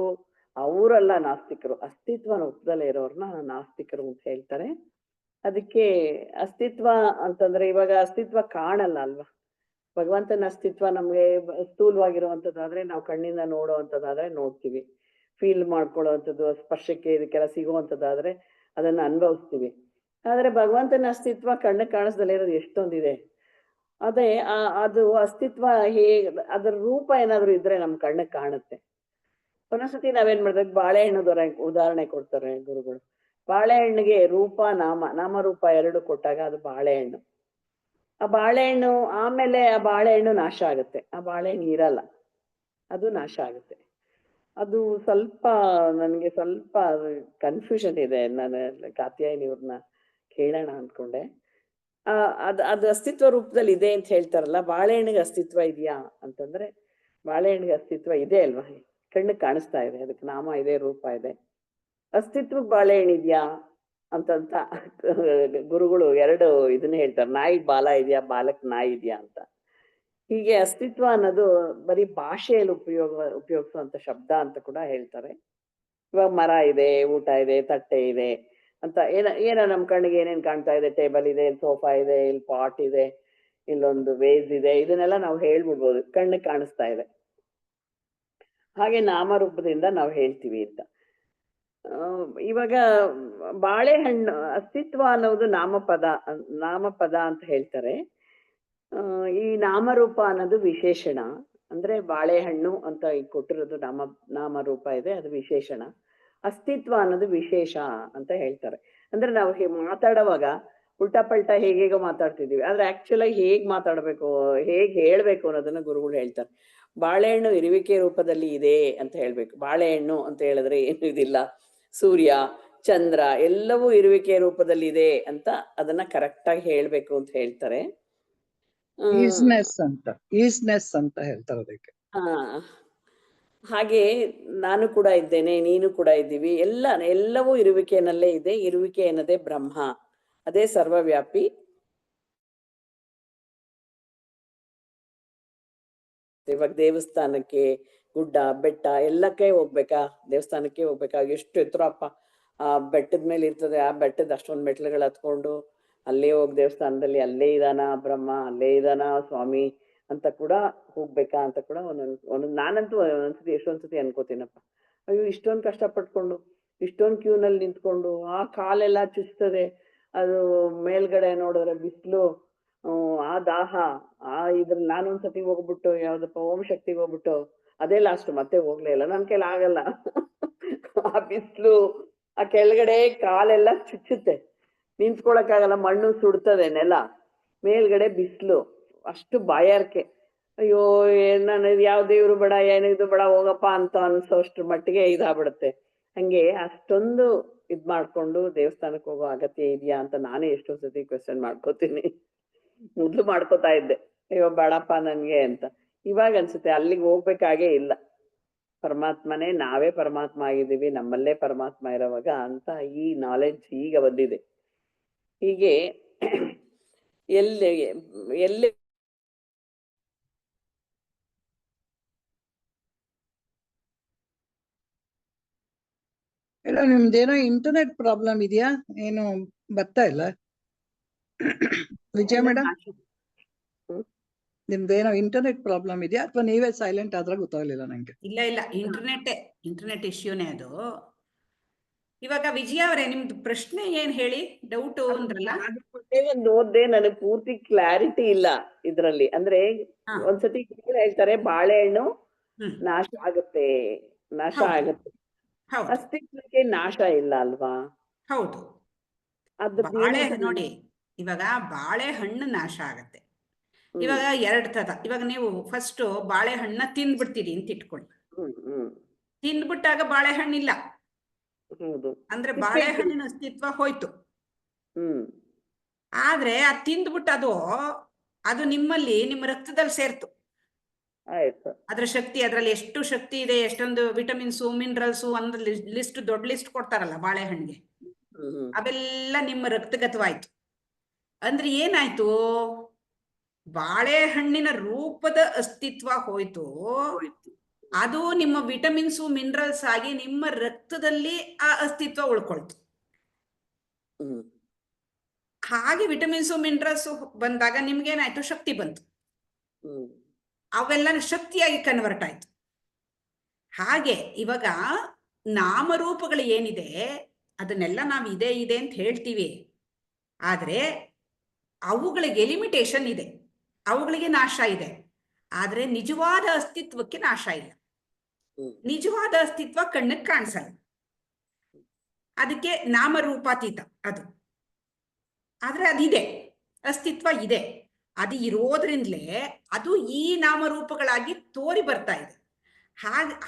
ಅವರೆಲ್ಲ ನಾಸ್ತಿಕರು. ಅಸ್ತಿತ್ವನ ಒಪ್ದಲೇ ಇರೋರ್ನ ನಾಸ್ತಿಕರು ಅಂತ ಹೇಳ್ತಾರೆ. ಅದಕ್ಕೆ ಅಸ್ತಿತ್ವ ಅಂತಂದ್ರೆ ಇವಾಗ ಅಸ್ತಿತ್ವ ಕಾಣಲ್ಲ ಅಲ್ವಾ. ಭಗವಂತನ ಅಸ್ತಿತ್ವ ನಮ್ಗೆ ಸ್ಥೂಲವಾಗಿರುವಂತದ್ದಾದ್ರೆ ನಾವು ಕಣ್ಣಿಂದ ನೋಡುವಂತದ್ದಾದ್ರೆ ನೋಡ್ತೀವಿ, ಫೀಲ್ ಮಾಡ್ಕೊಳ್ಳುವಂಥದ್ದು, ಸ್ಪರ್ಶಕ್ಕೆ ಇದಕ್ಕೆಲ್ಲ ಸಿಗುವಂತದ್ದಾದ್ರೆ ಅದನ್ನ ಅನುಭವಿಸ್ತೀವಿ. ಆದ್ರೆ ಭಗವಂತನ ಅಸ್ತಿತ್ವ ಕಣ್ಣಿಗೆ ಕಾಣಿಸ್ದಲೇ ಇರೋದು ಎಷ್ಟೊಂದಿದೆ. ಅದೇ ಅದು ಅಸ್ತಿತ್ವ ಅದರ ರೂಪ ಏನಾದ್ರು ಇದ್ರೆ ನಮ್ ಕಣ್ಣಿಗೆ ಕಾಣುತ್ತೆ. ಒಂದೊಂದ್ಸತಿ ನಾವೇನ್ ಮಾಡಿದಾಗ ಬಾಳೆಹಣ್ಣು ಉದಾಹರಣೆ ಕೊಡ್ತಾರೆ ಗುರುಗಳು. ಬಾಳೆಹಣ್ಣಿಗೆ ರೂಪ ನಾಮರೂಪ ಎರಡು ಕೊಟ್ಟಾಗ ಅದು ಬಾಳೆಹಣ್ಣು. ಆ ಬಾಳೆಹಣ್ಣು ಆಮೇಲೆ ಆ ಬಾಳೆಹಣ್ಣು ನಾಶ ಆಗುತ್ತೆ, ಆ ಬಾಳೆಹಣ್ಣು ಇರಲ್ಲ, ಅದು ನಾಶ ಆಗುತ್ತೆ. ಅದು ನನಗೆ ಸ್ವಲ್ಪ ಕನ್ಫ್ಯೂಷನ್ ಇದೆ. ನಾನು ಕಾತ್ಯಾಯನಿವ್ರನ್ನ ಕೇಳೋಣ ಅನ್ಕೊಂಡೆ. ಅದು ಅಸ್ತಿತ್ವ ರೂಪದಲ್ಲಿ ಇದೆ ಅಂತ ಹೇಳ್ತಾರಲ್ಲ, ಬಾಳೆಹಣ್ಣಿಗೆ ಅಸ್ತಿತ್ವ ಇದೆಯಾ ಅಂತಂದ್ರೆ ಬಾಳೆಹಣ್ಣಿಗೆ ಅಸ್ತಿತ್ವ ಇದೆ ಅಲ್ವಾ, ಕಣ್ಣಿಗೆ ಕಾಣಿಸ್ತಾ ಇದೆ, ಅದಕ್ಕೆ ನಾಮ ಇದೆ, ರೂಪ ಇದೆ. ಅಸ್ತಿತ್ವಕ್ಕೆ ಬಾಳೆಹಣ್ಣು ಇದೆಯಾ ಅಂತಂತ ಗುರುಗಳು ಎರಡು ಇದನ್ನ ಹೇಳ್ತಾರೆ. ನಾಯಿ ಬಾಲ ಇದೆಯಾ, ಬಾಲಕ್ ನಾಯಿ ಇದೆಯಾ ಅಂತ. ಹೀಗೆ ಅಸ್ತಿತ್ವ ಅನ್ನೋದು ಬರೀ ಭಾಷೆಯಲ್ಲಿ ಉಪಯೋಗಿಸುವಂತ ಶಬ್ದ ಅಂತ ಕೂಡ ಹೇಳ್ತಾರೆ. ಇವಾಗ ಮರ ಇದೆ, ಊಟ ಇದೆ, ತಟ್ಟೆ ಇದೆ ಅಂತ ಏನೋ ನಮ್ ಕಣ್ಣಿಗೆ ಏನೇನ್ ಕಾಣ್ತಾ ಇದೆ, ಟೇಬಲ್ ಇದೆ, ಇಲ್ಲಿ ಸೋಫಾ ಇದೆ, ಇಲ್ಲಿ ಪಾಟ್ ಇದೆ, ಇಲ್ಲೊಂದು ವೇಸ್ ಇದೆ, ಇದನ್ನೆಲ್ಲ ನಾವು ಹೇಳ್ಬಿಡ್ಬೋದು, ಕಣ್ಣಿಗೆ ಕಾಣಿಸ್ತಾ ಇದೆ. ಹಾಗೆ ನಾಮರೂಪದಿಂದ ನಾವು ಹೇಳ್ತೀವಿ ಅಂತ. ಇವಾಗ ಬಾಳೆಹಣ್ಣು ಅಸ್ತಿತ್ವ ಅನ್ನೋದು ನಾಮಪದ ಅಂತ ಹೇಳ್ತಾರೆ. ಈ ನಾಮರೂಪ ಅನ್ನೋದು ವಿಶೇಷಣ. ಅಂದ್ರೆ ಬಾಳೆಹಣ್ಣು ಅಂತ ಈಗ ಕೊಟ್ಟಿರೋದು ನಾಮರೂಪ ಇದೆ, ಅದು ವಿಶೇಷಣ. ಅಸ್ತಿತ್ವ ಅನ್ನೋದು ವಿಶೇಷ ಅಂತ ಹೇಳ್ತಾರೆ. ಅಂದ್ರೆ ನಾವು ಮಾತಾಡುವಾಗ ಉಲ್ಟಾ ಪಲ್ಟಾ ಹೇಗೇಗೋ ಮಾತಾಡ್ತಿದೀವಿ, ಆದ್ರೆ ಆಕ್ಚುಲ್ ಆಗಿ ಹೇಗ್ ಮಾತಾಡ್ಬೇಕು, ಹೇಗ್ ಹೇಳ್ಬೇಕು ಅನ್ನೋದನ್ನ ಗುರುಗಳು ಹೇಳ್ತಾರೆ. ಬಾಳೆಹಣ್ಣು ಇರುವಿಕೆ ರೂಪದಲ್ಲಿ ಇದೆ ಅಂತ ಹೇಳ್ಬೇಕು. ಬಾಳೆಹಣ್ಣು ಅಂತ ಹೇಳಿದ್ರೆ ಏನು ಇದಿಲ್ಲ, ಸೂರ್ಯ ಚಂದ್ರ ಎಲ್ಲವೂ ಇರುವಿಕೆ ರೂಪದಲ್ಲಿ ಇದೆ ಅಂತ ಅದನ್ನ ಕರೆಕ್ಟ್ ಆಗಿ ಹೇಳ್ಬೇಕು ಅಂತ ಹೇಳ್ತಾರೆ. ಈಸ್ನೆಸ್ ಅಂತ ಹೇಳ್ತಾರೆ ಅದಕ್ಕೆ. ಹಾಗೆ ನಾನು ಕೂಡ ಇದ್ದೇನೆ, ನೀನು ಕೂಡ ಇದ್ದೀವಿ, ಎಲ್ಲವೂ ಇರುವಿಕೆಯಲ್ಲೇ ಇದೆ. ಇರುವಿಕೆ ಅನ್ನೋದೇ ಬ್ರಹ್ಮ, ಅದೇ ಸರ್ವವ್ಯಾಪಿ. ಇವಾಗ ದೇವಸ್ಥಾನಕ್ಕೆ ಗುಡ್ಡ ಬೆಟ್ಟ ಎಲ್ಲಕ್ಕೆ ಹೋಗ್ಬೇಕಾ, ದೇವಸ್ಥಾನಕ್ಕೆ ಹೋಗ್ಬೇಕಾ, ಎಷ್ಟು ಎತ್ತರಪ್ಪ ಆ ಬೆಟ್ಟದ ಮೇಲೆ ಇರ್ತದೆ, ಆ ಬೆಟ್ಟದ ಅಷ್ಟೊಂದು ಮೆಟ್ಲುಗಳು ಹತ್ಕೊಂಡು ಅಲ್ಲೇ ಹೋಗಿ ದೇವಸ್ಥಾನದಲ್ಲಿ ಅಲ್ಲೇ ಇದಾನ ಬ್ರಹ್ಮ, ಅಲ್ಲೇ ಇದಾನ ಸ್ವಾಮಿ ಅಂತ ಕೂಡ ಹೋಗ್ಬೇಕಾ ಅಂತ ಕೂಡ ಒಂದೊಂದು ನಾನಂತೂ ಒಂದೊಂದ್ಸತಿ ಎಷ್ಟೊಂದ್ಸತಿ ಅನ್ಕೋತೀನಪ್ಪ. ಅಯ್ಯೋ ಇಷ್ಟೊಂದು ಕಷ್ಟಪಟ್ಕೊಂಡು ಇಷ್ಟೊಂದು ಕ್ಯೂನಲ್ಲಿ ನಿಂತ್ಕೊಂಡು ಆ ಕಾಲೆಲ್ಲ ಚುಚ್ತದೆ, ಅದು ಮೇಲ್ಗಡೆ ನೋಡಿದ್ರೆ ಬಿಸಿಲು, ಆ ದಾಹ, ಇದ್ರಲ್ಲಿ ನಾನೊಂದ್ಸತಿ ಹೋಗ್ಬಿಟ್ಟು ಯಾವ್ದಪ್ಪ ಓಂ ಶಕ್ತಿಗೆ ಹೋಗ್ಬಿಟ್ಟು ಅದೇ ಲಾಸ್ಟ್, ಮತ್ತೆ ಹೋಗ್ಲೇ ಇಲ್ಲ, ನನ್ ಕೈಲಿ ಆಗಲ್ಲ. ಆ ಬಿಸಿಲು, ಆ ಕೆಳಗಡೆ ಕಾಲೆಲ್ಲ ಚುಚ್ಚುತ್ತೆ, ನಿಂತ್ಕೊಳಕ್ಕಾಗಲ್ಲ, ಮಣ್ಣು ಸುಡ್ತದೆ ನೆಲ, ಮೇಲ್ಗಡೆ ಬಿಸಿಲು, ಅಷ್ಟು ಬಾಯಾರಿಕೆ. ಅಯ್ಯೋ ನಾನು ಯಾವ ದೇವ್ರು ಬೇಡ, ಏನಿದು ಬೇಡ, ಹೋಗಪ್ಪ ಅಂತ ಅನ್ಸೋಷ್ಟ್ರ ಮಟ್ಟಿಗೆ ಇದಾಗ್ಬಿಡುತ್ತೆ. ಹಂಗೆ ಅಷ್ಟೊಂದು ಮಾಡ್ಕೊಂಡು ದೇವಸ್ಥಾನಕ್ಕೆ ಹೋಗೋ ಅಗತ್ಯ ಇದೆಯಾ ಅಂತ ನಾನೇ ಎಷ್ಟೋ ಸತಿ ಕ್ವೆಶ್ಚನ್ ಮಾಡ್ಕೋತೀನಿ. ಮೊದ್ಲು ಮಾಡ್ಕೋತಾ ಇದ್ದೆ, ಅಯ್ಯೋ ಬೇಡಪ್ಪ ನನ್ಗೆ ಅಂತ. ಇವಾಗ ಅನ್ಸುತ್ತೆ ಅಲ್ಲಿಗೆ ಹೋಗ್ಬೇಕಾಗೇ ಇಲ್ಲ, ಪರಮಾತ್ಮನೇ, ನಾವೇ ಪರಮಾತ್ಮ ಆಗಿದ್ದೀವಿ, ನಮ್ಮಲ್ಲೇ ಪರಮಾತ್ಮ ಇರೋವಾಗ ಅಂತ ಈ ನಾಲೆಡ್ಜ್ ಈಗ ಬಂದಿದೆ. ಹೀಗೆ ಎಲ್ಲಿ ಇಲ್ಲ, ನಿಮ್ದೇನೋ ಇಂಟರ್ನೆಟ್ ಪ್ರಾಬ್ಲಮ್ ಇದೆಯಾ, ಏನು ಬರ್ತಾ ಇಲ್ಲ ವಿಜಯ ಮೇಡಮ್? ನಿಮ್ದೇನೋ ಇಂಟರ್ನೆಟ್ ಪ್ರಾಬ್ಲಮ್ ಇದೆಯಾ ಅಥವಾ ನೀವೇ ಸೈಲೆಂಟ್ ಆದ್ರೆ ಗೊತ್ತಾಗ್ಲಿಲ್ಲ ನಂಗೆ. ಇಲ್ಲ ಇಂಟರ್ನೆಟ್ ಇಶ್ಯೂನೇ ಅದು. ಇವಾಗ ವಿಜಯ ಅವರೇ, ನಿಮ್ದು ಪ್ರಶ್ನೆ ಏನ್ ಹೇಳಿ, ಡೌಟ್ ಅಂದ್ರಲ್ಲ? ಒಂದು ಓದ್ದೆ, ನನಗೆ ಪೂರ್ತಿ ಕ್ಲಾರಿಟಿ ಇಲ್ಲ ಇದ್ರಲ್ಲಿ. ಅಂದ್ರೆ ಒಂದ್ಸತಿ ಹೇಳ್ತಾರೆ ಬಾಳೆಹಣ್ಣು ನಾಶ ಆಗುತ್ತೆ, ಅಸ್ತಿತ್ವಕ್ಕೆ ನಾಶ ಇಲ್ಲ ಅಲ್ವಾ? ಹೌದು. ನೋಡಿ, ಇವಾಗ ಬಾಳೆಹಣ್ಣು ನಾಶ ಆಗತ್ತೆ. ಇವಾಗ ಎರಡ್ ತರ. ಇವಾಗ ನೀವು ಫಸ್ಟ್ ಬಾಳೆಹಣ್ಣ ತಿಂದ್ಬಿಡ್ತೀರಿ ಅಂತ ಇಟ್ಕೊಳ್ಳಿ. ತಿಂದ್ಬಿಟ್ಟಾಗ ಬಾಳೆಹಣ್ಣಿಲ್ಲ ಅಂದ್ರೆ ಬಾಳೆಹಣ್ಣಿನ ಅಸ್ತಿತ್ವ ಹೋಯ್ತು. ಆದ್ರೆ ಅದು ತಿಂದ್ಬಿಟ್ಟು ಅದು ನಿಮ್ಮಲ್ಲಿ, ನಿಮ್ಮ ರಕ್ತದಲ್ಲಿ ಸೇರ್ತು. ಅದ್ರ ಶಕ್ತಿ, ಅದ್ರಲ್ಲಿ ಎಷ್ಟು ಶಕ್ತಿ ಇದೆ, ಎಷ್ಟೊಂದು ವಿಟಮಿನ್ಸು ಮಿನರಲ್ಸು, ಒಂದು ಲಿಸ್ಟ್, ದೊಡ್ಡ ಲಿಸ್ಟ್ ಕೊಡ್ತಾರಲ್ಲ ಬಾಳೆಹಣ್ಣಿಗೆ. ಅವೆಲ್ಲ ನಿಮ್ಮ ರಕ್ತಗತವಾಯ್ತು. ಅಂದ್ರೆ ಏನಾಯ್ತು? ಬಾಳೆಹಣ್ಣಿನ ರೂಪದ ಅಸ್ತಿತ್ವ ಹೋಯ್ತು. ಅದು ನಿಮ್ಮ ವಿಟಮಿನ್ಸು ಮಿನರಲ್ಸ್ ಆಗಿ ನಿಮ್ಮ ರಕ್ತದಲ್ಲಿ ಆ ಅಸ್ತಿತ್ವ ಉಳ್ಕೊಳ್ತು. ಹಾಗೆ ವಿಟಮಿನ್ಸು ಮಿನರಲ್ಸ್ ಬಂದಾಗ ನಿಮ್ಗೇನಾಯ್ತು? ಶಕ್ತಿ ಬಂತು. ಅವೆಲ್ಲ ಶಕ್ತಿಯಾಗಿ ಕನ್ವರ್ಟ್ ಆಯ್ತು. ಹಾಗೆ ಇವಾಗ ನಾಮರೂಪಗಳು ಏನಿದೆ ಅದನ್ನೆಲ್ಲ ನಾವು ಇದೆ ಇದೆ ಅಂತ ಹೇಳ್ತೀವಿ. ಆದ್ರೆ ಅವುಗಳಿಗೆ ಲಿಮಿಟೇಷನ್ ಇದೆ, ಅವುಗಳಿಗೆ ನಾಶ ಇದೆ. ಆದ್ರೆ ನಿಜವಾದ ಅಸ್ತಿತ್ವಕ್ಕೆ ನಾಶ ಇಲ್ಲ. ನಿಜವಾದ ಅಸ್ತಿತ್ವ ಕಣ್ಣಿಗೆ ಕಾಣಿಸಲ್ಲ. ಅದಕ್ಕೆ ನಾಮರೂಪಾತೀತ ಅದು. ಆದ್ರೆ ಅದಿದೆ, ಅಸ್ತಿತ್ವ ಇದೆ. ಅದು ಇರೋದ್ರಿಂದಲೇ ಅದು ಈ ನಾಮರೂಪಗಳಾಗಿ ತೋರಿ ಬರ್ತಾ ಇದೆ.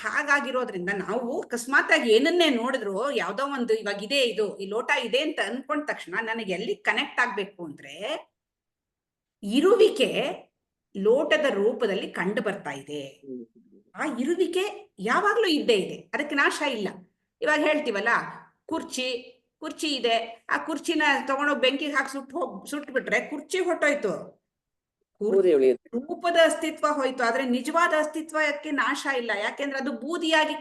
ಹಾಗಾಗಿರೋದ್ರಿಂದ ನಾವು ಅಕಸ್ಮಾತ್ ಆಗಿ ಏನನ್ನೇ ನೋಡಿದ್ರು, ಯಾವ್ದೋ ಒಂದು ಇವಾಗ ಇದೆ, ಇದು ಈ ಲೋಟ ಇದೆ ಅಂತ ಅನ್ಕೊಂಡ ತಕ್ಷಣ ನನಗೆ ಎಲ್ಲಿ ಕನೆಕ್ಟ್ ಆಗ್ಬೇಕು ಅಂದ್ರೆ ಇರುವಿಕೆ ಲೋಟದ ರೂಪದಲ್ಲಿ ಕಂಡು ಬರ್ತಾ ಇದೆ. ಆ ಇರುವಿಕೆ ಯಾವಾಗ್ಲೂ ಇದ್ದೇ ಇದೆ, ಅದಕ್ಕೆ ನಾಶ ಇಲ್ಲ. ಇವಾಗ ಹೇಳ್ತೀವಲ್ಲ, ಕುರ್ಚಿ ಇದೆ, ಆ ಕುರ್ಚಿನ ತಗೊಂಡೋಗಿ ಬೆಂಕಿಗೆ ಹಾಕಿ ಸುಟ್ಟು ಬಿಟ್ರೆ ಕುರ್ಚಿ ಹೊಟ್ಟೋಯ್ತು, ರೂಪದ ಅಸ್ತಿತ್ವ ಹೋಯ್ತು. ಆದ್ರೆ ನಿಜವಾದ ಅಸ್ತಿತ್ವಕ್ಕೆ ನಾಶ ಇಲ್ಲ. ಯಾಕೆಂದ್ರೆ ಅದು ಬೂದಿಯಾಗಿ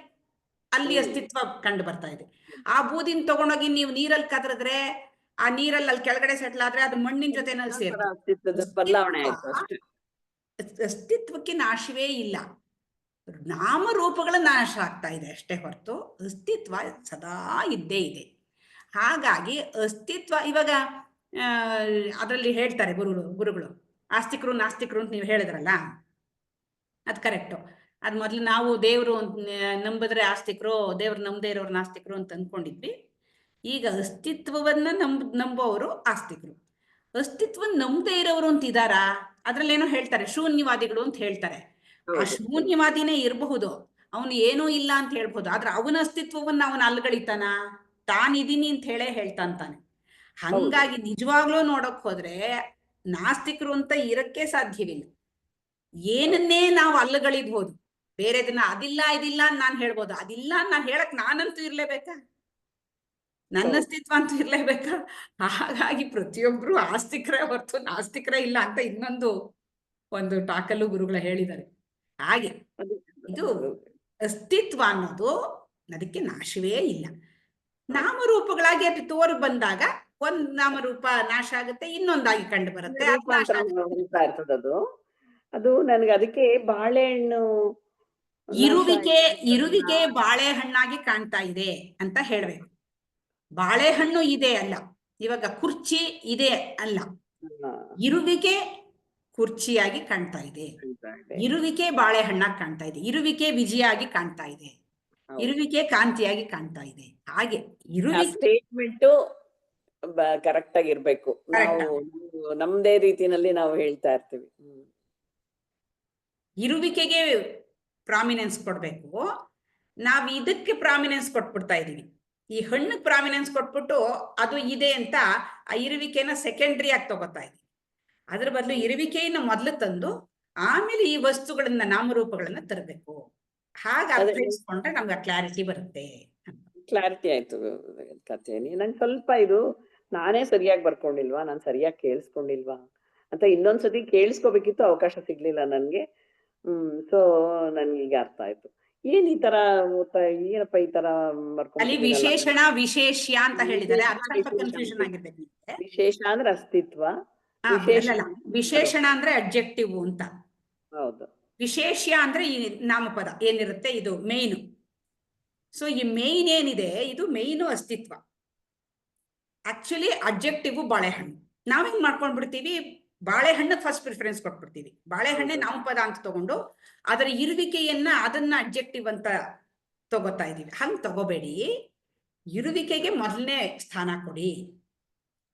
ಅಲ್ಲಿ ಅಸ್ತಿತ್ವ ಕಂಡು ಬರ್ತಾ ಇದೆ. ಆ ಬೂದಿನ ತಗೊಂಡೋಗಿ ನೀವು ನೀರಲ್ಲಿ ಕದರಿದ್ರೆ ಆ ನೀರಲ್ಲಿ ಅಲ್ಲಿ ಕೆಳಗಡೆ ಸೆಟ್ಲ್ ಆದ್ರೆ ಅದು ಮಣ್ಣಿನ ಜೊತೆನಲ್ಲಿ ಬದಲಾವಣೆ ಅಸ್ತಿತ್ವಕ್ಕೆ ನಾಶವೇ ಇಲ್ಲ. ನಾಮರೂಪಗಳ ನಾಶ ಆಗ್ತಾ ಇದೆ ಅಷ್ಟೇ ಹೊರತು ಅಸ್ತಿತ್ವ ಸದಾ ಇದ್ದೇ ಇದೆ. ಹಾಗಾಗಿ ಅಸ್ತಿತ್ವ ಇವಾಗ ಅದರಲ್ಲಿ ಹೇಳ್ತಾರೆ ಗುರುಗಳು ಆಸ್ತಿಕರು ನಾಸ್ತಿಕರು ಅಂತ ನೀವು ಹೇಳಿದ್ರಲ್ಲ, ಅದು ಕರೆಕ್ಟು. ಅದು ಮೊದಲು ನಾವು ದೇವರು ನಂಬಿದ್ರೆ ಆಸ್ತಿಕರು, ದೇವ್ರು ನಂಬದೇ ಇರೋರು ನಾಸ್ತಿಕರು ಅಂತ ಅಂದ್ಕೊಂಡಿದ್ವಿ. ಈಗ ಅಸ್ತಿತ್ವವನ್ನ ನಂಬೋರು ಆಸ್ತಿಕರು, ಅಸ್ತಿತ್ವ ನಂಬದೇ ಇರೋರು ಅಂತ ಇದಾರಾ? ಅದ್ರಲ್ಲೇನೋ ಹೇಳ್ತಾರೆ ಶೂನ್ಯವಾದಿಗಳು ಅಂತ ಹೇಳ್ತಾರೆ. ಆ ಶೂನ್ಯವಾದಿನೇ ಇರಬಹುದು, ಅವನು ಏನೂ ಇಲ್ಲ ಅಂತ ಹೇಳ್ಬೋದು. ಆದ್ರೆ ಅವನ ಅಸ್ತಿತ್ವವನ್ನ ಅವನ ಅಲ್ಗಳಿತಾನ? ತಾನಿದೀನಿ ಅಂತ ಹೇಳೇ ಹೇಳ್ತಾನೆ. ಹಂಗಾಗಿ ನಿಜವಾಗ್ಲೂ ನೋಡಕ್ ಹೋದ್ರೆ ನಾಸ್ತಿಕರು ಅಂತ ಇರಕ್ಕೆ ಸಾಧ್ಯವಿಲ್ಲ. ಏನನ್ನೇ ನಾವು ಅಲ್ಲಗಳಿದ್ಬೋದು, ಬೇರೆ ದಿನ ಅದಿಲ್ಲ ಇದಿಲ್ಲ ಅಂತ ನಾನು ಹೇಳ್ಬೋದು. ಅದಿಲ್ಲ ಅಂತ ನಾನು ಹೇಳಕ್ ನಾನಂತೂ ಇರ್ಲೇಬೇಕಾ? ನನ್ನ ಅಸ್ತಿತ್ವ ಅಂತೂ ಇರ್ಲೇಬೇಕಾ? ಹಾಗಾಗಿ ಪ್ರತಿಯೊಬ್ರು ಆಸ್ತಿಕರೇ ಹೊರತು ನಾಸ್ತಿಕರೇ ಇಲ್ಲ ಅಂತ ಒಂದು ಟಾಕಲ್ಲು ಗುರುಗಳು ಹೇಳಿದ್ದಾರೆ. ಹಾಗೆ ಇದು ಅಸ್ತಿತ್ವ ಅನ್ನೋದು ಅದಕ್ಕೆ ನಾಶವೇ ಇಲ್ಲ. ನಾಮರೂಪಗಳಾಗಿ ಅದು ತೋರು ಬಂದಾಗ ಒಂದ್ ನಾಮರೂಪ ನಾಶ ಆಗುತ್ತೆ, ಇನ್ನೊಂದಾಗಿ ಕಂಡು ಬರುತ್ತೆ. ಅದು ನನಗೆ ಅದಕ್ಕೆ ಬಾಳೆಹಣ್ಣು ಇರುವಿಕೆ ಬಾಳೆಹಣ್ಣಾಗಿ ಕಾಣ್ತಾ ಇದೆ ಅಂತ ಹೇಳ್ಬೇಕು. ಬಾಳೆಹಣ್ಣು ಇದೆ ಅಲ್ಲ, ಇವಾಗ ಕುರ್ಚಿ ಇದೆ ಅಲ್ಲ, ಇರುವಿಕೆ ಕುರ್ಚಿಯಾಗಿ ಕಾಣ್ತಾ ಇದೆ, ಇರುವಿಕೆ ಬಾಳೆಹಣ್ಣಾಗಿ ಕಾಣ್ತಾ ಇದೆ, ಇರುವಿಕೆ ವಿಜಯಾಗಿ ಕಾಣ್ತಾ ಇದೆ, ಇರುವಿಕೆ ಕಾಂತಿಯಾಗಿ ಕಾಣ್ತಾ ಇದೆ. ಹಾಗೆ ಸ್ಟೇಟ್ಮೆಂಟ್ ಕರೆಕ್ಟ್ ಆಗಿರ್ಬೇಕು. ನಾವು ನಮ್ದೇ ರೀತಿನಲ್ಲಿ ನಾವು ಹೇಳ್ತಾ ಇರ್ತೀವಿ. ಇರುವಿಕೆಗೆ ಪ್ರಾಮಿನೆನ್ಸ್ ಕೊಡ್ಬೇಕು. ನಾವ್ ಇದಕ್ಕೆ ಪ್ರಾಮಿನೆನ್ಸ್ ಕೊಟ್ಬಿಡ್ತಾ ಇದೀವಿ. ಈ ಹಣ್ಣಿಗೆ ಪ್ರಾಮಿನೆನ್ಸ್ ಕೊಟ್ಬಿಟ್ಟು ಅದು ಇದೆ ಅಂತ ಆ ಇರುವಿಕೆನ ಸೆಕೆಂಡ್ರಿ ಆಗಿ ತಗೋತಾ ಇದೀವಿ. ಅದ್ರ ಬದಲು ಇರುವಿಕೆಯನ್ನು ಮೊದಲು ತಂದು ಆಮೇಲೆ ಈ ವಸ್ತುಗಳನ್ನ ನಾಮರೂಪಗಳನ್ನ ತರಬೇಕು. ಹಾಗೆ ಅರ್ಥೈಸ್ಕೊಂಡ್ರೆ ನಮ್ಗೆ ಕ್ಲಾರಿಟಿ ಬರುತ್ತೆ. ಕ್ಲಾರಿಟಿ ಆಯ್ತು ಕಥೆನಿ. ನಂಗೆ ಸ್ವಲ್ಪ ಇದು ನಾನೇ ಸರಿಯಾಗಿ ಬರ್ಕೊಂಡಿಲ್ವಾ, ನಾನು ಸರಿಯಾಗಿ ಕೇಳಿಸ್ಕೊಂಡಿಲ್ವಾ ಅಂತ ಇನ್ನೊಂದ್ಸತಿ ಕೇಳಿಸ್ಕೋಬೇಕಿತ್ತು, ಅವಕಾಶ ಸಿಗ್ಲಿಲ್ಲ ನನ್ಗೆ. ಸೊ ನನ್ಗೀಗ ಅರ್ಥ ಆಯ್ತು. ಏನ್ ಈ ತರ ಏನಪ್ಪ ಈ ತರ ಅಲ್ಲಿ ವಿಶೇಷಣ ವಿಶೇಷ್ಯ ಅಂತ ಹೇಳಿದ್ದಾರೆ. ಕನ್ಫ್ಯೂಷನ್ ಆಗಿರ್ಬೇಕು. ವಿಶೇಷ ಅಂದ್ರೆ ಅಸ್ತಿತ್ವ, ವಿಶೇಷಣ ಅಂದ್ರೆ ಅಬ್ಜೆಕ್ಟಿವ್ ಅಂತ. ಹೌದು. ವಿಶೇಷ್ಯ ಅಂದ್ರೆ ಈ ನಾಮಪದ ಏನಿರುತ್ತೆ ಇದು ಮೇಯ್ನು. ಸೊ ಈ ಮೇಯ್ನ್ ಏನಿದೆ ಇದು ಮೇಯ್ನು ಅಸ್ತಿತ್ವ. ಆಕ್ಚುಲಿ ಅಬ್ಜೆಕ್ಟಿವ್ ಬಾಳೆಹಣ್ಣು. ನಾವೇನ್ ಮಾಡ್ಕೊಂಡ್ಬಿಡ್ತೀವಿ, ಬಾಳೆಹಣ್ಣು ಫಸ್ಟ್ ಪ್ರಿಫರೆನ್ಸ್ ಕೊಟ್ಬಿಡ್ತೀವಿ. ಬಾಳೆಹಣ್ಣೆ ನಾಮಪದ ಅಂತ ತಗೊಂಡು ಅದರ ಇರುವಿಕೆಯನ್ನ ಅದನ್ನ ಅಬ್ಜೆಕ್ಟಿವ್ ಅಂತ ತಗೋತಾ ಇದೀವಿ. ಹಂಗ್ ತಗೋಬೇಡಿ, ಇರುವಿಕೆಗೆ ಮೊದಲನೇ ಸ್ಥಾನ ಕೊಡಿ.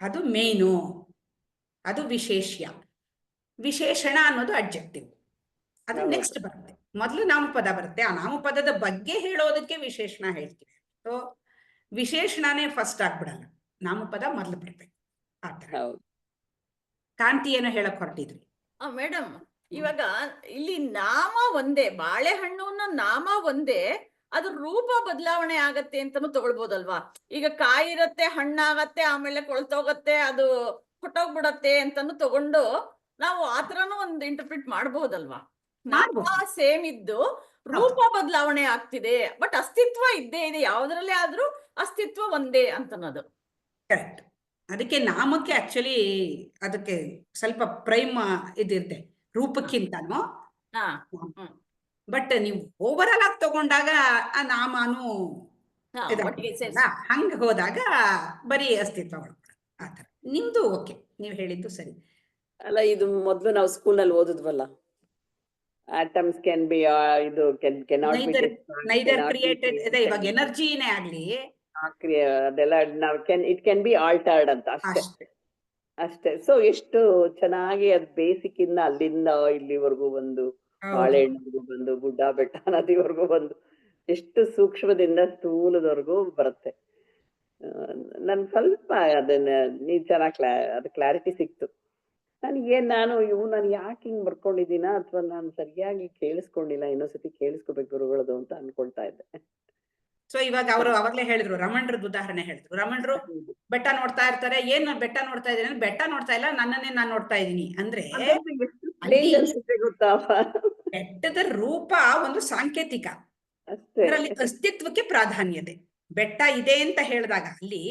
ಅದು ಮೇಯ್ನು, ಅದು ವಿಶೇಷ್ಯ. ವಿಶೇಷಣ ಅನ್ನೋದು ಅಬ್ಜೆಕ್ಟಿವ್, ಅದು ನೆಕ್ಸ್ಟ್ ಬರುತ್ತೆ. ಮೊದಲು ನಾಮಪದ ಬರುತ್ತೆ, ಆ ನಾಮಪದದ ಬಗ್ಗೆ ಹೇಳೋದಕ್ಕೆ ವಿಶೇಷಣ ಹೇಳ್ತೀವಿ. ಸೊ ವಿಶೇಷಣನೇ ಫಸ್ಟ್ ಆಗ್ಬಿಡಲ್ಲ, ನಾಮಪದ ಮೊದಲು ಬಿಡ್ಬೇಕು. ಆತರ ಕಾಂತಿ ಏನೋ ಹೇಳಕ್ ಹೊರಟಿದ್ರಿ. ಮೇಡಮ್, ಇವಾಗ ಇಲ್ಲಿ ನಾಮ ಒಂದೇ, ಬಾಳೆಹಣ್ಣು ನಾಮ ಒಂದೇ, ಅದು ರೂಪ ಬದಲಾವಣೆ ಆಗತ್ತೆ ಅಂತಾನು ತಗೊಳ್ಬೋದಲ್ವಾ? ಈಗ ಕಾಯಿ ಇರತ್ತೆ, ಹಣ್ಣಾಗತ್ತೆ, ಆಮೇಲೆ ಕೊಳ್ತೋಗತ್ತೆ, ಅದು ಹೊಟ್ಟೋಗ್ಬಿಡತ್ತೆ ಅಂತಾನು ತಗೊಂಡು ನಾವು ಆತರನು ಒಂದು ಇಂಟರ್ಪ್ರಿಟ್ ಮಾಡಬಹುದಲ್ವಾ? ನಾಮ ಸೇಮ್ ಇದ್ದು ರೂಪ ಬದಲಾವಣೆ ಆಗ್ತಿದೆ, ಬಟ್ ಅಸ್ತಿತ್ವ ಇದ್ದೇ ಇದೆ, ಯಾವ್ದ್ರಲ್ಲೇ ಆದ್ರೂ ಅಸ್ತಿತ್ವ ಒಂದೇ ಅಂತನೋದು. ಕರೆಕ್ಟ್. ಅದಕ್ಕೆ ನಾಮಕ್ಕೆ ಆಕ್ಚುಲಿ ಅದಕ್ಕೆ ಸ್ವಲ್ಪ ಪ್ರೈಮ್ ಇದಿರುತ್ತೆ ರೂಪಕ್ಕಿಂತನೂ. ಹಾ. ಬಟ್ ನೀವು ಓವರ್ ಆಲ್ ಆಗಿ ತಗೊಂಡಾಗ ಆ ನಾಮನು ಒಟ್ಟಿಗೆ ಸೇರ್ಸಿ. ಹಂಗ ಹೋದಾಗ ಬರೀ ಅಸ್ತಿತ್ವ ಆತರ. ನಿಮ್ದು ಓಕೆ, ನೀವು ಹೇಳಿದ್ದು ಸರಿ. ಅಲ್ಲ, ಇದು ಮೊದ್ಲು ನಾವು ಸ್ಕೂಲ್ ನಲ್ಲಿ ಓದಿದ್ವಲ್ಲ, ಆಟಮ್ಸ್ ಕ್ಯಾನ್ ಬಿ ಇದು ಕೆನಾಟ್ ಬಿ ನೈದರ್ ಕ್ರಿಯೇಟೆಡ್ ಇದೆ. ಇವಾಗ ಎನರ್ಜಿನೇ ಆಗ್ಲಿ ಅದೆಲ್ಲ ನಾವು ಇಟ್ ಕ್ಯಾನ್ ಬಿ ಆಲ್ಟರ್ಡ್ ಅಂತ ಅಷ್ಟೇ. ಸೊ ಎಷ್ಟು ಚೆನ್ನಾಗಿ ಅದ್ ಬೇಸಿಕ್ ಇಂದ ಅಲ್ಲಿಂದ ಇಲ್ಲಿವರೆಗೂ ಒಂದು ಬಾಳೆಹಣ್ಣಿಗೂ ಬಂದು ಗುಡ್ಡ ಬೆಟ್ಟ ನದಿವರೆಗೂ ಬಂದು ಎಷ್ಟು ಸೂಕ್ಷ್ಮದಿಂದ ಸ್ಥೂಲದವರೆಗೂ ಬರುತ್ತೆ. ನನ್ ಸ್ವಲ್ಪ ಅದನ್ನ ನೀವ್ ಚೆನ್ನಾಗಿ ಅದು ಕ್ಲಾರಿಟಿ ಸಿಕ್ತು. ನಾನು ಯಾಕೆ ಹಿಂಗ್ ಬರ್ಕೊಂಡಿದ್ದೀನ ಅಥವಾ ನಾನು ಸರಿಯಾಗಿ ಕೇಳಿಸ್ಕೊಂಡಿಲ್ಲ, ಇನ್ನೊಂದ್ಸತಿ ಕೇಳಿಸ್ಕೋಬೇಕು ಗುರುಗಳದು ಅಂತ ಅನ್ಕೊಳ್ತಾ ಇದ್ದೆ. ಸೊ ಇವಾಗ ಅವರು ಅವಾಗ್ಲೇ ಹೇಳಿದ್ರು, ರಮಣರದ್ದು ಉದಾಹರಣೆ ಹೇಳಿದ್ರು. ರಮಣರು ಬೆಟ್ಟ ನೋಡ್ತಾ ಇರ್ತಾರೆ. ಏನ್ ಬೆಟ್ಟ ನೋಡ್ತಾ ಇದ್ದೀನಿ? ಬೆಟ್ಟ ನೋಡ್ತಾ ಇಲ್ಲ, ನನ್ನನ್ನೇ ನಾನ್ ನೋಡ್ತಾ ಇದ್ದೀನಿ ಅಂದ್ರೆ ಗೊತ್ತಾ, ಬೆಟ್ಟದ ರೂಪ ಒಂದು ಸಾಂಕೇತಿಕ, ಅದರಲ್ಲಿ ಅಸ್ತಿತ್ವಕ್ಕೆ ಪ್ರಾಧಾನ್ಯತೆ. ಬೆಟ್ಟ ಇದೆ ಅಂತ ಹೇಳಿದಾಗ ಅಲ್ಲಿ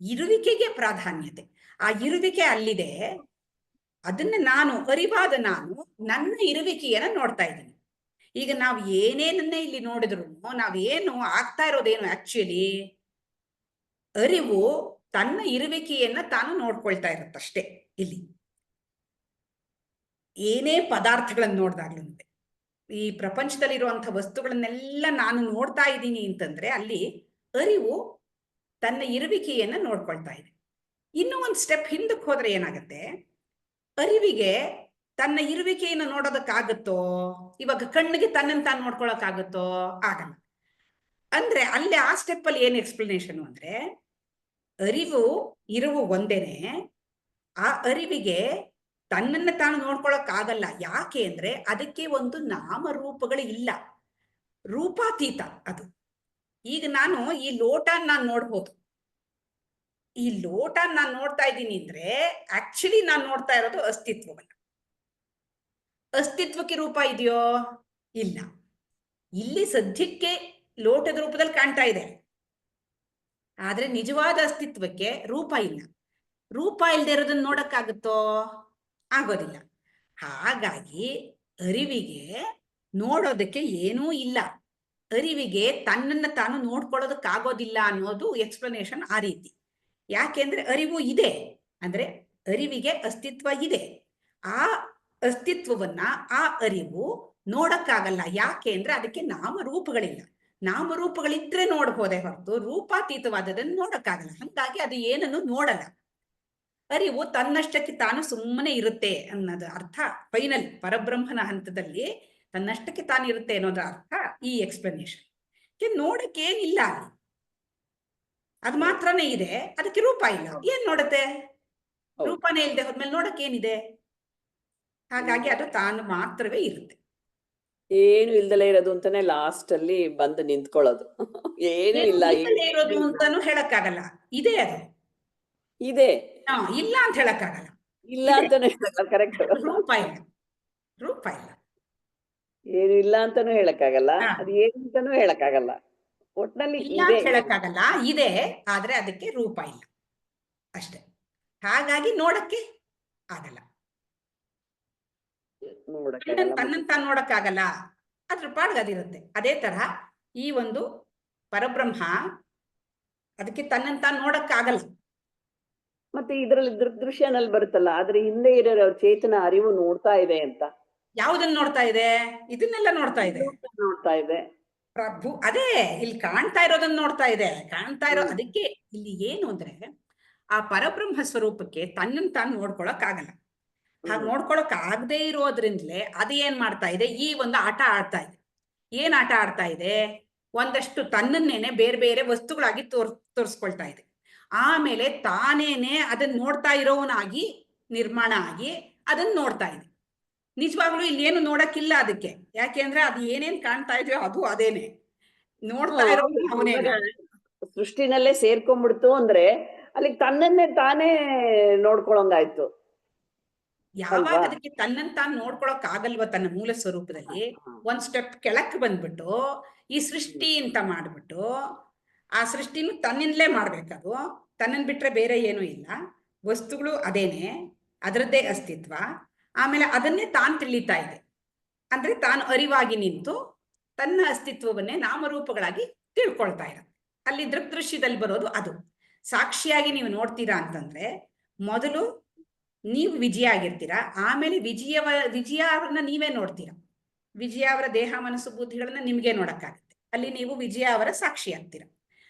ಇರುವಿಕೆಗೆ ಪ್ರಾಧಾನ್ಯತೆ. ಆ ಇರುವಿಕೆ ಅಲ್ಲಿದೆ, ಅದನ್ನ ನಾನು ಅರಿವಾದ ನಾನು ನನ್ನ ಇರುವಿಕೆಯನ್ನ ನೋಡ್ತಾ ಇದ್ದೀನಿ. ಈಗ ನಾವು ಏನೇನನ್ನೇ ಇಲ್ಲಿ ನೋಡಿದ್ರು ನಾವೇನು ಆಗ್ತಾ ಇರೋದೇನು ಆಕ್ಚುಲಿ ಅರಿವು ತನ್ನ ಇರುವಿಕೆಯನ್ನ ತಾನು ನೋಡ್ಕೊಳ್ತಾ ಇರುತ್ತಷ್ಟೇ. ಇಲ್ಲಿ ಏನೇ ಪದಾರ್ಥಗಳನ್ನ ನೋಡಿದಾಗ್ಲೂ ಈ ಪ್ರಪಂಚದಲ್ಲಿರುವಂಥ ವಸ್ತುಗಳನ್ನೆಲ್ಲ ನಾನು ನೋಡ್ತಾ ಇದ್ದೀನಿ ಅಂತಂದ್ರೆ ಅಲ್ಲಿ ಅರಿವು ತನ್ನ ಇರುವಿಕೆಯನ್ನ ನೋಡ್ಕೊಳ್ತಾ ಇದೆ. ಇನ್ನೂ ಒಂದು ಸ್ಟೆಪ್ ಹಿಂದಕ್ಕೆ ಹೋದ್ರೆ ಏನಾಗತ್ತೆ, ಅರಿವಿಗೆ ತನ್ನ ಇರುವಿಕೆಯನ್ನು ನೋಡೋದಕ್ಕಾಗುತ್ತೋ? ಇವಾಗ ಕಣ್ಣಿಗೆ ತನ್ನನ್ನು ತಾನು ನೋಡ್ಕೊಳಕ್ಕಾಗುತ್ತೋ? ಆಗಲ್ಲ. ಅಂದ್ರೆ ಅಲ್ಲಿ ಆ ಸ್ಟೆಪ್ ಅಲ್ಲಿ ಏನ್ ಎಕ್ಸ್ಪ್ಲನೇಷನ್ ಅಂದ್ರೆ, ಅರಿವು ಇರುವು ಒಂದೇನೆ, ಆ ಅರಿವಿಗೆ ತನ್ನನ್ನು ತಾನು ನೋಡ್ಕೊಳಕ್ ಆಗಲ್ಲ. ಯಾಕೆ ಅಂದ್ರೆ ಅದಕ್ಕೆ ಒಂದು ನಾಮರೂಪಗಳು ಇಲ್ಲ, ರೂಪಾತೀತ ಅದು. ಈಗ ನಾನು ಈ ಲೋಟ ನಾನು ನೋಡ್ಬೋದು, ಈ ಲೋಟ ನಾನು ನೋಡ್ತಾ ಇದ್ದೀನಿ ಅಂದ್ರೆ ಆಕ್ಚುಲಿ ನಾನು ನೋಡ್ತಾ ಇರೋದು ಅಸ್ತಿತ್ವವನ್ನ. ಅಸ್ತಿತ್ವಕ್ಕೆ ರೂಪ ಇದೆಯೋ? ಇಲ್ಲ. ಇಲ್ಲಿ ಸದ್ಯಕ್ಕೆ ಲೋಟದ ರೂಪದಲ್ಲಿ ಕಾಣ್ತಾ ಇದೆ, ಆದ್ರೆ ನಿಜವಾದ ಅಸ್ತಿತ್ವಕ್ಕೆ ರೂಪ ಇಲ್ಲ. ರೂಪ ಇಲ್ಲದೆ ಇರೋದನ್ನ ನೋಡಕ್ಕಾಗುತ್ತೋ? ಆಗೋದಿಲ್ಲ. ಹಾಗಾಗಿ ಅರಿವಿಗೆ ನೋಡೋದಕ್ಕೆ ಏನೂ ಇಲ್ಲ, ಅರಿವಿಗೆ ತನ್ನನ್ನು ತಾನು ನೋಡ್ಕೊಳ್ಳೋದಕ್ಕಾಗೋದಿಲ್ಲ ಅನ್ನೋದು ಎಕ್ಸ್ಪ್ಲನೇಷನ್ ಆ ರೀತಿ. ಯಾಕೆಂದ್ರೆ ಅರಿವು ಇದೆ ಅಂದ್ರೆ ಅರಿವಿಗೆ ಅಸ್ತಿತ್ವ ಇದೆ. ಆ ಅಸ್ತಿತ್ವವನ್ನ ಆ ಅರಿವು ನೋಡಕ್ಕಾಗಲ್ಲ. ಯಾಕೆ ಅಂದ್ರೆ ಅದಕ್ಕೆ ನಾಮರೂಪಗಳಿಲ್ಲ. ನಾಮರೂಪಗಳಿದ್ರೆ ನೋಡ್ಬೋದೇ ಹೊರತು ರೂಪಾತೀತವಾದದನ್ನು ನೋಡಕ್ಕಾಗಲ್ಲ. ಹಾಗಾಗಿ ಅದು ಏನನ್ನು ನೋಡಲ್ಲ. ಅರಿವು ತನ್ನಷ್ಟಕ್ಕೆ ತಾನು ಸುಮ್ಮನೆ ಇರುತ್ತೆ ಅನ್ನೋದು ಅರ್ಥ. ಫೈನಲ್ ಪರಬ್ರಹ್ಮನ ಹಂತದಲ್ಲಿ ತನ್ನಷ್ಟಕ್ಕೆ ತಾನು ಇರುತ್ತೆ ಅನ್ನೋದ್ರ ಅರ್ಥ ಈ ಎಕ್ಸ್ಪ್ಲನೇಷನ್. ನೋಡಕ್ಕೆ ಏನಿಲ್ಲ ಅಲ್ಲಿ, ಅದು ಮಾತ್ರನೇ ಇದೆ, ಅದಕ್ಕೆ ರೂಪ ಇಲ್ಲ. ಏನ್ ನೋಡುತ್ತೆ? ರೂಪನೇ ಇಲ್ಲದೆ ಹೋದ್ಮೇಲೆ ನೋಡಕ್ಕೆ ಏನಿದೆ? ಹಾಗಾಗಿ ಅದು ತಾನು ಮಾತ್ರವೇ ಇರುತ್ತೆ. ಏನು ಇಲ್ದಲೇ ಇರೋದು ಅಂತಾನೆ ಲಾಸ್ಟ್ ಅಲ್ಲಿ ಬಂದು ನಿಂತ್ಕೊಳ್ಳೋದು. ಏನು ಇಲ್ಲ ಇರೋದು ಅಂತಾನು ಹೇಳಕ್ಕಾಗಲ್ಲ. ಇದೆ, ಅದು ಇದೆ, ಇಲ್ಲ ಅಂತ ಹೇಳಕ್ಕಾಗಲ್ಲ. ಇಲ್ಲ ಅಂತಾನು ಕರೆಕ್ಟ್. ರೂಪ ಇಲ್ಲ, ರೂಪ ಇಲ್ಲ. ಏನು ಇಲ್ಲ ಅಂತಾನು ಹೇಳಕ್ಕಾಗಲ್ಲ, ಅದು ಏನು ಅಂತಾನು ಹೇಳಕ್ಕಾಗಲ್ಲ. ಒಟ್ನಲ್ಲಿ ಹೇಳಕ್ಕಾಗಲ್ಲ, ಇದೆ, ಆದ್ರೆ ಅದಕ್ಕೆ ರೂಪ ಇಲ್ಲ ಅಷ್ಟೇ. ಹಾಗಾಗಿ ನೋಡಕ್ಕೆ ಆಗಲ್ಲ, ತನ್ನನ್ನು ತಾನು ನೋಡಕ್ಕಾಗಲ್ಲ. ಅದ್ರ ಪಾಡ್ಗೆ ಅದಿರುತ್ತೆ. ಅದೇ ತರಹ ಈ ಒಂದು ಪರಬ್ರಹ್ಮ ಅದಕ್ಕೆ ತನ್ನನ್ನು ತಾನು ನೋಡಕ್ಕಾಗಲ್ಲ. ಮತ್ತೆ ಇದ್ರಲ್ಲಿ ದೃಶ್ಯನಲ್ಲಿ ಬರುತ್ತಲ್ಲ, ಆದ್ರೆ ಹಿಂದೆ ಇರೋ ಚೇತನ ಅರಿವು ನೋಡ್ತಾ ಇದೆ ಅಂತ. ಯಾವುದನ್ನ ನೋಡ್ತಾ ಇದೆ? ಇದನ್ನೆಲ್ಲ ನೋಡ್ತಾ ಇದೆ ಪ್ರಭು. ಅದೇ ಇಲ್ಲಿ ಕಾಣ್ತಾ ಇರೋದನ್ನ ನೋಡ್ತಾ ಇದೆ, ಕಾಣ್ತಾ ಇರೋ. ಅದಕ್ಕೆ ಇಲ್ಲಿ ಏನು ಅಂದ್ರೆ ಆ ಪರಬ್ರಹ್ಮ ಸ್ವರೂಪಕ್ಕೆ ತನ್ನನ್ನು ತಾನು ನೋಡ್ಕೊಳಕ್ ಆಗಲ್ಲ. ಹಾಗೆ ನೋಡ್ಕೊಳಕ್ ಆಗದೆ ಇರೋದ್ರಿಂದಲೇ ಅದು ಏನ್ ಮಾಡ್ತಾ ಇದೆ? ಈ ಒಂದು ಆಟ ಆಡ್ತಾ ಇದೆ. ಏನ್ ಆಟ ಆಡ್ತಾ ಇದೆ? ಒಂದಷ್ಟು ತನ್ನನ್ನೇನೆ ಬೇರೆ ಬೇರೆ ವಸ್ತುಗಳಾಗಿ ತೋರಿಸ್ಕೊಳ್ತಾ ಇದೆ. ಆಮೇಲೆ ತಾನೇನೆ ಅದನ್ನ ನೋಡ್ತಾ ಇರೋವನಾಗಿ ನಿರ್ಮಾಣ ಆಗಿ ಅದನ್ನ ನೋಡ್ತಾ ಇದೆ. ನಿಜವಾಗ್ಲೂ ಇಲ್ಲಿ ಏನು ನೋಡಕ್ಕಿಲ್ಲ ಅದಕ್ಕೆ. ಯಾಕೆ ಅಂದ್ರೆ ಅದು ಏನೇನ್ ಕಾಣ್ತಾ ಇದೆಯೋ ಅದು ಅದೇನೆ. ನೋಡ್ತಾ ಇರೋದು ಅವನೇನ. ಸೃಷ್ಟಿನಲ್ಲೇ ಸೇರ್ಕೊಂಡ್ಬಿಡ್ತು ಅಂದ್ರೆ ಅಲ್ಲಿಗೆ ತನ್ನನ್ನೇ ತಾನೇ ನೋಡ್ಕೊಳಂಗಾಯ್ತು. ಯಾವಾಗ ಅಲ್ವಾ? ಅದಕ್ಕೆ ತನ್ನನ್ನು ತಾನು ನೋಡ್ಕೊಳಕ್ ಆಗಲ್ವ ತನ್ನ ಮೂಲ ಸ್ವರೂಪದಲ್ಲಿ, ಒಂದ್ ಸ್ಟೆಪ್ ಕೆಳಕ್ ಬಂದ್ಬಿಟ್ಟು ಈ ಸೃಷ್ಟಿ ಅಂತ ಮಾಡ್ಬಿಟ್ಟು ಆ ಸೃಷ್ಟಿನೂ ತನ್ನಿಂದಲೇ ಮಾಡ್ಬೇಕದು. ತನ್ನನ್ ಬಿಟ್ರೆ ಬೇರೆ ಏನೂ ಇಲ್ಲ, ವಸ್ತುಗಳು ಅದೇನೆ, ಅದರದ್ದೇ ಅಸ್ತಿತ್ವ. ಆಮೇಲೆ ಅದನ್ನೇ ತಾನು ತಿಳಿತಾ ಇದೆ. ಅಂದ್ರೆ ತಾನು ಅರಿವಾಗಿ ನಿಂತು ತನ್ನ ಅಸ್ತಿತ್ವವನ್ನೇ ನಾಮರೂಪಗಳಾಗಿ ತಿಳ್ಕೊಳ್ತಾ ಇರೋದು. ಅಲ್ಲಿ ದೃಗ್ದೃಶ್ಯದಲ್ಲಿ ಬರೋದು ಅದು. ಸಾಕ್ಷಿಯಾಗಿ ನೀವು ನೋಡ್ತೀರಾ ಅಂತಂದ್ರೆ ಮೊದಲು ನೀವು ವಿಜಯ ಆಗಿರ್ತೀರಾ, ಆಮೇಲೆ ವಿಜಯ ಅವರನ್ನ ನೀವೇ ನೋಡ್ತೀರಾ. ವಿಜಯ ಅವರ ದೇಹ ಮನಸ್ಸು ಬುದ್ಧಿಗಳನ್ನ ನಿಮ್ಗೆ ನೋಡಕ್ಕಾಗುತ್ತೆ. ಅಲ್ಲಿ ನೀವು ವಿಜಯ ಅವರ ಸಾಕ್ಷಿ ಆಗ್ತೀರಾ.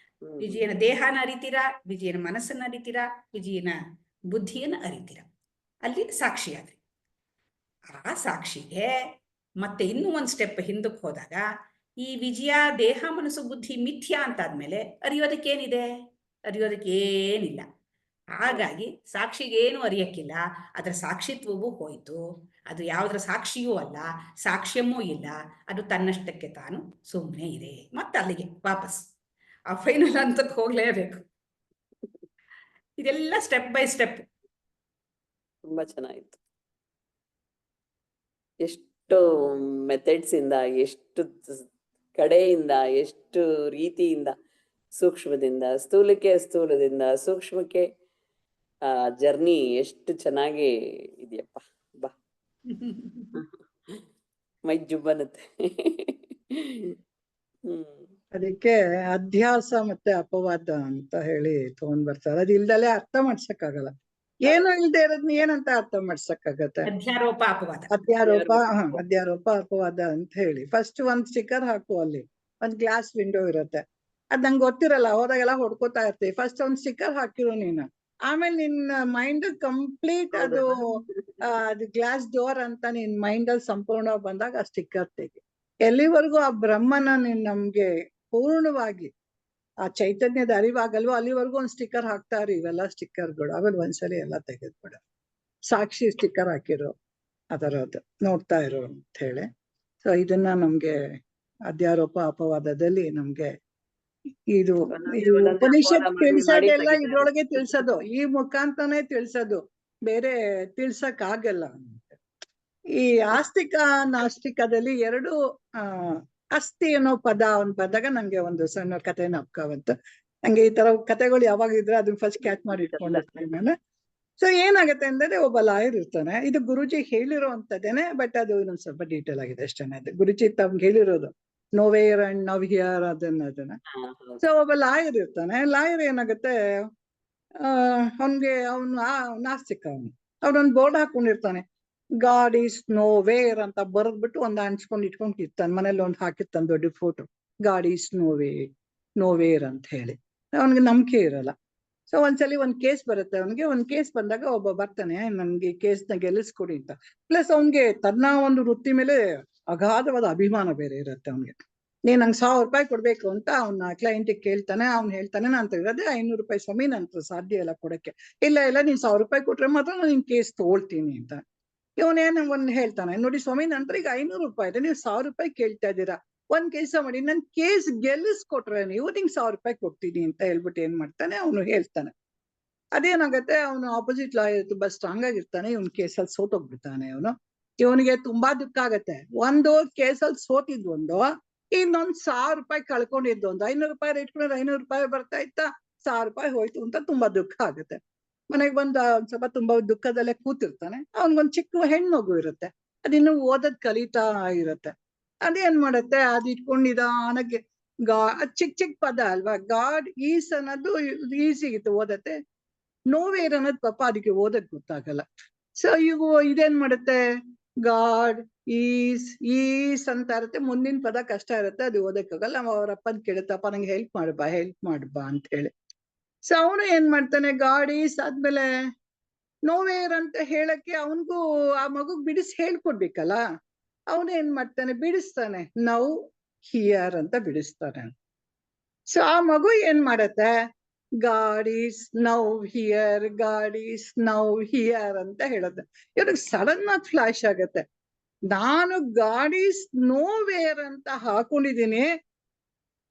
ವಿಜಯನ ದೇಹನ ಅರಿತೀರಾ, ವಿಜಯನ ಮನಸ್ಸನ್ನ ಅರಿತೀರಾ, ವಿಜಯನ ಬುದ್ಧಿಯನ್ನ ಅರಿತೀರಾ. ಅಲ್ಲಿ ಸಾಕ್ಷಿಯಾದ್ರಿ. ಆ ಸಾಕ್ಷಿಗೆ ಮತ್ತೆ ಇನ್ನೂ ಒಂದ್ ಸ್ಟೆಪ್ ಹಿಂದಕ್ಕೆ ಹೋದಾಗ ಈ ವಿಜಯ ದೇಹ ಮನಸ್ಸು ಬುದ್ಧಿ ಮಿಥ್ಯಾ ಅಂತಾದ್ಮೇಲೆ ಅರಿಯೋದಕ್ಕೇನಿದೆ? ಅರಿಯೋದಕ್ಕೇನಿಲ್ಲ. ಹಾಗಾಗಿ ಸಾಕ್ಷಿಗೇನು ಅರಿಯಕ್ಕಿಲ್ಲ, ಅದರ ಸಾಕ್ಷಿತ್ವವೂ ಹೋಯ್ತು. ಅದು ಯಾವುದರ ಸಾಕ್ಷಿಯೂ ಅಲ್ಲ, ಸಾಕ್ಷ್ಯವೂ ಇಲ್ಲ. ಅದು ತನ್ನಷ್ಟಕ್ಕೆ ತಾನು ಸುಮ್ಮನೆ ಇದೆ. ಮತ್ತೆ ಅಲ್ಲಿಗೆ ವಾಪಸ್ ಆ ಫೈನಲ್ ಹಂತಕ್ಕೆ ಹೋಗ್ಲೇಬೇಕು. ಇದೆಲ್ಲ ಸ್ಟೆಪ್ ಬೈ ಸ್ಟೆಪ್. ತುಂಬಾ ಚೆನ್ನಾಗಿತ್ತು. ಎಷ್ಟು ಮೆಥಡ್ಸ್ ಇಂದ, ಎಷ್ಟು ಕಡೆಯಿಂದ, ಎಷ್ಟು ರೀತಿಯಿಂದ, ಸೂಕ್ಷ್ಮದಿಂದ ಸ್ಥೂಲದಿಂದ ಸೂಕ್ಷ್ಮಕ್ಕೆ ಜರ್ನಿ ಎಷ್ಟು ಚೆನ್ನಾಗಿ ಇದೆಯಪ್ಪ. ಬಾ ಮೈ ಜುಬ್ಬನತ್ತೆ. ಅದಕ್ಕೆ ಅಧ್ಯಾಸ ಮತ್ತೆ ಅಪವಾದ ಅಂತ ಹೇಳಿ ತಗೊಂಡ್ ಬರ್ತಾರೆ. ಅದು ಇಲ್ದಲೆ ಅರ್ಥ ಮಾಡ್ಸಕ್ಕಾಗಲ್ಲ. ಏನು ಇಲ್ದೇ ಇರೋದ್ನ ಏನಂತ ಅರ್ಥ ಮಾಡ್ಸಕ್ಕಾಗತ್ತೆ? ಅಧ್ಯಾರೋಪ ಅಪವಾದ. ಅಧ್ಯಾರೋಪ ಅಪವಾದ ಅಂತ ಹೇಳಿ ಫಸ್ಟ್ ಒಂದ್ ಸ್ಟಿಕ್ಕರ್ ಹಾಕು. ಅಲ್ಲಿ ಒಂದ್ ಗ್ಲಾಸ್ ವಿಂಡೋ ಇರುತ್ತೆ, ಅದ್ ನಂಗೆ ಗೊತ್ತಿರಲ್ಲ, ಹೋದಾಗೆಲ್ಲ ಹೊಡ್ಕೋತಾ ಇರ್ತೀವಿ. ಫಸ್ಟ್ ಒಂದ್ ಸ್ಟಿಕ್ಕರ್ ಹಾಕಿರೋ ನೀನು, ಆಮೇಲೆ ನಿನ್ನ ಮೈಂಡ್ ಕಂಪ್ಲೀಟ್ ಅದು ಗ್ಲಾಸ್ ಡೋರ್ ಅಂತ ನಿನ್ ಮೈಂಡ್ ಅಲ್ಲಿ ಸಂಪೂರ್ಣ ಬಂದಾಗ ಆ ಸ್ಟಿಕ್ಕರ್ ತೆಗಿ. ಎಲ್ಲಿವರೆಗೂ ಆ ಬ್ರಹ್ಮನ ನಮ್ಗೆ ಪೂರ್ಣವಾಗಿ ಆ ಚೈತನ್ಯದ ಅರಿವಾಗಲ್ವೋ ಅಲ್ಲಿವರೆಗೂ ಒಂದ್ ಸ್ಟಿಕ್ಕರ್ ಹಾಕ್ತಾ ಇರಿ. ಇವೆಲ್ಲ ಸ್ಟಿಕ್ಕರ್ಗಳು ಆಮೇಲೆ ಒಂದ್ಸಲಿ ಎಲ್ಲ ತೆಗೆದ್ಬಿಡ. ಸಾಕ್ಷಿ ಸ್ಟಿಕ್ಕರ್ ಹಾಕಿರೋ ಅದರದ್ದು ನೋಡ್ತಾ ಇರೋ ಅಂತ ಹೇಳಿ. ಸೊ ಇದನ್ನ ನಮ್ಗೆ ಅಧ್ಯಾರೋಪ ಅಪವಾದದಲ್ಲಿ ನಮ್ಗೆ ಇದು ಉಪನಿಷತ್ ತಿಳ್ಸೋದೆಲ್ಲ ಇದ್ರೊಳಗೆ ತಿಳ್ಸೋದು, ಈ ಮುಖಾಂತರನೇ ತಿಳ್ಸೋದು, ಬೇರೆ ತಿಳ್ಸಕ್ ಆಗಲ್ಲ. ಈ ಆಸ್ತಿಕ ನಾಸ್ತಿಕದಲ್ಲಿ ಎರಡು ಅಸ್ಥಿ ಅನ್ನೋ ಪದ ಬಂದಾಗ ನಂಗೆ ಒಂದು ಸಣ್ಣ ಕಥೆ ನಾಪ್ಕಾವಂತ. ನಂಗೆ ಈ ತರ ಕಥೆಗಳು ಯಾವಾಗ ಇದ್ರೆ ಅದನ್ನ ಫಸ್ಟ್ ಕ್ಯಾಚ್ ಮಾಡಿ ಇಟ್ಕೊಂಡಿರ್ತೀನಿ ನಾನು. ಸೊ ಏನಾಗುತ್ತೆ ಅಂದ್ರೆ ಒಬ್ಬ ಲಾಯರ್ ಇರ್ತಾನೆ. ಇದು ಗುರುಜಿ ಹೇಳಿರೋ ಅಂತದೇನೆ, ಬಟ್ ಅದು ಇನ್ನೊಂದ್ ಸ್ವಲ್ಪ ಡೀಟೇಲ್ ಆಗಿದೆ ಅಷ್ಟೇನೆ. ಅದು ಗುರುಜಿ ತಮ್ಗೆ ಹೇಳಿರೋದು ನೋವೇರ್ ಅಂಡ್ ನವ್ ಹಿಯರ್ ಅದನ್ನ. ಸೊ ಒಬ್ಬ ಲಾಯರ್ ಇರ್ತಾನೆ. ಲಾಯರ್ ಏನಾಗುತ್ತೆ, ಅವನು ನಾಸ್ತಿಕ. ಅವನೊಂದು ಬೋರ್ಡ್ ಹಾಕೊಂಡಿರ್ತಾನೆ, ಗಾಡ್ ಈಸ್ ನೋವೇರ್ ಅಂತ ಬರೆದ್ಬಿಟ್ಟು ಒಂದ್ ಅಂಚ್ಕೊಂಡು ಇಟ್ಕೊಂಡಿರ್ತಾನೆ. ಮನೇಲಿ ಒಂದು ಹಾಕಿರ್ತಾನೆ ದೊಡ್ಡ ಫೋಟೋ, ಗಾಡ್ ಈಸ್ ನೋವೇರ್ ಅಂತ ಹೇಳಿ. ಅವನ್ಗೆ ನಂಬಿಕೆ ಇರಲ್ಲ. ಸೊ ಒಂದ್ಸಲಿ ಒಂದ್ ಕೇಸ್ ಬರುತ್ತೆ ಅವನ್ಗೆ. ಒಂದ್ ಕೇಸ್ ಬಂದಾಗ ಒಬ್ಬ ಬರ್ತಾನೆ, ನನ್ಗೆ ಈ ಕೇಸ್ನ ಗೆಲ್ಲಿಸ್ಕೊಡಿ ಅಂತ. ಪ್ಲಸ್ ಅವನ್ಗೆ ತನ್ನ ಒಂದು ವೃತ್ತಿ ಮೇಲೆ ಅಗಾಧವಾದ ಅಭಿಮಾನ ಬೇರೆ ಇರುತ್ತೆ ಅವನ್ಗೆ. ನೀನ್ ನಂಗೆ 1000 ರೂಪಾಯಿ ಕೊಡ್ಬೇಕು ಅಂತ ಅವ್ನ ಕ್ಲೈಂಟಿಗೆ ಕೇಳ್ತಾನೆ. ಅವ್ನು ಹೇಳ್ತಾನೆ, ನಾನು ತೆಗೆದೇ 500 ರೂಪಾಯಿ ಸ್ವಾಮಿ, ನಂತರ ಸಾಧ್ಯ ಇಲ್ಲ ಕೊಡಕ್ಕೆ. ಇಲ್ಲ ನೀನ್ 1000 ರೂಪಾಯಿ ಕೊಟ್ರೆ ಮಾತ್ರ ನಾನು ನಿನ್ ಕೇಸ್ ತಗೊಳ್ತೀನಿ ಅಂತ. ಇವನೇನು ಒಂದ್ ಹೇಳ್ತಾನೆ, ನೋಡಿ ಸ್ವಾಮಿ, ನಂತರ ಈಗ 500 ರೂಪಾಯಿ ಇದೆ, ನೀವು 1000 ರೂಪಾಯಿ ಕೇಳ್ತಾ ಇದ್ದೀರಾ. ಒಂದ್ ಕೆಲಸ ಮಾಡಿ, ನನ್ ಕೇಸ್ ಗೆಲ್ಲಿಸ್ಕೊಟ್ರೆ ನೀವು ನಿಂಗೆ 1000 ರೂಪಾಯಿ ಕೊಡ್ತೀನಿ ಅಂತ ಹೇಳ್ಬಿಟ್ಟು ಏನ್ ಮಾಡ್ತಾನೆ ಅವನು ಹೇಳ್ತಾನೆ. ಅದೇನಾಗತ್ತೆ, ಅವನು ಆಪೋಸಿಟ್ ಲಾಯರ್ ತುಂಬಾ ಸ್ಟ್ರಾಂಗ್ ಆಗಿರ್ತಾನೆ. ಇವನ್ ಕೇಸಲ್ಲಿ ಸೋತೋಗ್ಬಿಡ್ತಾನೆ ಅವನು. ಇವನಿಗೆ ತುಂಬಾ ದುಃಖ ಆಗತ್ತೆ. ಒಂದು ಕೇಸಲ್ಲಿ ಸೋತಿದ್ವೊಂದು, ಇನ್ನೊಂದ್ 1000 ರೂಪಾಯಿ ಕಳ್ಕೊಂಡಿದ್ದೊಂದು. 500 ರೂಪಾಯಿ ಇಟ್ಕೊಂಡ್ರೆ 500 ರೂಪಾಯಿ ಬರ್ತಾ ಇತ್ತಾ, 1000 ರೂಪಾಯಿ ಹೋಯ್ತು ಅಂತ ತುಂಬಾ ದುಃಖ ಆಗುತ್ತೆ. ಮನೆಗೆ ಬಂದ ಒಂದ್ ಸ್ವಲ್ಪ ತುಂಬಾ ದುಃಖದಲ್ಲೇ ಕೂತಿರ್ತಾನೆ. ಅವನ್ಗೊಂದ್ ಚಿಕ್ಕ ಹೆಣ್ಮಗು ಇರುತ್ತೆ, ಅದಿನ್ನು ಓದದ್ ಕಲಿತಾ ಇರುತ್ತೆ. ಅದೇನ್ ಮಾಡತ್ತೆ, ಅದ್ ಇಟ್ಕೊಂಡು ನಿಧಾನಕ್ಕೆ ಚಿಕ್ಕ ಪದ ಅಲ್ವಾ, ಗಾಡ್ ಈಸ್ ಅನ್ನೋದು ಈಸಿ ಇತ್ತು ಓದತ್ತೆ. ನೋವೇರ್ ಅನ್ನೋದು ಪಾಪ ಅದಕ್ಕೆ ಓದಕ್ ಗೊತ್ತಾಗಲ್ಲ. ಸೊ ಇದೇನ್ ಮಾಡುತ್ತೆ, ಗಾಡ್ ಈಸ್ ಅಂತ ಇರುತ್ತೆ, ಮುಂದಿನ ಪದ ಕಷ್ಟ ಇರುತ್ತೆ, ಅದು ಓದಕ್ಕಾಗಲ್ಲ. ಅವ್ರ ಅಪ್ಪನ್ ಕೇಳುತ್ತಪ್ಪ, ನಂಗೆ ಹೆಲ್ಪ್ ಮಾಡ್ಬಾ ಅಂತ ಹೇಳಿ. ಸೊ ಅವನು ಏನ್ ಮಾಡ್ತಾನೆ, ಗಾಡ್ ಈಸ್ ಆದ್ಮೇಲೆ ನೋವೇರ್ ಅಂತ ಹೇಳಕ್ಕೆ ಅವನ್ಗೂ ಆ ಮಗುಗ್ ಬಿಡಿಸಿ ಹೇಳ್ಕೊಡ್ಬೇಕಲ್ಲ. ಅವನು ಏನ್ ಮಾಡ್ತಾನೆ, ಬಿಡಿಸ್ತಾನೆ, ನೌ ಹಿಯರ್ ಅಂತ ಬಿಡಿಸ್ತಾನೆ. ಸೊ ಆ ಮಗು ಏನ್ ಮಾಡತ್ತೆ, ಗಾಡ್ ಈಸ್ ನೌ ಹಿಯರ್ ಅಂತ ಹೇಳುತ್ತೆ. ಇವ್ರಿಗೆ ಸಡನ್ ಆಗಿ ಫ್ಲಾಶ್ ಆಗತ್ತೆ, ನಾನು ಗಾಡ್ ಈಸ್ ನೋವೇರ್ ಅಂತ ಹಾಕೊಂಡಿದೀನಿ,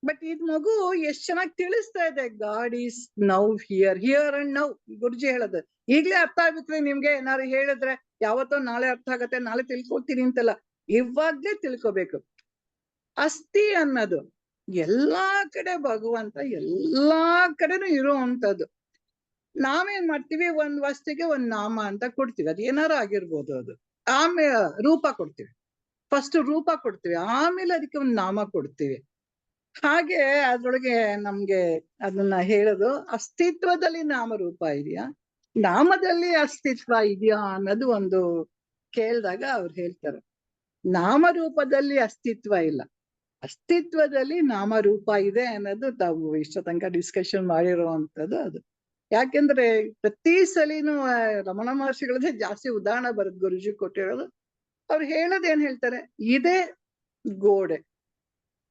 ಬಟ್ ಇದ್ ಮಗು ಎಷ್ಟ್ ಚೆನ್ನಾಗಿ ತಿಳಿಸ್ತಾ ಇದೆ. God is now here and now. Guruji ಹೇಳೋದು ಈಗ್ಲೇ ಅರ್ಥ ಆಗ್ಬಿಟ್ರಿ ನಿಮ್ಗೆ. ಏನಾದ್ರು ಹೇಳಿದ್ರೆ ಯಾವತ್ತೋ ನಾಳೆ ಅರ್ಥ ಆಗತ್ತೆ, ನಾಳೆ ತಿಳ್ಕೊಳ್ತೀನಿ ಅಂತಲ್ಲ, ಇವಾಗ್ಲೇ ತಿಳ್ಕೊಬೇಕು. ಅಸ್ಥಿ ಅನ್ನೋದು ಎಲ್ಲಾ ಕಡೆ ಭಗವಂತ ಎಲ್ಲಾ ಕಡೆನೂ ಇರುವಂತದ್ದು. ನಾವೇನ್ ಮಾಡ್ತೀವಿ, ಒಂದ್ ವಸ್ತುಗೆ ಒಂದ್ ನಾಮ ಅಂತ ಕೊಡ್ತೀವಿ, ಅದ್ ಏನಾರು ಆಗಿರ್ಬೋದು. ಅದು ಆಮೇಲೆ ರೂಪ ಕೊಡ್ತೀವಿ, ಫಸ್ಟ್ ರೂಪ ಕೊಡ್ತೀವಿ, ಆಮೇಲೆ ಅದಕ್ಕೆ ಒಂದ್ ನಾಮ ಕೊಡ್ತೀವಿ. ಹಾಗೆ ಅದ್ರೊಳಗೆ ನಮ್ಗೆ ಅದನ್ನ ಹೇಳೋದು, ಅಸ್ತಿತ್ವದಲ್ಲಿ ನಾಮರೂಪ ಇದೆಯಾ, ನಾಮದಲ್ಲಿ ಅಸ್ತಿತ್ವ ಇದೆಯಾ ಅನ್ನೋದು ಒಂದು ಕೇಳಿದಾಗ ಅವ್ರು ಹೇಳ್ತಾರೆ, ನಾಮರೂಪದಲ್ಲಿ ಅಸ್ತಿತ್ವ ಇಲ್ಲ, ಅಸ್ತಿತ್ವದಲ್ಲಿ ನಾಮರೂಪ ಇದೆ ಅನ್ನೋದು ತಾವು ಇಷ್ಟ ತನಕ ಡಿಸ್ಕಷನ್ ಮಾಡಿರುವಂತದ್ದು ಅದು. ಯಾಕೆಂದ್ರೆ ಪ್ರತಿ ಸಲಿನೂ ರಮಣ ಮಹರ್ಷಿಗಳದ್ದೇ ಜಾಸ್ತಿ ಉದಾಹರಣೆ ಬರುತ್ತೆ ಗುರುಜಿ ಕೊಟ್ಟಿರೋದು. ಅವ್ರು ಹೇಳೋದ್ ಏನ್ ಹೇಳ್ತಾರೆ, ಇದೇ ಗೋಡೆ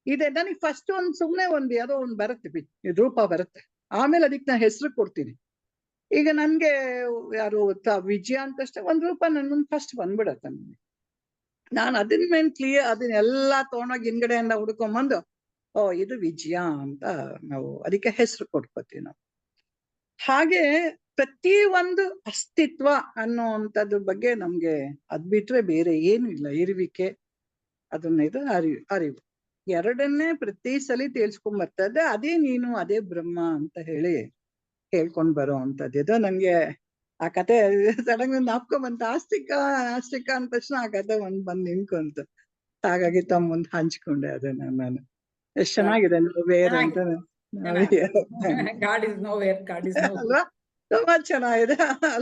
ಇದೆ, ನನಗೆ ಫಸ್ಟ್ ಒಂದ್ ಸುಮ್ನೆ ಒಂದ್ ಯಾವ್ದೋ ಒಂದ್ ಬರುತ್ತೆ ರೂಪ ಬರುತ್ತೆ, ಆಮೇಲೆ ಅದಕ್ಕೆ ನಾ ಹೆಸರು ಕೊಡ್ತೀನಿ. ಈಗ ನನ್ಗೆ ಯಾರು ವಿಜಯ ಅಂತಷ್ಟೇ ಒಂದ್ ರೂಪ ನನ್ ಮುಂದೆ ಫಸ್ಟ್ ಬಂದ್ಬಿಡತ್ತೆ ನನಗೆ. ನಾನು ಅದನ್ನ ಮೇಲೆ ಅದನ್ನೆಲ್ಲಾ ತಗೊಂಡೋಗಿ ಹಿಂದ್ಗಡೆಯಿಂದ ಹುಡ್ಕೊಂಬಂದು ಇದು ವಿಜಯ ಅಂತ ನಾವು ಅದಕ್ಕೆ ಹೆಸರು ಕೊಟ್ಕೋತೀವಿ ನಾವು. ಹಾಗೆ ಪ್ರತಿ ಒಂದು ಅಸ್ತಿತ್ವ ಅನ್ನೋಂಥದ್ರ ಬಗ್ಗೆ ನಮ್ಗೆ ಅದ್ ಬಿಟ್ರೆ ಬೇರೆ ಏನು ಇಲ್ಲ. ಇರುವಿಕೆ, ಅದನ್ನ ಇದು ಅರಿವು ಎರಡನ್ನೇ ಪ್ರತಿ ಸಲ ತೇಲ್ಸ್ಕೊಂಡ್ ಬರ್ತಾ ಇದ್ದೆ. ಅದೇ ನೀನು, ಅದೇ ಬ್ರಹ್ಮ ಅಂತ ಹೇಳಿ ಹೇಳ್ಕೊಂಡ್ ಬರೋ ಅಂತದ್ದು. ಇದು ನಂಗೆ ಆ ಕತೆ ಸಡನ್ ನಾಪ್ಕೊಂಡ್ ಬಂತ, ಆಸ್ತಿಕ ಅಂದ ತಕ್ಷಣ ಆ ಕತೆ ಬಂದ್ ನಿಂತ್ಕೊಂತ. ಹಾಗಾಗಿ ತಮ್ಮ ಮುಂದೆ ಹಂಚ್ಕೊಂಡೆ ಅದನ್ನ ನಾನು. ಎಷ್ಟ್ ಚೆನ್ನಾಗಿದೆ ಬೇರೆ ಅಂತ God is nowhere, God is no. ಅಲ್ವಾ, ತುಂಬಾ ಚೆನ್ನಾಗಿದೆ.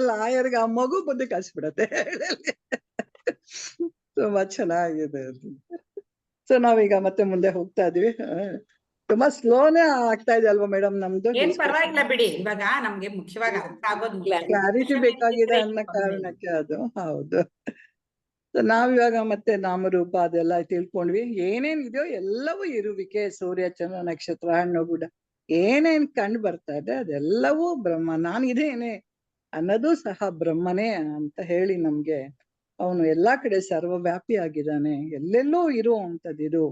ಲಾಯರ್ಗೆ ಆ ಮಗು ಬುದ್ಧಿ ಕಳ್ಸ್ಬಿಡತ್ತೆ. ತುಂಬಾ ಚೆನ್ನಾಗಿದೆ ಅದು. ಸೊ ನಾವೀಗ ಮತ್ತೆ ಮುಂದೆ ಹೋಗ್ತಾ ಇದೀವಿ. ತುಂಬಾ ಸ್ಲೋನೇ ಆಗ್ತಾ ಇದೆ ಅಲ್ವಾ ಮೇಡಮ್ ನಮ್ದು? ಏನ್ ಪರವಾಗಿಲ್ಲ ಬಿಡಿ, ಇವಾಗ ನಮ್ಗೆ ಮುಖ್ಯವಾಗಿ ಅರ್ಥ ಆಗೋದು ಕ್ಲಾರಿಟಿ ಬೇಕಾಗಿದೆ ಅನ್ನೋ ಕಾರಣಕ್ಕೆ ಅದು. ಹೌದು. ನಾವಿವಾಗ ಮತ್ತೆ ನಾಮರೂಪ ಅದೆಲ್ಲ ತಿಳ್ಕೊಂಡ್ವಿ. ಏನೇನ್ ಇದೆಯೋ ಎಲ್ಲವೂ ಇರುವಿಕೆ, ಸೂರ್ಯ ಚಂದ್ರ ನಕ್ಷತ್ರ ಹಣ್ಣು ಗುಡ್ಡ ಏನೇನ್ ಕಂಡು ಬರ್ತಾ ಇದೆ ಅದೆಲ್ಲವೂ ಬ್ರಹ್ಮ. ನಾನಿದೇನೆ ಅನ್ನೋದು ಸಹ ಬ್ರಹ್ಮನೇ ಅಂತ ಹೇಳಿ ನಮ್ಗೆ ಅವನು ಎಲ್ಲಾ ಕಡೆ ಸರ್ವವ್ಯಾಪಿ ಆಗಿದ್ದಾನೆ, ಎಲ್ಲೆಲ್ಲೂ ಇರುವಂತದ್ದು ಇದು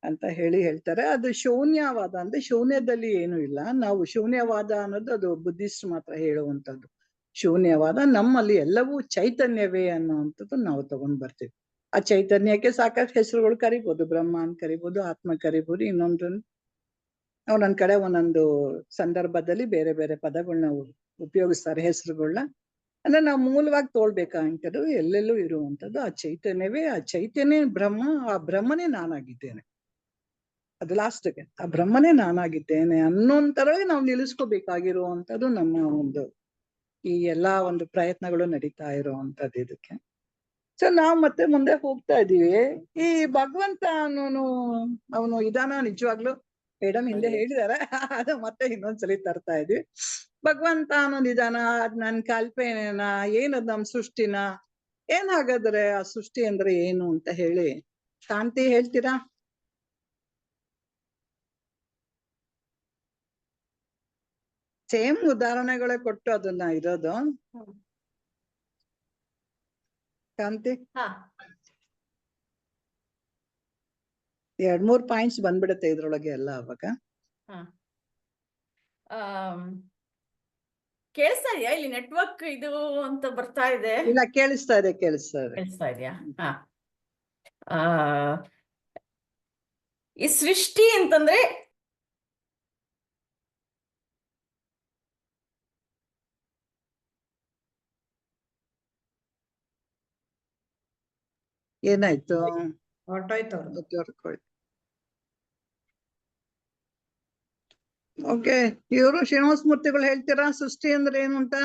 ಅಂತ ಹೇಳ್ತಾರೆ. ಅದು ಶೂನ್ಯವಾದ ಅಂದ್ರೆ ಶೂನ್ಯದಲ್ಲಿ ಏನು ಇಲ್ಲ. ನಾವು ಶೂನ್ಯವಾದ ಅನ್ನೋದು ಅದು ಬುದ್ಧಿಸ್ಟ್ ಮಾತ್ರ ಹೇಳುವಂಥದ್ದು. ಶೂನ್ಯವಾದ ನಮ್ಮಲ್ಲಿ ಎಲ್ಲವೂ ಚೈತನ್ಯವೇ ಅನ್ನೋವಂಥದ್ದು ನಾವು ತಗೊಂಡ್ ಬರ್ತೀವಿ. ಆ ಚೈತನ್ಯಕ್ಕೆ ಸಾಕಷ್ಟು ಹೆಸರುಗಳು ಕರಿಬೋದು, ಬ್ರಹ್ಮ ಅಂತ ಕರಿಬೋದು, ಆತ್ಮ ಕರಿಬೋದು, ಒಂದೊಂದ್ ಕಡೆ ಒಂದೊಂದು ಸಂದರ್ಭದಲ್ಲಿ ಬೇರೆ ಬೇರೆ ಪದಗಳನ್ನ ಉಪಯೋಗಿಸ್ತಾರೆ, ಹೆಸರುಗಳನ್ನ. ಅಂದ್ರೆ ನಾವು ಮೂಲವಾಗಿ ತೋಳ್ಬೇಕಾಗಿದ್ದು ಎಲ್ಲೆಲ್ಲೂ ಇರುವಂತದ್ದು ಆ ಚೈತನ್ಯವೇ. ಆ ಚೈತನ್ಯ ಬ್ರಹ್ಮ, ಆ ಬ್ರಹ್ಮನೇ ನಾನಾಗಿದ್ದೇನೆ. ಅದು ಲಾಸ್ಟ್ಗೆ ಆ ಬ್ರಹ್ಮನೇ ನಾನಾಗಿದ್ದೇನೆ ಅನ್ನೋಂತರವಾಗಿ ನಾವು ನಿಲ್ಲಿಸ್ಕೋಬೇಕಾಗಿರುವಂತದ್ದು ನಮ್ಮ ಒಂದು ಈ ಎಲ್ಲಾ ಒಂದು ಪ್ರಯತ್ನಗಳು ನಡೀತಾ ಇರುವಂತದ್ದು ಇದಕ್ಕೆ. ಸೊ ನಾವು ಮತ್ತೆ ಮುಂದೆ ಹೋಗ್ತಾ ಇದೀವಿ. ಈ ಭಗವಂತ ಅವನು ಇದಾನ ನಿಜವಾಗ್ಲು ಮೇಡಮ್ ಹಿಂದೆ ಹೇಳಿದಾರೆ, ಅದು ಮತ್ತೆ ಇನ್ನೊಂದ್ಸಲಿ ತರ್ತಾ ಇದ್ವಿ. ಭಗವಂತ ಅನ್ನೋದು ಇದಾನ, ಅದ್ ನನ್ ಕಲ್ಪನೆನ, ಏನದ್ ನಮ್ ಸೃಷ್ಟಿನ, ಏನ್ ಹಾಗಾದ್ರೆ ಆ ಸೃಷ್ಟಿ ಅಂದ್ರೆ ಏನು ಅಂತ ಹೇಳಿ ಶಾಂತಿ ಹೇಳ್ತೀರಾ? ಸೇಮ್ ಉದಾಹರಣೆಗಳೇ ಕೊಟ್ಟು ಅದನ್ನ ಇರೋದು. ಶಾಂತಿ 2-3 ಪಾಯಿಂಟ್ಸ್ ಬಂದ್ಬಿಡುತ್ತೆ ಇದ್ರೊಳಗೆ ಎಲ್ಲ ಅವಾಗ. ಕೇಳಿಸ್ತಾ ಇದೆಯಾ? ಇಲ್ಲಿ ನೆಟ್ವರ್ಕ್ ಇದು ಅಂತ ಬರ್ತಾ ಇದೆ. ಇಲ್ಲ, ಕೇಳಿಸ್ತಾ ಇದೆ. ಕೇಳಿಸ್ತಾ ಇದೆಯಾ? ಈ ಸೃಷ್ಟಿ ಅಂತಂದ್ರೆ ಏನಾಯ್ತು? ಹೊರಟೋಯ್ತು. ಓಕೆ, ಇವರು ಶ್ರೀನಿವಾಸ ಮೂರ್ತಿಗಳು ಹೇಳ್ತೀರಾ ಸೃಷ್ಟಿ ಅಂದ್ರೆ ಏನು ಅಂತ?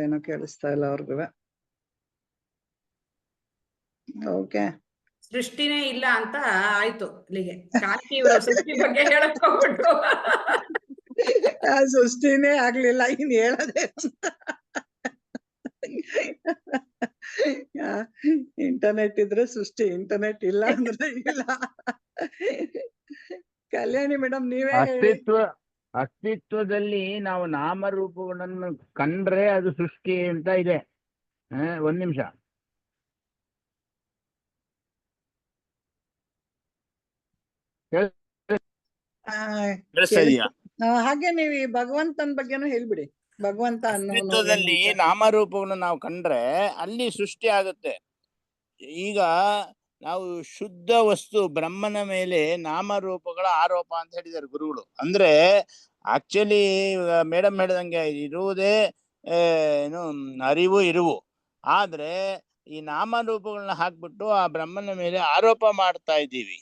ಏನೋ ಕೇಳಿಸ್ತಾ ಇಲ್ಲ ಅವ್ರಿಗೂ. ಓಕೆ, ಸೃಷ್ಟಿನೇ ಇಲ್ಲ ಅಂತ ಆಯ್ತು ಅಲ್ಲಿಗೆ. ಕಾಕಿ ಇವರು ಸೃಷ್ಟಿ ಬಗ್ಗೆ ಹೇಳಕ್ ಹೋಗ್ಬಿಟ್ರು. ಸೃಷ್ಟಿನೇ ಆಗ್ಲಿಲ್ಲ, ಇನ್ ಹೇಳದೆ. ಇಂಟರ್ನೆಟ್ ಇದ್ರೆ ಸೃಷ್ಟಿ, ಇಂಟರ್ನೆಟ್ ಇಲ್ಲ ಅಂದ್ರೆ ಇಲ್ಲ. ಕಲ್ಯಾಣಿ ಮೇಡಮ್ ನೀವೇ ಹೇಳಿ. ಅಸ್ತಿತ್ವದಲ್ಲಿ ನಾವು ನಾಮರೂಪಗಳನ್ನು ಕಂಡ್ರೆ ಅದು ಸೃಷ್ಟಿ ಅಂತ ಇದೆ. ಒಂದ್ ನಿಮಿಷ. ಆ, ಕೇಳಿಸ್ತಾ ಇದೆಯಾ? ಹಾಗೆ ನೀವು ಈ ಭಗವಂತನ ಬಗ್ಗೆನೂ ಹೇಳ್ಬಿಡಿ. ಭಗವಂತ ಅಸ್ತಿತ್ವದಲ್ಲಿ ನಾಮರೂಪವನ್ನು ನಾವು ಕಂಡ್ರೆ ಅಲ್ಲಿ ಸೃಷ್ಟಿ ಆಗುತ್ತೆ. ಈಗ ನಾವು ಶುದ್ಧ ವಸ್ತು ಬ್ರಹ್ಮನ ಮೇಲೆ ನಾಮರೂಪಗಳ ಆರೋಪ ಅಂತ ಹೇಳಿದ್ದಾರೆ ಗುರುಗಳು. ಅಂದ್ರೆ ಆಕ್ಚುಲಿ ಮೇಡಮ್ ಹೇಳಿದಂಗೆ ಇರುವುದೇ ಏನು ಅರಿವು ಇರುವು, ಆದ್ರೆ ಈ ನಾಮರೂಪಗಳನ್ನ ಹಾಕ್ಬಿಟ್ಟು ಆ ಬ್ರಹ್ಮನ ಮೇಲೆ ಆರೋಪ ಮಾಡ್ತಾ ಇದ್ದೀವಿ.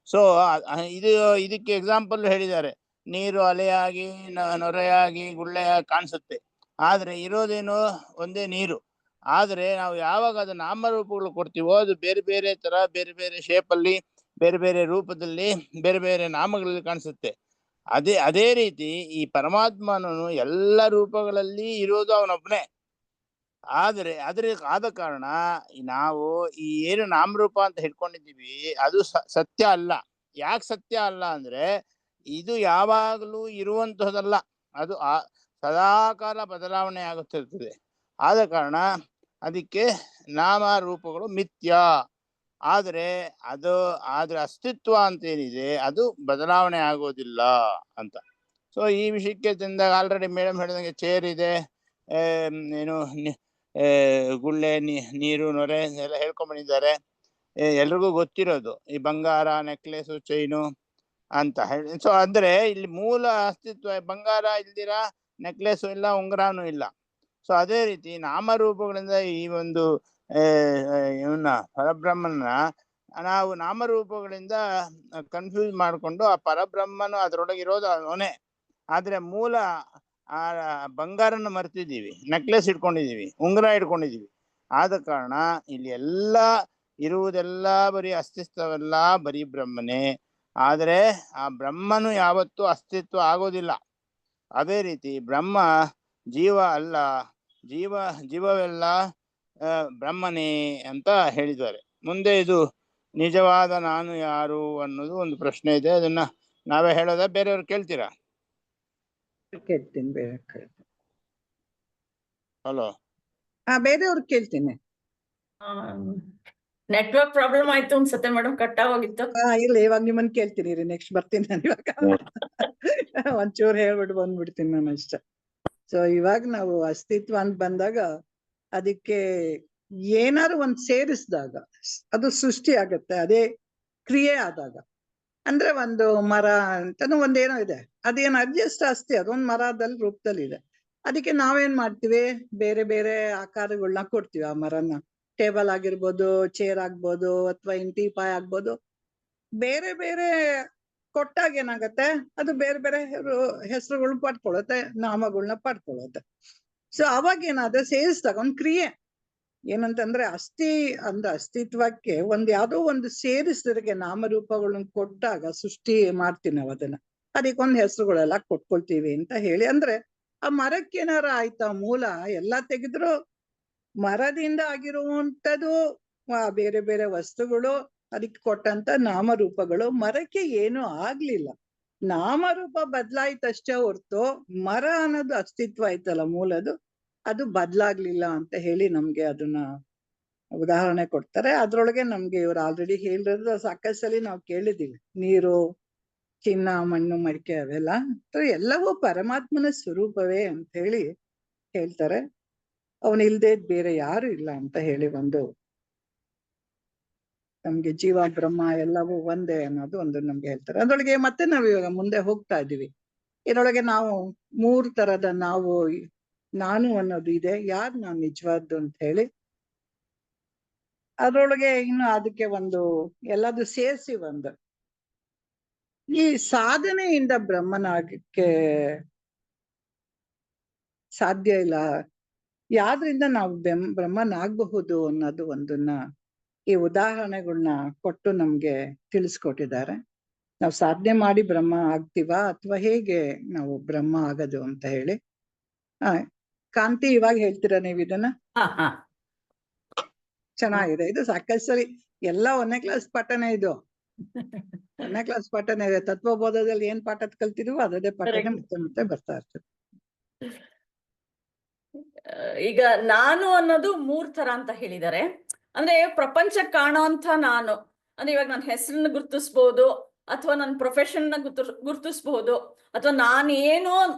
ಸೊ ಇದಕ್ಕೆ ಎಕ್ಸಾಂಪಲ್ ಹೇಳಿದ್ದಾರೆ. ನೀರು ಅಲೆಯಾಗಿ ನೊರೆಯಾಗಿ ಗುಳ್ಳೆಯಾಗಿ ಕಾಣಿಸುತ್ತೆ, ಆದ್ರೆ ಇರೋದೇನೋ ಒಂದೇ ನೀರು. ಆದ್ರೆ ನಾವು ಯಾವಾಗ ಅದು ನಾಮರೂಪಗಳು ಕೊಡ್ತೀವೋ ಅದು ಬೇರೆ ಬೇರೆ ತರ, ಬೇರೆ ಬೇರೆ ಶೇಪಲ್ಲಿ, ಬೇರೆ ಬೇರೆ ರೂಪದಲ್ಲಿ, ಬೇರೆ ಬೇರೆ ನಾಮಗಳಲ್ಲಿ ಕಾಣಿಸುತ್ತೆ. ಅದೇ ರೀತಿ ಈ ಪರಮಾತ್ಮನು ಎಲ್ಲ ರೂಪಗಳಲ್ಲಿ ಇರೋದು ಅವನೊಬ್ಬನೇ. ಆದ್ರೆ ಆದ ಕಾರಣ ನಾವು ಈ ಏನು ನಾಮರೂಪ ಅಂತ ಹಿಡ್ಕೊಂಡಿದ್ದೀವಿ ಅದು ಸತ್ಯ ಅಲ್ಲ. ಯಾಕೆ ಸತ್ಯ ಅಲ್ಲ ಅಂದ್ರೆ ಇದು ಯಾವಾಗಲೂ ಇರುವಂತಹದಲ್ಲ, ಅದು ಸದಾಕಾಲ ಬದಲಾವಣೆ ಆಗುತ್ತಿರ್ತದೆ. ಆದ ಕಾರಣ ಅದಕ್ಕೆ ನಾಮರೂಪಗಳು ಮಿಥ್ಯ. ಆದ್ರೆ ಅಸ್ತಿತ್ವ ಅಂತ ಏನಿದೆ ಅದು ಬದಲಾವಣೆ ಆಗೋದಿಲ್ಲ ಅಂತ. ಸೊ ಈ ವಿಷಯಕ್ಕೆ ತಂದಾಗ ಆಲ್ರೆಡಿ ಮೇಡಮ್ ಹೇಳಿದಂಗೆ ಚೇರ್ ಇದೆ, ಏನು ಗುಳ್ಳೆ, ನೀರು, ನೊರೆ ಎಲ್ಲ ಹೇಳ್ಕೊಂಡ್ಬಂದಿದ್ದಾರೆ. ಎಲ್ರಿಗೂ ಗೊತ್ತಿರೋದು ಈ ಬಂಗಾರ, ನೆಕ್ಲೆಸು, ಚೈನು ಅಂತ ಹೇಳಿ. ಸೊ ಅಂದ್ರೆ ಇಲ್ಲಿ ಮೂಲ ಅಸ್ತಿತ್ವ ಬಂಗಾರ ಇಲ್ದಿರ ನೆಕ್ಲೆಸು ಇಲ್ಲ, ಉಂಗುರಾನು ಇಲ್ಲ. ಸೊ ಅದೇ ರೀತಿ ನಾಮರೂಪಗಳಿಂದ ಈ ಒಂದು ಇವನ್ನ ಪರಬ್ರಹ್ಮನ ನಾವು ನಾಮರೂಪಗಳಿಂದ ಕನ್ಫ್ಯೂಸ್ ಮಾಡಿಕೊಂಡು ಆ ಪರಬ್ರಹ್ಮನು ಅದರೊಳಗೆ ಇರೋದು ಅವನೇ, ಆದ್ರೆ ಮೂಲ ಆ ಬಂಗಾರನ ಮರ್ತಿದ್ದೀವಿ, ನೆಕ್ಲೆಸ್ ಇಟ್ಕೊಂಡಿದೀವಿ, ಉಂಗುರ ಇಟ್ಕೊಂಡಿದೀವಿ. ಆದ ಕಾರಣ ಇಲ್ಲಿ ಎಲ್ಲ ಇರುವುದೆಲ್ಲ ಬರೀ ಅಸ್ತಿತ್ವವೆಲ್ಲ ಬರೀ ಬ್ರಹ್ಮನೇ, ಆದರೆ ಆ ಬ್ರಹ್ಮನು ಯಾವತ್ತೂ ಅಸ್ತಿತ್ವ ಆಗೋದಿಲ್ಲ. ಅದೇ ರೀತಿ ಬ್ರಹ್ಮ ಜೀವ ಅಲ್ಲ, ಜೀವವೆಲ್ಲ ಬ್ರಹ್ಮನೇ ಅಂತ ಹೇಳಿದ್ದಾರೆ. ಮುಂದೆ ಇದು ನಿಜವಾದ ನಾನು ಯಾರು ಅನ್ನೋದು ಒಂದು ಪ್ರಶ್ನೆ ಇದೆ. ಅದನ್ನ ನಾವೇ ಹೇಳೋದಾ, ಬೇರೆಯವ್ರು ಕೇಳ್ತೀರಾ? ಕೇಳ್ತೀನಿ, ಬೇರೆ ಕೇಳ್ತೀನಿ. ಹಲೋ, ಬೇರೆಯವ್ರು ಕೇಳ್ತೀನಿ. ನೆಟ್ವರ್ಕ್ ಪ್ರಾಬ್ಲಮ್ ಆಯ್ತು ಅನ್ಸುತ್ತೆ ಮೇಡಮ್, ಕಟ್ ಆಗೋಗಿತ್ತು. ಇಲ್ಲ, ಇವಾಗ ನಿಮ್ಮನ್ನ ಕೇಳ್ತೀನಿ ರೀ. ನೆಕ್ಸ್ಟ್ ಬರ್ತೀನಿ ನಾನು ಇವಾಗ. ಒಂಚೂರು ಹೇಳ್ಬಿಟ್ಟು ಬಂದ್ಬಿಡ್ತೀನಿ ನಾನು ಅಷ್ಟೇ. ಸೊ ಇವಾಗ ನಾವು ಅಸ್ತಿತ್ವ ಅಂತ ಬಂದಾಗ ಅದಕ್ಕೆ ಏನಾದ್ರು ಒಂದ್ ಸೇರಿಸಿದಾಗ ಅದು ಸೃಷ್ಟಿ ಆಗತ್ತೆ. ಅದೇ ಕ್ರಿಯೆ ಆದಾಗ, ಅಂದ್ರೆ ಒಂದು ಮರ ಅಂತಾನು ಒಂದೇನೋ ಇದೆ, ಅದೇನು ಅಡ್ಜಸ್ಟ್ ಅಷ್ಟೇ, ಅದೊಂದ್ ಮರದಲ್ಲಿ ರೂಪದಲ್ಲಿ ಇದೆ. ಅದಕ್ಕೆ ನಾವೇನ್ ಮಾಡ್ತೀವಿ, ಬೇರೆ ಬೇರೆ ಆಕಾರಗಳನ್ನ ಕೊಡ್ತೀವಿ ಆ ಮರನ. ಟೇಬಲ್ ಆಗಿರ್ಬೋದು, ಚೇರ್ ಆಗ್ಬೋದು, ಅಥವಾ ಟೀಪಾಯ್ ಆಗ್ಬೋದು. ಬೇರೆ ಬೇರೆ ಕೊಟ್ಟಾಗ ಏನಾಗತ್ತೆ, ಅದು ಬೇರೆ ಬೇರೆ ಹೆಸರುಗಳನ್ನ ಪಡ್ಕೊಳ್ಳುತ್ತೆ, ನಾಮಗಳನ್ನ ಪಡ್ಕೊಳ್ಳುತ್ತೆ. ಸೊ ಅವಾಗ ಏನಾದ್ರೆ ಸೇರಿಸಿದಾಗ ಒಂದ್ ಕ್ರಿಯೆ ಏನಂತಂದ್ರೆ ಅಸ್ತಿತ್ವಕ್ಕೆ ಯಾವ್ದೋ ಒಂದು ಸೇರಿಸಿದ್ರಿಗೆ ನಾಮರೂಪಗಳನ್ನ ಕೊಟ್ಟಾಗ ಸೃಷ್ಟಿ ಮಾಡ್ತೀವಿ ನಾವು ಅದನ್ನ. ಅದಕ್ಕೊಂದ್ ಹೆಸರುಗಳೆಲ್ಲ ಕೊಟ್ಕೊಳ್ತೀವಿ ಅಂತ ಹೇಳಿ. ಅಂದ್ರೆ ಆ ಮರಕ್ಕೆ ಏನಾರ ಆಯ್ತಾ, ಮೂಲ ಎಲ್ಲ ತೆಗೆದ್ರು ಮರದಿಂದ ಆಗಿರುವಂತದ್ದು ಬೇರೆ ಬೇರೆ ವಸ್ತುಗಳು, ಅದಕ್ಕೆ ಕೊಟ್ಟಂತ ನಾಮರೂಪಗಳು. ಮರಕ್ಕೆ ಏನು ಆಗ್ಲಿಲ್ಲ, ನಾಮರೂಪ ಬದ್ಲಾಯ್ತಷ್ಟೇ ಹೊರ್ತು ಮರ ಅನ್ನೋದು ಅಸ್ತಿತ್ವ ಆಯ್ತಲ್ಲ ಮೂಲದು, ಅದು ಬದ್ಲಾಗ್ಲಿಲ್ಲ ಅಂತ ಹೇಳಿ ನಮ್ಗೆ ಅದನ್ನ ಉದಾಹರಣೆ ಕೊಡ್ತಾರೆ. ಅದ್ರೊಳಗೆ ನಮ್ಗೆ ಇವ್ರು ಆಲ್ರೆಡಿ ಹೇಳಿರೋದು ಸಾಕಷ್ಟು ಸಲ ನಾವು ಕೇಳಿದೀವಿ. ನೀರು, ಚಿನ್ನ, ಮಣ್ಣು, ಮಡಿಕೆ ಅವೆಲ್ಲ ಎಲ್ಲವೂ ಪರಮಾತ್ಮನ ಸ್ವರೂಪವೇ ಅಂತ ಹೇಳಿ ಹೇಳ್ತಾರೆ. ಅವನಿಲ್ದೇ ಬೇರೆ ಯಾರು ಇಲ್ಲ ಅಂತ ಹೇಳಿ ಒಂದು ನಮ್ಗೆ ಜೀವ ಬ್ರಹ್ಮ ಎಲ್ಲವೂ ಒಂದೇ ಅನ್ನೋದು ಒಂದು ನಮ್ಗೆ ಹೇಳ್ತಾರೆ. ಅದ್ರೊಳಗೆ ಮತ್ತೆ ನಾವ್ ಇವಾಗ ಮುಂದೆ ಹೋಗ್ತಾ ಇದೀವಿ. ಇದರೊಳಗೆ ನಾವು 3 ತರದ ನಾನು ಅನ್ನೋದು ಇದೆ. ಯಾರು ನಾನು ನಿಜವಾದ್ದು ಅಂತ ಹೇಳಿ ಅದ್ರೊಳಗೆ ಇನ್ನು ಅದಕ್ಕೆ ಒಂದು ಎಲ್ಲದು ಸೇರಿಸಿ ಒಂದು ಈ ಸಾಧನೆಯಿಂದ ಬ್ರಹ್ಮನಾಗಕ್ಕೆ ಸಾಧ್ಯ ಇಲ್ಲ, ಯಾವ್ದ್ರಿಂದ ನಾವು ಬ್ರಹ್ಮನಾಗಬಹುದು ಅನ್ನೋದು ಒಂದನ್ನ ಈ ಉದಾಹರಣೆಗಳನ್ನ ಕೊಟ್ಟು ನಮ್ಗೆ ತಿಳಿಸ್ಕೊಟ್ಟಿದ್ದಾರೆ. ನಾವು ಸಾಧನೆ ಮಾಡಿ ಬ್ರಹ್ಮ ಆಗ್ತೀವಾ ಅಥವಾ ಹೇಗೆ ನಾವು ಬ್ರಹ್ಮ ಆಗೋದು ಅಂತ ಹೇಳಿ. ಕಾಂತಿ, ಇವಾಗ ಹೇಳ್ತೀರಾ ನೀವು ಇದನ್ನ? ಚೆನ್ನಾಗಿದೆ ಇದು. ಸಾಕಷ್ಟು ಸರಿ ಎಲ್ಲ 1ನೇ ಕ್ಲಾಸ್ ಪಾಠನೇ ಇದು. ಒಂದನೇ ಕ್ಲಾಸ್ ಪಾಠನೇ ಇದೆ. ತತ್ವಬೋಧದಲ್ಲಿ ಏನ್ ಪಾಠ ಕಲ್ತಿದೀವೋ ಅದೇ ಪಾಠನೇ Correct. ಮತ್ತೆ ಮತ್ತೆ ಬರ್ತಾ ಇರ್ತದೆ. ಈಗ ನಾನು ಅನ್ನೋದು 3 ತರ ಅಂತ ಹೇಳಿದ್ದಾರೆ. ಅಂದ್ರೆ ಪ್ರಪಂಚ ಕಾಣೋಂಥ ನಾನು ಅಂದ್ರೆ ಇವಾಗ ನನ್ನ ಹೆಸರನ್ನ ಗುರ್ತಿಸ್ಬೋದು, ಅಥವಾ ನನ್ನ ಪ್ರೊಫೆಷನ್ ಗುರ್ತಿಸ್ಬಹುದು, ಅಥವಾ ನಾನು ಏನು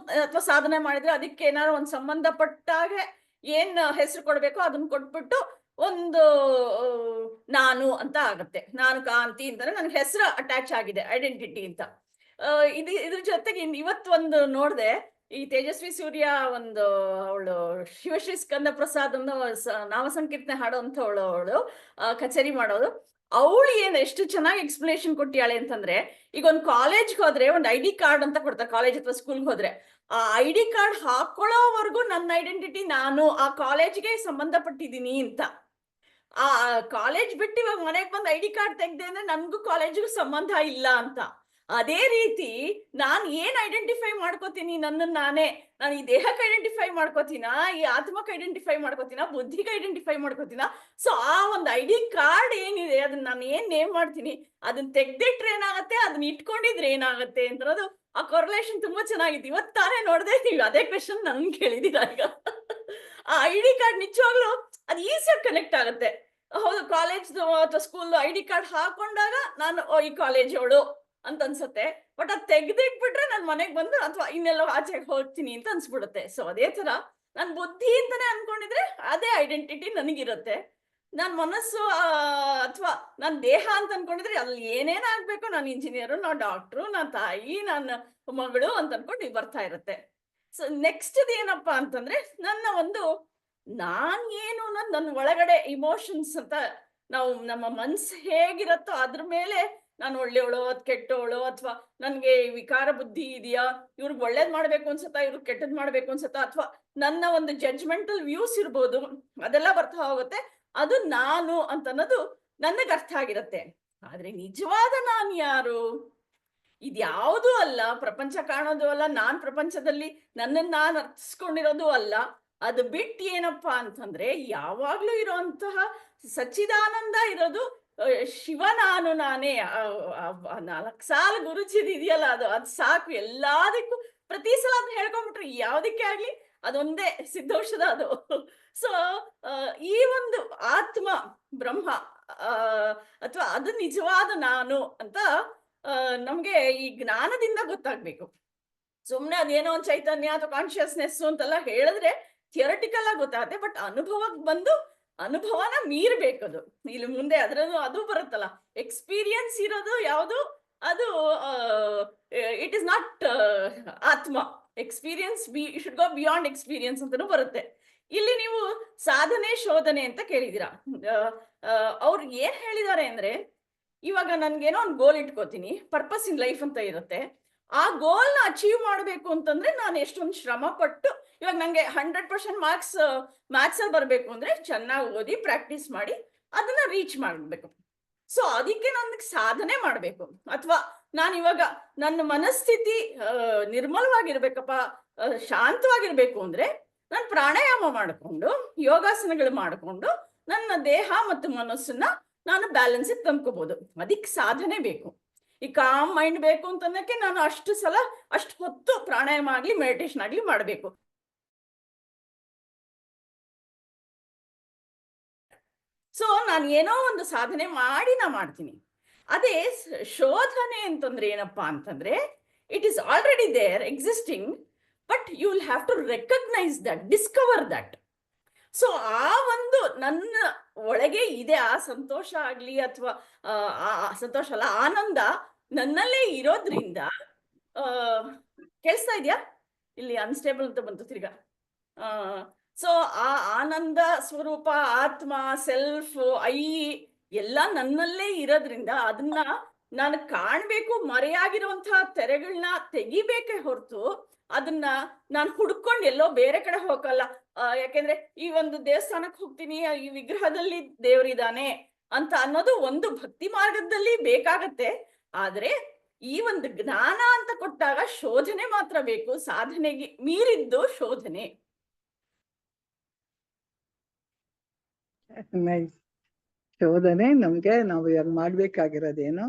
ಅಥವಾ ಸಾಧನೆ ಮಾಡಿದ್ರೆ ಅದಕ್ಕೆ ಏನಾದ್ರು ಒಂದು ಸಂಬಂಧಪಟ್ಟಾಗೆ ಏನ್ ಹೆಸರು ಕೊಡ್ಬೇಕೋ ಅದನ್ನ ಕೊಟ್ಬಿಟ್ಟು ಒಂದು ನಾನು ಅಂತ ಆಗತ್ತೆ. ನಾನು ಕಾಂತಿ ಅಂತಂದ್ರೆ ನನ್ಗೆ ಹೆಸರು ಅಟ್ಯಾಚ್ ಆಗಿದೆ, ಐಡೆಂಟಿಟಿ ಅಂತ. ಇದ್ರ ಜೊತೆಗೆ ಇವತ್ತು ಒಂದು ನೋಡ್ದೆ, ಈ ತೇಜಸ್ವಿ ಸೂರ್ಯ ಒಂದು ಅವಳು ಶಿವಶ್ರೀ ಸ್ಕಂದ ಪ್ರಸಾದ್ ಅನ್ನೋ ನಾಮ ಸಂಕೀರ್ತನೆ ಹಾಡುವಂಥವಳು ಕಚೇರಿ ಮಾಡೋದು. ಅವಳು ಎಷ್ಟು ಚೆನ್ನಾಗಿ ಎಕ್ಸ್ಪ್ಲನೇಷನ್ ಕೊಟ್ಟಿಯಾಳೆ ಅಂತಂದ್ರೆ, ಈಗ ಒಂದು ಕಾಲೇಜ್ಗೆ ಹೋದ್ರೆ ಒಂದು ID ಕಾರ್ಡ್ ಅಂತ ಕೊಡ್ತಾರೆ, ಕಾಲೇಜ್ ಅಥವಾ ಸ್ಕೂಲ್ಗೆ ಹೋದ್ರೆ ಆ ID ಕಾರ್ಡ್ ಹಾಕೊಳ್ಳೋವರೆಗೂ ನನ್ನ ಐಡೆಂಟಿಟಿ ನಾನು ಆ ಕಾಲೇಜ್ಗೆ ಸಂಬಂಧಪಟ್ಟಿದ್ದೀನಿ ಅಂತ. ಆ ಕಾಲೇಜ್ ಬಿಟ್ಟು ಇವಾಗ ಮನೆಗೆ ಬಂದು ID ಕಾರ್ಡ್ ತೆಗ್ದೆ ಅಂದ್ರೆ ನನ್ಗೂ ಕಾಲೇಜಿಗೂ ಸಂಬಂಧ ಇಲ್ಲ ಅಂತ. ಅದೇ ರೀತಿ ನಾನ್ ಏನ್ ಐಡೆಂಟಿಫೈ ಮಾಡ್ಕೋತೀನಿ ನನ್ನನ್ನು ನಾನೇ, ನಾನು ಈ ದೇಹಕ್ಕೆ ಐಡೆಂಟಿಫೈ ಮಾಡ್ಕೋತೀನ, ಈ ಆತ್ಮಕ್ಕೆ ಐಡೆಂಟಿಫೈ ಮಾಡ್ಕೋತೀನ, ಬುದ್ಧಿಗೆ ಐಡೆಂಟಿಫೈ ಮಾಡ್ಕೋತೀನ. ಸೊ ಆ ಒಂದು ID ಕಾರ್ಡ್ ಏನಿದೆ ಅದನ್ನ ನಾನು ಏನ್ ನೇಮ್ ಮಾಡ್ತೀನಿ, ಅದನ್ನ ತೆಗ್ದಿಟ್ರೆ ಏನಾಗತ್ತೆ, ಅದನ್ನ ಇಟ್ಕೊಂಡಿದ್ರೆ ಏನಾಗತ್ತೆ ಅಂತಿರೋದು ಆ ಕೊರಲೇಷನ್ ತುಂಬಾ ಚೆನ್ನಾಗಿತ್ತು. ಇವತ್ತು ತಾನೇ ನೋಡ್ದೆ, ನೀವು ಅದೇ ಕ್ವೆಶನ್ ನನ್ಗೆ ಕೇಳಿದೀರ ಈಗ. ಆ ID ಕಾರ್ಡ್ ನಿಜವಾಗ್ಲೂ ಅದು ಈಸಿಯಾಗಿ ಕನೆಕ್ಟ್ ಆಗುತ್ತೆ. ಹೌದು, ಕಾಲೇಜ್ದು ಅಥವಾ ಸ್ಕೂಲ್ ID ಕಾರ್ಡ್ ಹಾಕೊಂಡಾಗ ನಾನು ಈ ಕಾಲೇಜ್ ಅವಳು ಅಂತ ಅನ್ಸುತ್ತೆ. ಬಟ್ ಅದ್ ತೆಗ್ದಿಟ್ಬಿಟ್ರೆ ನನ್ ಮನೆಗ್ ಬಂದು ಅಥವಾ ಇನ್ನೆಲ್ಲೋ ಆಚೆಗೆ ಹೋಗ್ತೀನಿ ಅಂತ ಅನ್ಸ್ಬಿಡುತ್ತೆ. ಸೊ ಅದೇ ತರ ನನ್ ಬುದ್ಧಿ ಅಂತಾನೆ ಅನ್ಕೊಂಡಿದ್ರೆ ಅದೇ ಐಡೆಂಟಿಟಿ ನನಗಿರುತ್ತೆ. ನಾನ್ ಮನಸ್ಸು ಅಥವಾ ನಾನ್ ದೇಹ ಅಂತ ಅನ್ಕೊಂಡಿದ್ರೆ ಅಲ್ಲಿ ಏನೇನ್ ಆಗ್ಬೇಕು, ನಾನು ಇಂಜಿನಿಯರು, ನಾನು ಡಾಕ್ಟ್ರು, ನಾನ್ ತಾಯಿ, ನನ್ನ ಮಗಳು ಅಂತ ಅನ್ಕೊಂಡು ಬರ್ತಾ ಇರುತ್ತೆ. ಸೊ ನೆಕ್ಸ್ಟ್ ಏನಪ್ಪಾ ಅಂತಂದ್ರೆ, ನನ್ನ ಒಂದು ನಾನ್ ಏನು ಅನ್ನೋದು ನನ್ನ ಒಳಗಡೆ ಇಮೋಷನ್ಸ್ ಅಂತ, ನಾವು ನಮ್ಮ ಮನ್ಸು ಹೇಗಿರತ್ತೋ ಅದ್ರ ಮೇಲೆ ನಾನು ಒಳ್ಳೆಯವಳು ಅದ್ ಕೆಟ್ಟವಳು, ಅಥವಾ ನನ್ಗೆ ವಿಕಾರ ಬುದ್ಧಿ ಇದೆಯಾ, ಇವ್ರಿಗೆ ಒಳ್ಳೇದ್ ಮಾಡ್ಬೇಕು ಅನ್ಸತ್ತಾ, ಇವ್ರಿಗೆ ಕೆಟ್ಟದ್ ಮಾಡ್ಬೇಕು ಅನ್ಸತ್ತಾ, ಅಥವಾ ನನ್ನ ಒಂದು ಜಡ್ಜ್ಮೆಂಟಲ್ ವ್ಯೂಸ್ ಇರ್ಬೋದು, ಅದೆಲ್ಲ ಬರ್ತಾ ಹೋಗುತ್ತೆ. ಅದು ನಾನು ಅಂತ ಅನ್ನೋದು ನನಗೆ ಅರ್ಥ ಆಗಿರತ್ತೆ. ಆದ್ರೆ ನಿಜವಾದ ನಾನು ಯಾರು? ಇದ್ಯಾವುದೂ ಅಲ್ಲ, ಪ್ರಪಂಚ ಕಾಣೋದು ಅಲ್ಲ, ನಾನ್ ಪ್ರಪಂಚದಲ್ಲಿ ನನ್ನನ್ನು ನಾನು ಅರ್ಥಿಸ್ಕೊಂಡಿರೋದು ಅಲ್ಲ. ಅದು ಬಿಟ್ಟು ಏನಪ್ಪಾ ಅಂತಂದ್ರೆ, ಯಾವಾಗ್ಲೂ ಇರೋಂತಹ ಸಚ್ಚಿದಾನಂದ ಇರೋದು ಶಿವ ನಾನು ನಾನೇ. 4 ಸಾಲ ಗುರುಜಿದ್ ಇದೆಯಲ್ಲ, ಅದು ಸಾಕು ಎಲ್ಲದಕ್ಕೂ. ಪ್ರತಿ ಸಲ ಅದನ್ನ ಹೇಳ್ಕೊಂಡ್ಬಿಟ್ರೆ ಯಾವ್ದಕ್ಕೆ ಆಗ್ಲಿ ಅದೊಂದೇ ಸಿದ್ಧೌಷಧ ಅದು. ಸೊ ಈ ಒಂದು ಆತ್ಮ ಬ್ರಹ್ಮ ಅಥವಾ ಅದು ನಿಜವಾದ ನಾನು ಅಂತ ನಮ್ಗೆ ಈ ಜ್ಞಾನದಿಂದ ಗೊತ್ತಾಗ್ಬೇಕು. ಸುಮ್ನೆ ಅದೇನೋ ಒಂದು ಚೈತನ್ಯ ಅಥವಾ ಕಾನ್ಶಿಯಸ್ನೆಸ್ ಅಂತೆಲ್ಲ ಹೇಳಿದ್ರೆ ಥಿಯರಿಟಿಕಲ್ ಆಗಿ ಗೊತ್ತಾಗುತ್ತೆ. ಬಟ್ ಅನುಭವಕ್ಕೆ ಬಂದು ಅನುಭವನ ಮೀರ್ಬೇಕದು. ಇಲ್ಲಿ ಮುಂದೆ ಅದ್ರದ್ದು ಅದು ಬರುತ್ತಲ್ಲ, ಎಕ್ಸ್ಪೀರಿಯನ್ಸ್ ಇರೋದು ಯಾವುದು, ಅದು ಇಟ್ ಇಸ್ ನಾಟ್ ಆತ್ಮ. Experience should go beyond experience ಅಂತಾನು ಬರುತ್ತೆ. ಇಲ್ಲಿ ನೀವು ಸಾಧನೆ ಶೋಧನೆ ಅಂತ ಕೇಳಿದೀರಾ. ಅವ್ರು ಏನ್ ಹೇಳಿದ್ದಾರೆ ಅಂದ್ರೆ, ಇವಾಗ ನನ್ಗೇನೋ ಒಂದು ಗೋಲ್ ಇಟ್ಕೋತೀನಿ, ಪರ್ಪಸ್ ಇನ್ ಲೈಫ್ ಅಂತ ಇರುತ್ತೆ. ಆ ಗೋಲ್ನ ಅಚೀವ್ ಮಾಡ್ಬೇಕು ಅಂತಂದ್ರೆ ನಾನು ಎಷ್ಟೊಂದು ಶ್ರಮ ಪಟ್ಟು, ಇವಾಗ ನಂಗೆ 100% ಮಾರ್ಕ್ಸ್ ಮ್ಯಾಥ್ಸ್ ಅಲ್ಲಿ ಬರ್ಬೇಕು ಅಂದ್ರೆ ಚೆನ್ನಾಗಿ ಓದಿ ಪ್ರಾಕ್ಟೀಸ್ ಮಾಡಿ ಅದನ್ನ ರೀಚ್ ಮಾಡ್ಬೇಕು. ಸೊ ಅದಕ್ಕೆ ನನಗೆ ಸಾಧನೆ ಮಾಡ್ಬೇಕು. ಅಥವಾ ನಾನು ಇವಾಗ ನನ್ನ ಮನಸ್ಥಿತಿ ನಿರ್ಮಲವಾಗಿರ್ಬೇಕಪ್ಪ, ಶಾಂತವಾಗಿರ್ಬೇಕು ಅಂದ್ರೆ ನಾನು ಪ್ರಾಣಾಯಾಮ ಮಾಡ್ಕೊಂಡು, ಯೋಗಾಸನಗಳು ಮಾಡ್ಕೊಂಡು ನನ್ನ ದೇಹ ಮತ್ತು ಮನಸ್ಸನ್ನ ನಾನು ಬ್ಯಾಲೆನ್ಸ್ ತಂದ್ಕೋಬಹುದು. ಅದಕ್ಕೆ ಸಾಧನೆ ಬೇಕು. ಈ ಕಾಮ್ ಮೈಂಡ್ ಬೇಕು ಅಂತನ್ನಕ್ಕೆ ನಾನು ಅಷ್ಟು ಸಲ ಅಷ್ಟು ಹೊತ್ತು ಪ್ರಾಣಾಯಾಮ ಆಗ್ಲಿ ಮೆಡಿಟೇಷನ್ ಆಗ್ಲಿ ಮಾಡ್ಬೇಕು. ಸೊ ನಾನು ಏನೋ ಒಂದು ಸಾಧನೆ ಮಾಡಿ ನಾ ಮಾಡ್ತೀನಿ. ಅದೇ ಶೋಧನೆ ಅಂತಂದ್ರೆ ಏನಪ್ಪಾ ಅಂತಂದ್ರೆ, it is already there existing, but you will have to recognise that, discover that. So ಆ ಒಂದು ನನ್ನ ಒಳಗೆ ಇದೆ ಆ ಸಂತೋಷ ಆಗ್ಲಿ ಅಥವಾ ಸಂತೋಷ ಅಲ್ಲ, ಆನಂದ ನನ್ನಲ್ಲೇ ಇರೋದ್ರಿಂದ ಕೇಳಿಸ್ತಾ ಇದೆಯಾ? ಇಲ್ಲಿ ಅನ್ಸ್ಟೇಬಲ್ ಅಂತ ಬಂತು ತಿರ್ಗಾ. ಸೊ ಆ ಆನಂದ ಸ್ವರೂಪ, ಆತ್ಮ, ಸೆಲ್ಫ್, ಎಲ್ಲ ನನ್ನಲ್ಲೇ ಇರೋದ್ರಿಂದ ಅದನ್ನ ನಾನು ಕಾಣ್ಬೇಕು. ಮರೆಯಾಗಿರುವಂತಹ ತೆರೆಗಳನ್ನ ತೆಗಿಬೇಕೇ ಹೊರತು ಅದನ್ನ ನಾನು ಹುಡ್ಕೊಂಡು ಎಲ್ಲೋ ಬೇರೆ ಕಡೆ ಹೋಗಲ್ಲ. ಯಾಕೆಂದ್ರೆ ಈ ಒಂದು ದೇವಸ್ಥಾನಕ್ಕೆ ಹೋಗ್ತೀನಿ, ಈ ವಿಗ್ರಹದಲ್ಲಿ ದೇವರಿದ್ದಾನೆ ಅಂತ ಅನ್ನೋದು ಒಂದು ಭಕ್ತಿ ಮಾರ್ಗದಲ್ಲಿ ಬೇಕಾಗತ್ತೆ. ಆದ್ರೆ ಈ ಒಂದು ಜ್ಞಾನ ಅಂತ ಕೊಟ್ಟಾಗ ಶೋಧನೆ ಮಾತ್ರ ಬೇಕು, ಸಾಧನೆಗೆ ಮೀರಿದ್ದು ಶೋಧನೆ. ಶೋಧನೆ ನಮ್ಗೆ ನಾವು ಇವಾಗ ಮಾಡ್ಬೇಕಾಗಿರೋದೇನು,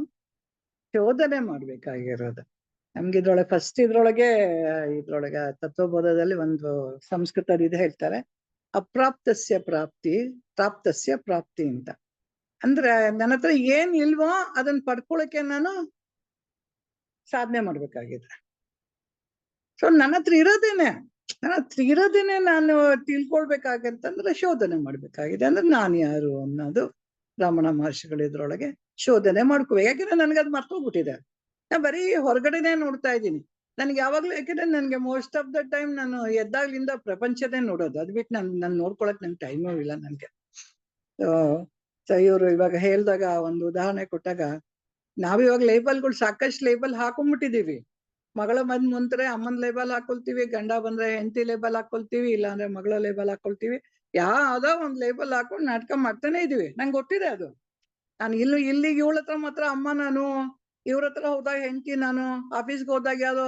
ಶೋಧನೆ ಮಾಡ್ಬೇಕಾಗಿರೋದು. ನಮ್ಗೆ ಇದ್ರೊಳಗೆ ತತ್ವಬೋಧದಲ್ಲಿ ಒಂದು ಸಂಸ್ಕೃತದ ಇದು ಹೇಳ್ತಾರೆ, ಅಪ್ರಾಪ್ತಸ್ಯ ಪ್ರಾಪ್ತಿ ಪ್ರಾಪ್ತಸ್ಯ ಪ್ರಾಪ್ತಿ ಅಂತ. ಅಂದ್ರೆ ನನ್ನ ಹತ್ರ ಏನ್ ಇಲ್ವೋ ಅದನ್ನ ಪಡ್ಕೊಳಕ್ಕೆ ನಾನು ಸಾಧನೆ ಮಾಡ್ಬೇಕಾಗಿದೆ. ಸೊ ನನ್ನ ಹತ್ರ ಇರೋದೇನೆ ನಾನು ತಿಳ್ಕೊಳ್ಬೇಕಾಗಂತಂದ್ರೆ ಶೋಧನೆ ಮಾಡ್ಬೇಕಾಗಿದೆ. ಅಂದ್ರೆ ನಾನು ಯಾರು ಅನ್ನೋದು ರಮಣ ಮಹರ್ಷಿಗಳು ಇದ್ರೊಳಗೆ ಶೋಧನೆ ಮಾಡ್ಕೋಬೇಕು. ಯಾಕಂದ್ರೆ ನನ್ಗದ್ ಮರ್ತೋಗ್ಬಿಟ್ಟಿದೆ. ನಾ ಬರೀ ಹೊರಗಡೆನೆ ನೋಡ್ತಾ ಇದ್ದೀನಿ. ನನ್ಗೆ ಯಾವಾಗ್ಲೂ, ಯಾಕಂದ್ರೆ ನನ್ಗೆ ಮೋಸ್ಟ್ ಆಫ್ ದ ಟೈಮ್ ನಾನು ಎದ್ದಾಗ್ಲಿಂದ ಪ್ರಪಂಚನೇ ನೋಡೋದು. ಅದ್ ಬಿಟ್ಟು ನಾನು ನೋಡ್ಕೊಳಕ್ ನನ್ಗೆ ಟೈಮೂ ಇಲ್ಲ ನನ್ಗೆ. ಸೊ ಇವ್ರು ಇವಾಗ ಹೇಳ್ದಾಗ ಒಂದು ಉದಾಹರಣೆ ಕೊಟ್ಟಾಗ, ನಾವಿವಾಗ ಲೇಬಲ್ಗಳು ಸಾಕಷ್ಟು ಲೇಬಲ್ ಹಾಕೊಂಡ್ಬಿಟ್ಟಿದೀವಿ. ಮಗಳ ಮುಂತ್ರೆ ಅಮ್ಮನ್ ಲೇಬಲ್ ಹಾಕೊಳ್ತೀವಿ, ಗಂಡ ಬಂದ್ರೆ ಹೆಂಡತಿ ಲೇಬಲ್ ಹಾಕೊಳ್ತೀವಿ, ಇಲ್ಲಾಂದ್ರೆ ಮಗಳ ಲೇಬಲ್ ಹಾಕೊಳ್ತೀವಿ. ಯಾವ್ದೋ ಒಂದ್ ಲೇಬಲ್ ಹಾಕೊಂಡು ನಾಟಕ ಮಾಡ್ತಾನೆ ಇದೀವಿ. ನಂಗೆ ಗೊತ್ತಿದೆ ಅದು. ನಾನು ಇಲ್ಲಿಗೆ ಇವಳ ಹತ್ರ ಮಾತ್ರ ಅಮ್ಮ, ನಾನು ಇವ್ರ ಹತ್ರ ಹೋದಾಗ ಹೆಂಡತಿ, ನಾನು ಆಫೀಸ್ಗೆ ಹೋದಾಗ ಯಾವ್ದೋ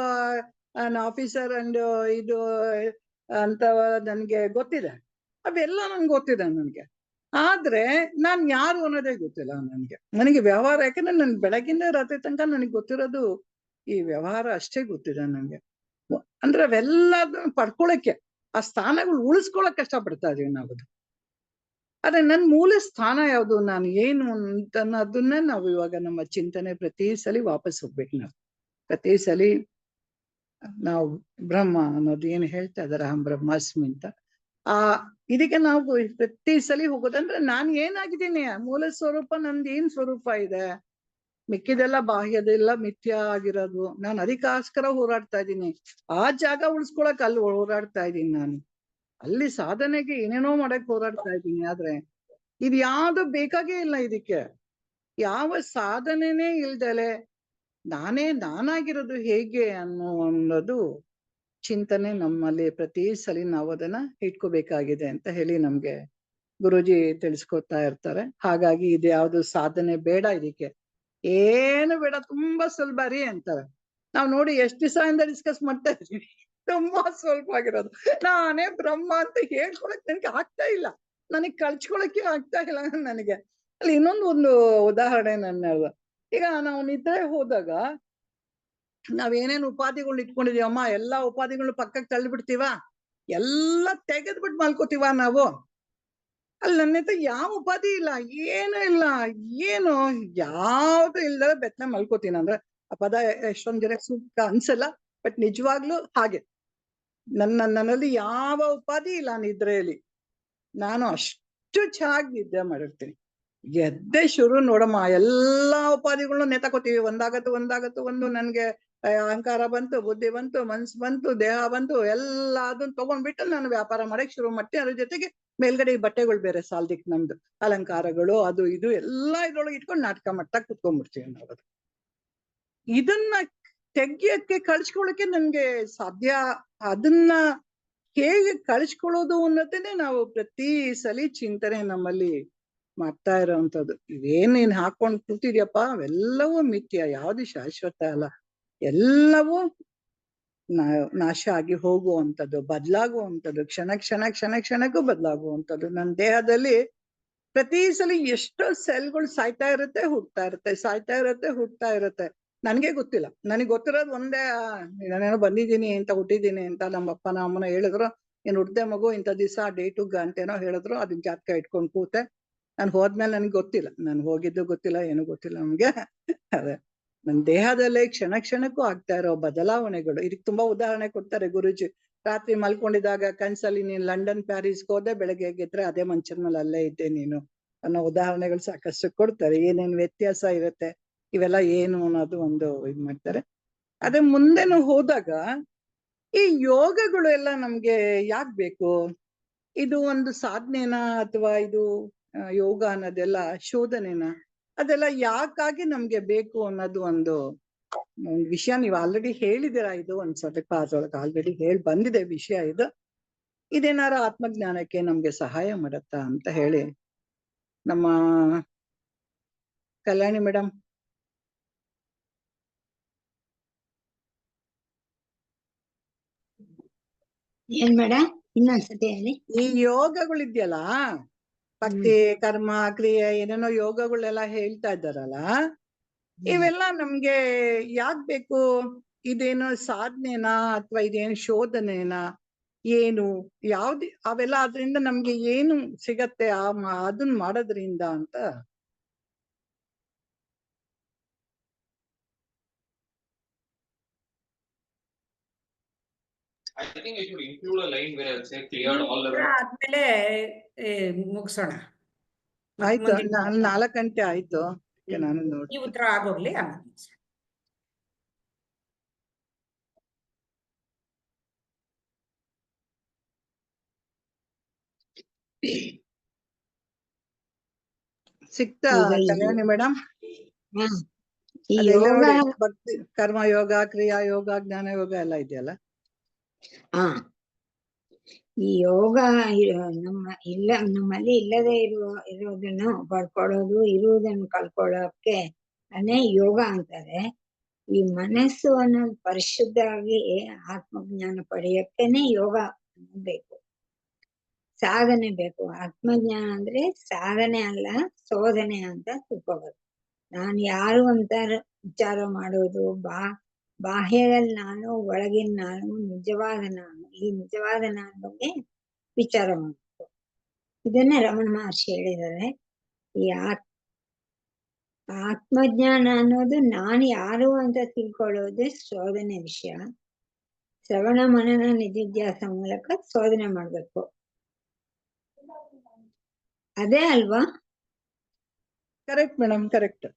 ಆಫೀಸರ್ ಅಂಡ್ ಇದು ಅಂತ ನನ್ಗೆ ಗೊತ್ತಿದೆ. ಅವೆಲ್ಲ ನನ್ಗೆ ಗೊತ್ತಿದೆ ನನ್ಗೆ. ಆದ್ರೆ ನಾನ್ ಯಾರು ಅನ್ನೋದೇ ಗೊತ್ತಿಲ್ಲ ನನಗೆ ವ್ಯವಹಾರ. ಯಾಕಂದ್ರೆ ನನ್ ಬೆಳಗಿಂದ ರಾತ್ರಿ ತನಕ ನನಗೆ ಗೊತ್ತಿರೋದು ಈ ವ್ಯವಹಾರ ಅಷ್ಟೇ ಗೊತ್ತಿದೆ ನನ್ಗೆ. ಅಂದ್ರೆ ಅವೆಲ್ಲ ಪಡ್ಕೊಳಕ್ಕೆ, ಆ ಸ್ಥಾನಗಳು ಉಳಿಸ್ಕೊಳಕ್ ಕಷ್ಟಪಡ್ತಾ ಇದೀವಿ ನಾವು. ಆದ್ರೆ ನನ್ ಮೂಲ ಸ್ಥಾನ ಯಾವುದು, ನಾನು ಏನು ಅಂತ ಅನ್ನೋದನ್ನೇ ನಾವು ಇವಾಗ ನಮ್ಮ ಚಿಂತನೆ ಪ್ರತಿ ಸಲಿ ವಾಪಸ್ ಹೋಗ್ಬೇಕು. ಪ್ರತಿ ಸಲಿ ನಾವು ಬ್ರಹ್ಮ ಅನ್ನೋದು ಏನು ಹೇಳ್ತಾ ಇದಾರೆ, ಅಹಂ ಬ್ರಹ್ಮಾಸ್ಮಿ ಅಂತ, ಇದಕ್ಕೆ ನಾವು ಪ್ರತಿ ಸಲಿ ಹೋಗೋದಂದ್ರೆ ನಾನು ಏನಾಗಿದ್ದೀನಿ, ಮೂಲ ಸ್ವರೂಪ ನಂದು ಏನ್ ಸ್ವರೂಪ ಇದೆ, ಮಿಕ್ಕಿದೆಲ್ಲ ಬಾಹ್ಯದೆಲ್ಲ ಮಿಥ್ಯ ಆಗಿರೋದು. ನಾನು ಅದಕ್ಕೋಸ್ಕರ ಹೋರಾಡ್ತಾ ಇದ್ದೀನಿ. ಆ ಜಾಗ ಉಳಿಸ್ಕೊಳಕ್ ಅಲ್ಲಿ ಹೋರಾಡ್ತಾ ಇದ್ದೀನಿ. ನಾನು ಅಲ್ಲಿ ಸಾಧನೆಗೆ ಏನೇನೋ ಮಾಡಕ್ ಹೋರಾಡ್ತಾ ಇದ್ದೀನಿ. ಆದ್ರೆ ಇದು ಯಾವ್ದು ಬೇಕಾಗೇ ಇಲ್ಲ. ಇದಕ್ಕೆ ಯಾವ ಸಾಧನೆನೇ ಇಲ್ದಲೆ ನಾನಾಗಿರೋದು ಹೇಗೆ ಅನ್ನೋದು ಚಿಂತನೆ ನಮ್ಮಲ್ಲಿ ಪ್ರತಿ ಸಲಿ ನಾವು ಅದನ್ನ ಇಟ್ಕೋಬೇಕಾಗಿದೆ ಅಂತ ಹೇಳಿ ನಮ್ಗೆ ಗುರೂಜಿ ತಿಳಿಸ್ಕೊಡ್ತಾ ಇರ್ತಾರೆ. ಹಾಗಾಗಿ ಇದು ಯಾವ್ದು ಸಾಧನೆ ಬೇಡ, ಇದಕ್ಕೆ ಏನು ಬೇಡ, ತುಂಬಾ ಸುಲಭ ರೀ ಅಂತಾರೆ. ನಾವ್ ನೋಡಿ ಎಷ್ಟ್ ದಿವಸದಿಂದ ಡಿಸ್ಕಸ್ ಮಾಡ್ತಾ ಇದೀವಿ, ತುಂಬಾ ಸ್ವಲ್ಪ ಆಗಿರೋದು. ನಾನೇ ಬ್ರಹ್ಮ ಅಂತ ಹೇಳ್ಕೊಳಕ್ ನನಗೆ ಆಗ್ತಾ ಇಲ್ಲ, ನನಗ್ ಕಳ್ಸ್ಕೊಳಕ್ಕೆ ಆಗ್ತಾ ಇಲ್ಲ ನನಗೆ. ಅಲ್ಲಿ ಇನ್ನೊಂದು ಉದಾಹರಣೆ ನನ್ನ, ಈಗ ನಾವು ನಿದ್ರೆ ಹೋದಾಗ ನಾವೇನೇನು ಉಪಾಧಿಗಳನ್ನ ಇಟ್ಕೊಂಡಿದೀವಮ್ಮ, ಎಲ್ಲಾ ಉಪಾಧಿಗಳನ್ನ ಪಕ್ಕಕ್ಕೆ ತಳ್ಳಿಬಿಡ್ತೀವ, ಎಲ್ಲ ತೆಗೆದ್ಬಿಟ್ಟು ಮಲ್ಕೋತೀವ ನಾವು. ಅಲ್ಲಿ ನನ್ನ ಹತ್ರ ಯಾವ ಉಪಾಧಿ ಇಲ್ಲ, ಏನು ಇಲ್ಲ, ಏನು ಯಾವ್ದು ಇಲ್ದ ಬೆತ್ತನೆ ಮಲ್ಕೋತೀನಿ. ಅಂದ್ರೆ ಆ ಪದ ಎಷ್ಟೊಂದ್ ಜನ ಸೂಕ್ತ ಅನ್ಸಲ್ಲ, ಬಟ್ ನಿಜವಾಗ್ಲೂ ಹಾಗೆ. ನನ್ನಲ್ಲಿ ಯಾವ ಉಪಾಧಿ ಇಲ್ಲ ನಿದ್ರೆಯಲ್ಲಿ. ನಾನು ಅಷ್ಟು ಚೆನ್ನಾಗಿ ನಿದ್ದೆ ಮಾಡಿರ್ತೀನಿ. ಎದ್ದೆ ಶುರು ನೋಡಮ್ಮ, ಎಲ್ಲಾ ಉಪಾಧಿಗಳನ್ನ ನೆತಕೋತೀವಿ. ಒಂದು ನನ್ಗೆ ಅಹಂಕಾರ ಬಂತು, ಬುದ್ಧಿ ಬಂತು, ಮನ್ಸು ಬಂತು, ದೇಹ ಬಂತು, ಎಲ್ಲ ಅದನ್ನ ತಗೊಂಡ್ಬಿಟ್ಟು ನಾನು ವ್ಯಾಪಾರ ಮಾಡಕ್ ಶುರು ಮಾಡ್ತೀನಿ. ಅದ್ರ ಜೊತೆಗೆ ಮೇಲ್ಗಡೆ ಬಟ್ಟೆಗಳು ಬೇರೆ ಸಾಲ್ದಿಕ್, ನಮ್ದು ಅಲಂಕಾರಗಳು ಅದು ಇದು ಎಲ್ಲ ಇದ್ರೊಳಗೆ ಇಟ್ಕೊಂಡು ನಾಟಕ ಮಾಡ್ತಾ ಕುತ್ಕೊಂಡ್ಬಿಡ್ತೀವಿ ನಾವು. ಇದನ್ನ ತೆಗಿಯಕ್ಕೆ, ಕಳ್ಸ್ಕೊಳಕ್ಕೆ ನನ್ಗೆ ಸಾಧ್ಯ. ಅದನ್ನ ಹೇಗೆ ಕಳ್ಸ್ಕೊಳ್ಳೋದು ಅನ್ನೋದನ್ನೇ ನಾವು ಪ್ರತಿ ಸಲಿ ಚಿಂತನೆ ನಮ್ಮಲ್ಲಿ ಮಾಡ್ತಾ ಇರೋವಂಥದ್ದು. ಇವೇನೇನ್ ಹಾಕೊಂಡ್ ಕೂತಿದ್ಯಪ್ಪ, ಅವೆಲ್ಲವೂ ಮಿಥ್ಯ, ಯಾವ್ದು ಶಾಶ್ವತ ಅಲ್ಲ. ಎಲ್ಲವೂ ನಾಶ ಆಗಿ ಹೋಗುವಂಥದ್ದು, ಬದಲಾಗುವಂಥದ್ದು, ಕ್ಷಣಕ್ಕೂ ಬದಲಾಗುವಂಥದ್ದು. ನನ್ನ ದೇಹದಲ್ಲಿ ಪ್ರತಿ ಸಲ ಎಷ್ಟೋ ಸೆಲ್ಗಳು ಸಾಯ್ತಾ ಇರುತ್ತೆ, ಹುಟ್ತಾ ಇರುತ್ತೆ. ನನ್ಗೆ ಗೊತ್ತಿಲ್ಲ. ನನಗೆ ಗೊತ್ತಿರೋದು ಒಂದೇ, ನಾನೇನೋ ಬಂದಿದ್ದೀನಿ ಅಂತ, ಹುಟ್ಟಿದ್ದೀನಿ ಅಂತ ನಮ್ಮ ಅಪ್ಪನ ಅಮ್ಮನ ಹೇಳಿದ್ರು. ಏನ್ ಹುಡ್ದೆ ಮಗು ಇಂಥ ದಿವಸ ಡೇಟು ಅಂತೇನೋ ಹೇಳಿದ್ರು, ಅದನ್ನ ಜಾತಕ ಇಟ್ಕೊಂಡು ಕೂತೆ. ನಾನು ಹೋದ್ಮೇಲೆ ನನ್ಗೆ ಗೊತ್ತಿಲ್ಲ, ನಾನು ಹೋಗಿದ್ದು ಗೊತ್ತಿಲ್ಲ, ಏನೂ ಗೊತ್ತಿಲ್ಲ ನಮ್ಗೆ. ಅದೇ ನನ್ನ ದೇಹದಲ್ಲೇ ಕ್ಷಣಕ್ಕೂ ಆಗ್ತಾ ಇರೋ ಬದಲಾವಣೆಗಳು. ಇದಕ್ಕೆ ತುಂಬಾ ಉದಾಹರಣೆ ಕೊಡ್ತಾರೆ ಗುರೂಜಿ. ರಾತ್ರಿ ಮಲ್ಕೊಂಡಿದ್ದಾಗ ಕನ್ಸಲ್ಲಿ ನೀನ್ ಲಂಡನ್ ಪ್ಯಾರಿಸ್ಗೆ ಹೋದೆ, ಬೆಳಗ್ಗೆ ಗೆದ್ರೆ ಅದೇ ಮಂಚದ ಮೇಲೆ ಅಲ್ಲೇ ಇದ್ದೆ ನೀನು ಅನ್ನೋ ಉದಾಹರಣೆಗಳು ಸಾಕಷ್ಟು ಕೊಡ್ತಾರೆ. ಏನೇನ್ ವ್ಯತ್ಯಾಸ ಇರುತ್ತೆ, ಇವೆಲ್ಲ ಏನು ಅನ್ನೋದು ಒಂದು ಇದ್ ಮಾಡ್ತಾರೆ. ಅದೇ ಮುಂದೆನೂ ಹೋದಾಗ ಈ ಯೋಗಗಳು ಎಲ್ಲ ನಮ್ಗೆ ಯಾಕ್ ಬೇಕು, ಇದು ಒಂದು ಸಾಧನೆನಾ ಅಥವಾ ಇದು ಯೋಗ ಅನ್ನೋದೆಲ್ಲ ಶೋಧನೆನಾ, ಅದೆಲ್ಲ ಯಾಕಾಗಿ ನಮ್ಗೆ ಬೇಕು ಅನ್ನೋದು ಒಂದು ವಿಷಯ ನೀವು ಆಲ್ರೆಡಿ ಹೇಳಿದಿರ. ಇದು ಒಂದ್ಸತಿ ಕ್ಲಾಸೊಳಗೆ ಆಲ್ರೆಡಿ ಬಂದಿದೆ ವಿಷಯ ಇದು. ಇದೇನಾರ ಆತ್ಮಜ್ಞಾನಕ್ಕೆ ನಮ್ಗೆ ಸಹಾಯ ಮಾಡತ್ತಾ ಅಂತ ಹೇಳಿ ನಮ್ಮ ಕಲ್ಯಾಣಿ ಮೇಡಮ್. ಏನ್ ಬೇಡ, ಇನ್ನೊಂದ್ಸತಿ ಹೇಳಿ. ಈ ಯೋಗಗಳಿದ್ಯಲ್ಲ, ಭಕ್ತಿ, ಕರ್ಮ, ಕ್ರಿಯೆ, ಏನೇನೋ ಯೋಗಗಳೆಲ್ಲ ಹೇಳ್ತಾ ಇದ್ದಾರಲ್ಲ, ಇವೆಲ್ಲ ನಮ್ಗೆ ಯಾಕ್ ಬೇಕು? ಇದೇನು ಸಾಧನೆನಾ ಅಥವಾ ಇದೇನು ಶೋಧನೆನಾ? ಏನು ಯಾವ್ದು ಅವೆಲ್ಲ ಅದ್ರಿಂದ ನಮ್ಗೆ ಏನು ಸಿಗತ್ತೆ ಅದನ್ನ ಮಾಡೋದ್ರಿಂದ ಅಂತ. I think I should include a line where I say cleared all the ಆದ್ಮೇಲೆ ಮುಗಿಸೋಣ. ಆಯ್ತು, 4 ಗಂಟೆ ಆಯ್ತು. ನಾನು ನೋಡಿ ಈ ಉತ್ತರ ಆಗೋಗ್ಲಿ ಆಮೇಲೆ ಮುಗ್ಸೋಣ. ಸಿಕ್ತಾ ಕಲ್ಯಾಣಿ ಮೇಡಮ್? ಈ ಅದೆಲ್ಲ ಯೋಗ ನೋಡಿ, ಭಕ್ತಿ ಕರ್ಮ ಯೋಗ, ಕ್ರಿಯಾ ಯೋಗ, ಜ್ಞಾನ ಯೋಗ ಎಲ್ಲ ಇದೆಯಲ್ಲ. ಈ ಯೋಗ ನಮ್ಮಲ್ಲಿ ಇಲ್ಲದೆ ಇರೋದನ್ನು ಪಡ್ಕೊಳ್ಳೋದು, ಇರುವುದನ್ನು ಕಳ್ಕೊಳ್ಳೋಕೆ ಯೋಗ ಅಂತಾರೆ. ಈ ಮನಸ್ಸು ಅನ್ನೋದು ಪರಿಶುದ್ಧವಾಗಿ ಆತ್ಮಜ್ಞಾನ ಪಡೆಯಕ್ಕೇನೆ ಯೋಗ ಬೇಕು, ಸಾಧನೆ ಬೇಕು. ಆತ್ಮಜ್ಞಾನ ಅಂದ್ರೆ ಸಾಧನೆ ಅಲ್ಲ, ಶೋಧನೆ ಅಂತ ತಿಳ್ಕೋಬೇಕು. ನಾನು ಯಾರು ಅಂತ ವಿಚಾರ ಮಾಡೋದು, ಬಾಹ್ಯದಲ್ಲಿ ನಾನು, ಒಳಗಿನ ನಾನು, ನಿಜವಾದ ನಾನು, ಈ ನಿಜವಾದ ನಾನು ಬಗ್ಗೆ ವಿಚಾರ ಮಾಡಬೇಕು. ಇದನ್ನೇ ರಮಣ ಮಹರ್ಷಿ ಹೇಳಿದ್ದಾರೆ. ಈ ಆತ್ಮಜ್ಞಾನ ಅನ್ನೋದು ನಾನು ಯಾರು ಅಂತ ತಿಳ್ಕೊಳ್ಳೋದೇ ಶೋಧನೆ ವಿಷಯ. ಶ್ರವಣ ಮನನ ನಿಧಿಧ್ಯಾಸ ಮೂಲಕ ಶೋಧನೆ ಮಾಡ್ಬೇಕು. ಅದೇ ಅಲ್ವಾ? Correct madam, correct.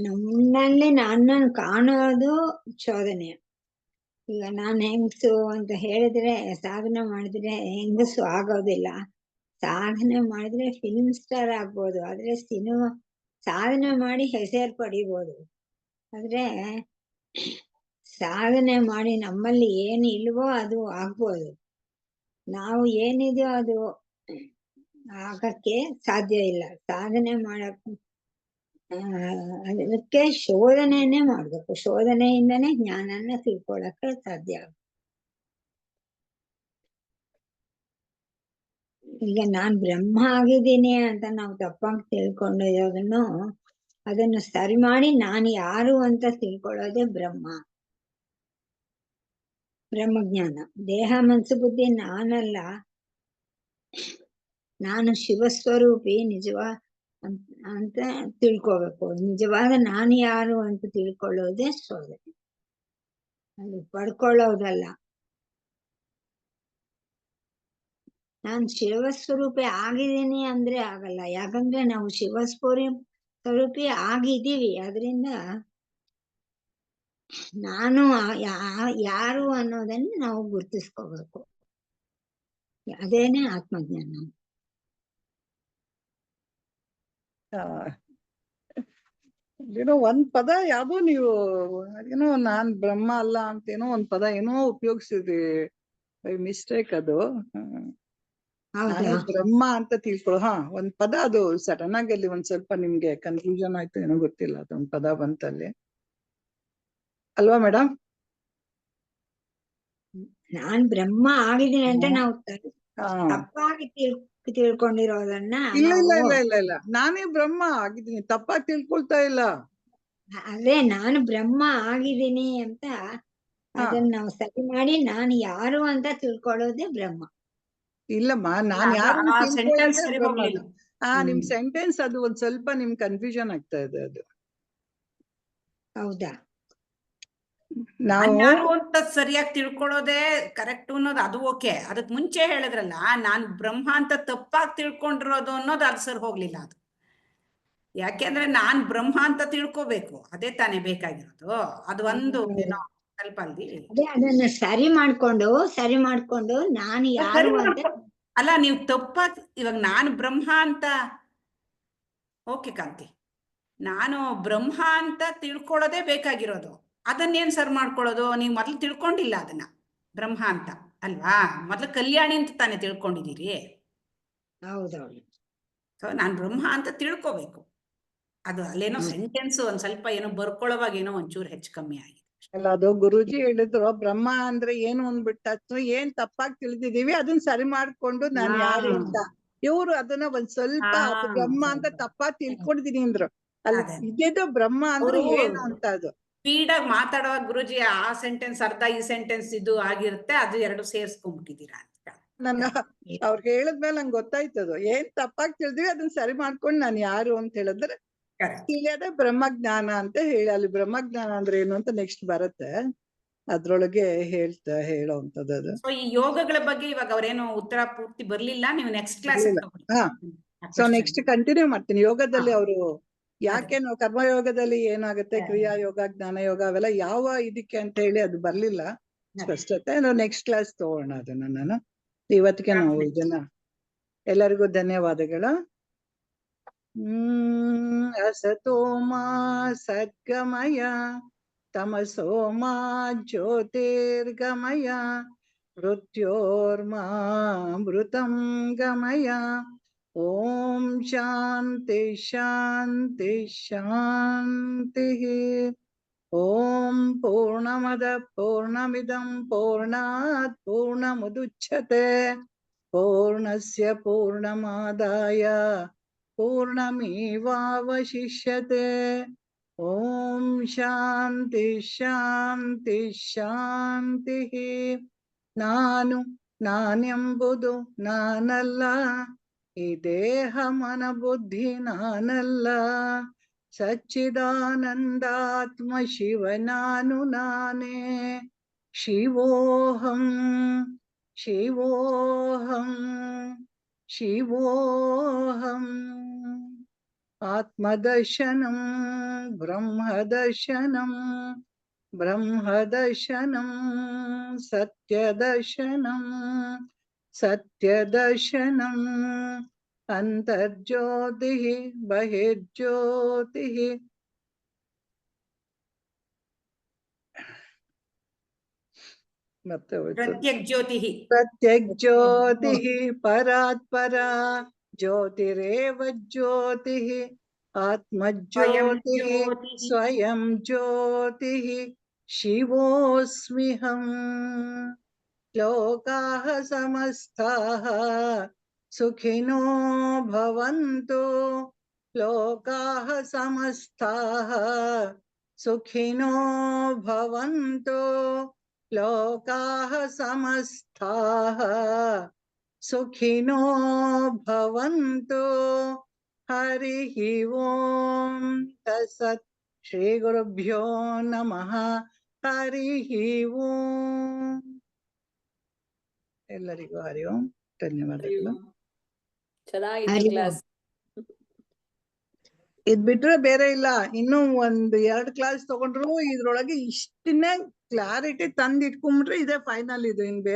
ನಮ್ಮಲ್ಲಿ ನನ್ನನ್ನು ಕಾಣೋದು ಶೋಧನೆ. ಈಗ ನಾನ್ ಹೆಂಗಸು ಅಂತ ಹೇಳಿದ್ರೆ, ಸಾಧನೆ ಮಾಡಿದ್ರೆ ಹೆಂಗಸು ಆಗೋದಿಲ್ಲ. ಸಾಧನೆ ಮಾಡಿದ್ರೆ ಫಿಲ್ಮ್ ಸ್ಟಾರ್ ಆಗ್ಬೋದು, ಆದ್ರೆ ಸಾಧನೆ ಮಾಡಿ ಹೆಸರು ಪಡಿಬೋದು. ಆದ್ರೆ ಸಾಧನೆ ಮಾಡಿ ನಮ್ಮಲ್ಲಿ ಏನು ಇಲ್ವೋ ಅದು ಆಗ್ಬೋದು. ನಾವು ಏನಿದೆಯೋ ಅದು ಆಗಕ್ಕೆ ಸಾಧ್ಯ ಇಲ್ಲ. ಸಾಧನೆ ಮಾಡಕ್ ಅದಕ್ಕೆ ಶೋಧನೆಯನ್ನೇ ಮಾಡ್ಬೇಕು. ಶೋಧನೆಯಿಂದನೇ ಜ್ಞಾನನ ತಿಳ್ಕೊಳಕ್ಕೆ ಸಾಧ್ಯ. ಈಗ ನಾನ್ ಬ್ರಹ್ಮ ಆಗಿದ್ದೀನಿ ಅಂತ ನಾವು ತಪ್ಪಾಗಿ ತಿಳ್ಕೊಂಡಿರೋದನ್ನು ಅದನ್ನು ಸರಿ ಮಾಡಿ ನಾನು ಯಾರು ಅಂತ ತಿಳ್ಕೊಳ್ಳೋದೇ ಬ್ರಹ್ಮಜ್ಞಾನ. ದೇಹ ಮನಸ್ಸು ಬುದ್ಧಿ ನಾನಲ್ಲ, ನಾನು ಶಿವಸ್ವರೂಪಿ ಅಂತ ತಿಳ್ಕೋಬೇಕು. ನಿಜವಾದ ನಾನು ಯಾರು ಅಂತ ತಿಳ್ಕೊಳ್ಳೋದೇ ಶೋಧನೆ, ಅದು ಪಡ್ಕೊಳ್ಳೋದಲ್ಲ. ನಾನು ಶಿವಸ್ವರೂಪಿ ಆಗಿದ್ದೀನಿ ಅಂದ್ರೆ ಆಗಲ್ಲ. ಯಾಕಂದ್ರೆ ನಾವು ಶಿವಸ್ವರೂಪಿ ಆಗಿದ್ದೀವಿ. ಅದರಿಂದ ನಾನು ಯಾರು ಅನ್ನೋದನ್ನ ನಾವು ಗುರ್ತಿಸ್ಕೋಬೇಕು. ಅದೇನೆ ಆತ್ಮಜ್ಞಾನ. ಏನೋ ಒಂದ್ ಪದ ಯಾವ್ದೋ ನೀವು ಏನೋ ನಾನ್ ಬ್ರಹ್ಮ ಅಲ್ಲ ಅಂತ ಏನೋ ಒಂದ್ ಪದ ಏನೋ ಉಪಯೋಗಿಸಿದ್ರಿ, ಬೈ ಮಿಸ್ಟೇಕ್. ಅದು ನಾನು ಬ್ರಹ್ಮ ಅಂತ ಒಂದ್ ಪದ ಅದು ಸಡನ್ ಆಗಿ ಅಲ್ಲಿ ಒಂದ್ ಸ್ವಲ್ಪ ನಿಮ್ಗೆ ಕನ್ಫ್ಯೂಷನ್ ಆಯ್ತು ಏನೋ ಗೊತ್ತಿಲ್ಲ, ಅದೊಂದ್ ಪದ ಬಂತಲ್ಲಿ ಅಲ್ವಾ ಮೇಡಮ್? ನಾನ್ ಬ್ರಹ್ಮ ಆಗಿದ್ದೀನಿ ಅಂತ ನಾವು ತಪ್ಪಾಗಿ ತಿಳ್ಕೊಂಡಿರೋದನ್ನ ಇಲ್ಲ ಇಲ್ಲ ಇಲ್ಲ ಇಲ್ಲ ಇಲ್ಲ ನಾನೇ ಬ್ರಹ್ಮ ಆಗಿದ್ದೀನಿ, ತಪ್ಪಾಗಿ ತಿಳ್ಕೊಳ್ತಾ ಇಲ್ಲ. ಅದೇ ನಾನು ಬ್ರಹ್ಮ ಆಗಿದ್ದೀನಿ ಅಂತ ಅದನ್ನ ನಾವು ಸರಿ ಮಾಡಿ ನಾನು ಯಾರು ಅಂತ ತಿಳ್ಕೊಳ್ಳೋದೇ ಬ್ರಹ್ಮ. ಇಲ್ಲಮ್ಮ, ನಾನ್ ಯಾರು ಬ್ರಹ್ಮ. ನಿಮ್ ಸೆಂಟೆನ್ಸ್ ಅದು ಒಂದ್ ಸ್ವಲ್ಪ ನಿಮ್ ಕನ್ಫ್ಯೂಷನ್ ಆಗ್ತಾ ಇದೆ. ಅದು ಹೌದಾ? ನಾವು ಯಾರು ಅಂತ ಸರಿಯಾಗಿ ತಿಳ್ಕೊಳ್ಳೋದೇ ಕರೆಕ್ಟ್ ಅನ್ನೋದು ಅದು ಓಕೆ. ಅದಕ್ ಮುಂಚೆ ಹೇಳಿದ್ರಲ್ಲ, ನಾನ್ ಬ್ರಹ್ಮ ಅಂತ ತಪ್ಪಾಗಿ ತಿಳ್ಕೊಂಡಿರೋದು ಅನ್ನೋದು ಅದು ಸರಿ ಹೋಗ್ಲಿಲ್ಲ. ಅದು ಯಾಕೆಂದ್ರೆ ನಾನ್ ಬ್ರಹ್ಮ ಅಂತ ತಿಳ್ಕೋಬೇಕು, ಅದೇ ತಾನೇ ಬೇಕಾಗಿರೋದು. ಅದು ಒಂದು ಏನೋ ಸ್ವಲ್ಪ ಅದೇ ಅದನ್ನ ಸರಿ ಮಾಡ್ಕೊಂಡು ನಾನು ಯಾರು ಅಂತ ಅಲ್ಲ, ನೀವು ತಪ್ಪಾಗಿ ಇವಾಗ ನಾನು ಬ್ರಹ್ಮ ಅಂತ ಓಕೆ ಕಾಂತಿ, ನಾನು ಬ್ರಹ್ಮ ಅಂತ ತಿಳ್ಕೊಳ್ಳೋದೇ ಬೇಕಾಗಿರೋದು. ಅದನ್ನೇನ್ ಸರ್ ಮಾಡ್ಕೊಳ್ಳೋದು? ನೀವು ಮೊದ್ಲು ತಿಳ್ಕೊಂಡಿಲ್ಲ ಅದನ್ನ ಬ್ರಹ್ಮ ಅಂತ ಅಲ್ವಾ? ಮೊದ್ಲು ಕಲ್ಯಾಣಿ ಅಂತ ತಾನೇ ತಿಳ್ಕೊಂಡಿದ್ದೀರಿ. ಹೌದೌದು. ಸೊ ನಾನ್ ಬ್ರಹ್ಮ ಅಂತ ತಿಳ್ಕೋಬೇಕು. ಅದು ಅಲ್ಲೇನೋ ಸೆಂಟೆನ್ಸ್ ಒಂದ್ ಸ್ವಲ್ಪ ಏನೋ ಬರ್ಕೊಳ್ಳೋವಾಗ ಏನೋ ಒಂಚೂರು ಹೆಚ್ಚು ಕಮ್ಮಿ ಆಗಿದೆ ಅಲ್ಲ. ಅದು ಗುರುಜಿ ಹೇಳಿದ್ರು ಬ್ರಹ್ಮ ಅಂದ್ರೆ ಏನು ಅಂದ್ಬಿಟ್ಟು ಏನ್ ತಪ್ಪಾಗಿ ತಿಳಿದಿದೀವಿ ಅದನ್ನ ಸರಿ ಮಾಡ್ಕೊಂಡು ನಾನು ಯಾರು ಅಂತ ಇವ್ರು ಅದನ್ನ ಒಂದ್ ಸ್ವಲ್ಪ ಅದು ಬ್ರಹ್ಮ ಅಂತ ತಪ್ಪಾ ತಿಳ್ಕೊಂಡಿದೀನಿ ಅಂದ್ರು. ಅಲ್ಲಿ ಅದೇ. ಇದ್ದಿದ್ದು ಬ್ರಹ್ಮ ಅಂದ್ರೆ ಅವ್ರು ಏನು ಅಂತ ಅದು. ಸ್ಪೀಡ್ ಆಗಿ ಮಾತಾಡುವಾಗ ಗುರುಜಿ ಆ ಸೆಂಟೆನ್ಸ್ ಅರ್ಧ ಈ ಸೆಂಟೆನ್ಸ್ ಇದು ಆಗಿರುತ್ತೆ, ಅದು ಎರಡು ಸೇರ್ಸ್ಕೊಂಡ್ಬಿಟ್ಟಿದೀರಾ ಅಂತ. ನನ್ನ ಅವ್ರು ಹೇಳಿದ್ಮೇಲೆ ನಂಗೆ ಗೊತ್ತಾಯ್ತದು ಏನ್ ತಪ್ಪಾಗಿ ತಿಳಿದ್ವಿ ಅದನ್ನ ಸರಿ ಮಾಡ್ಕೊಂಡು ನಾನು ಯಾರು ಅಂತ ಹೇಳಿದ್ರೆ Correct. ತಿಳಿಯೋದೇ ಬ್ರಹ್ಮಜ್ಞಾನ ಅಂತ ಹೇಳಿ, ಅಲ್ಲಿ ಬ್ರಹ್ಮಜ್ಞಾನ ಅಂದ್ರೆ ಏನು ಅಂತ ನೆಕ್ಸ್ಟ್ ಬರುತ್ತೆ, ಅದ್ರೊಳಗೆ ಹೇಳೋವಂಥದ್ದು ಅದು. ಸೊ ಈ ಯೋಗಗಳ ಬಗ್ಗೆ ಇವಾಗ ಅವ್ರೇನು ಉತ್ತರ ಪೂರ್ತಿ ಬರ್ಲಿಲ್ಲ, ನೀವು ನೆಕ್ಸ್ಟ್ ಕ್ಲಾಸ್ ಹಾ ಸೊ ನೆಕ್ಸ್ಟ್ ಕಂಟಿನ್ಯೂ ಮಾಡ್ತೀನಿ. ಯೋಗದಲ್ಲಿ ಅವರು ಯಾಕೆ ನಾವು ಕರ್ಮಯೋಗದಲ್ಲಿ ಏನಾಗುತ್ತೆ, ಕ್ರಿಯಾ ಯೋಗ, ಜ್ಞಾನ ಯೋಗ ಅವೆಲ್ಲ ಯಾವ ಇದಕ್ಕೆ ಅಂತ ಹೇಳಿ ಅದು ಬರ್ಲಿಲ್ಲ ಸ್ಪಷ್ಟತೆ. ನಾವು ನೆಕ್ಸ್ಟ್ ಕ್ಲಾಸ್ ತಗೋಣ ಅದನ್ನ. ನಾನು ಇವತ್ತಿಗೆ ನಾವು ಇದನ್ನ ಎಲ್ಲರಿಗೂ ಧನ್ಯವಾದಗಳು. ಅಸತೋಮಾ ಸದ್ಗಮಯ ತಮಸೋಮಾ ಜ್ಯೋತಿರ್ಗಮಯ ಮೃತ್ಯೋರ್ಮಾ ಮೃತಂ ಗಮಯ. ಓಂ ಶಾಂತಿ ಶಾಂತಿ ಶಾಂತಿ. ಓಂ ಪೂರ್ಣಮದ ಪೂರ್ಣಮಿದಂ ಪೂರ್ಣಾತ್ ಪೂರ್ಣಮುದುಚ್ಯತೆ ಪೂರ್ಣಸ್ಯ ಪೂರ್ಣಮಾದಾಯ ಪೂರ್ಣಮೇವಾವಶಿಷ್ಯತೆ. ಓಂ ಶಾಂತಿ ಶಾಂತಿ ಶಾಂತಿ. ನಾನೆಂಬುದು ನಾನಲ್ಲ, ಈ ದೇಹ ಮನ ಬುದ್ಧಿ ನಾನಲ್ಲ, ಸಚ್ಚಿದಾನಂದಾತ್ಮ ಶಿವ ನಾನು ನಾನೇ. ಶಿವೋಹಂ ಶಿವೋಹಂ ಶಿವೋಹಂ. ಆತ್ಮದರ್ಶನಂ ಬ್ರಹ್ಮದರ್ಶನಂ ಬ್ರಹ್ಮದರ್ಶನಂ ಸತ್ಯದರ್ಶನಂ ಸತ್ಯದರ್ಶನಂ. ಅಂತರ್ಜ್ಯೋತಿ ಬಹಿರ್ಜ್ಯೋತಿ. ಮತ್ತೆ ಪ್ರತ್ಯಕ್ ಜ್ಯೋತಿ. ಪ್ರತ್ಯಕ್ ಜ್ಯೋತಿ ಪರಾತ್ ಪರ ಜ್ಯೋತಿರೇವ ಜ್ಯೋತಿ. ಆತ್ಮಜ್ಯೋತಿ ಸ್ವಯಂ ಜ್ಯೋತಿ ಶಿವೋಸ್ಮ್ಯಹಂ. ಲೋಕಾಃ ಸಮಸ್ತಾಃ ಸುಖಿನೋ ಭವಂತು. ಲೋಕಾಃ ಸಮಸ್ತಾಃ ಸುಖಿನೋ ಭವಂತು. ಲೋಕಾಃ ಸಮಸ್ತಾಃ ಸುಖಿನೋ ಭವಂತು. ಹರಿ ಓಂ ತತ್ಸತ್. ಶ್ರೀ ಗುರುಭ್ಯೋ ನಮಃ. ಹರಿ ಓಂ. ಎಲ್ಲರಿಗೂ ಹರಿ ಓಂ. ಧನ್ಯವಾದಗಳು. ಚೆನ್ನಾಗಿತ್ತು ಕ್ಲಾಸ್. ಇದ್ ಬಿಟ್ರೆ ಬೇರೆ ಇಲ್ಲ. ಇನ್ನು 1-2 ಕ್ಲಾಸ್ ತಗೊಂಡ್ರು ಇದ್ರೊಳಗೆ ಇಷ್ಟನ್ನೇ ಕ್ಲಾರಿಟಿ ತಂದ್ ಇಟ್ಕೊಂಡ್ಬಿಟ್ರೆ ಇದೇ ಫೈನಲ್. ಇದು ಇನ್ ಬೇರೆ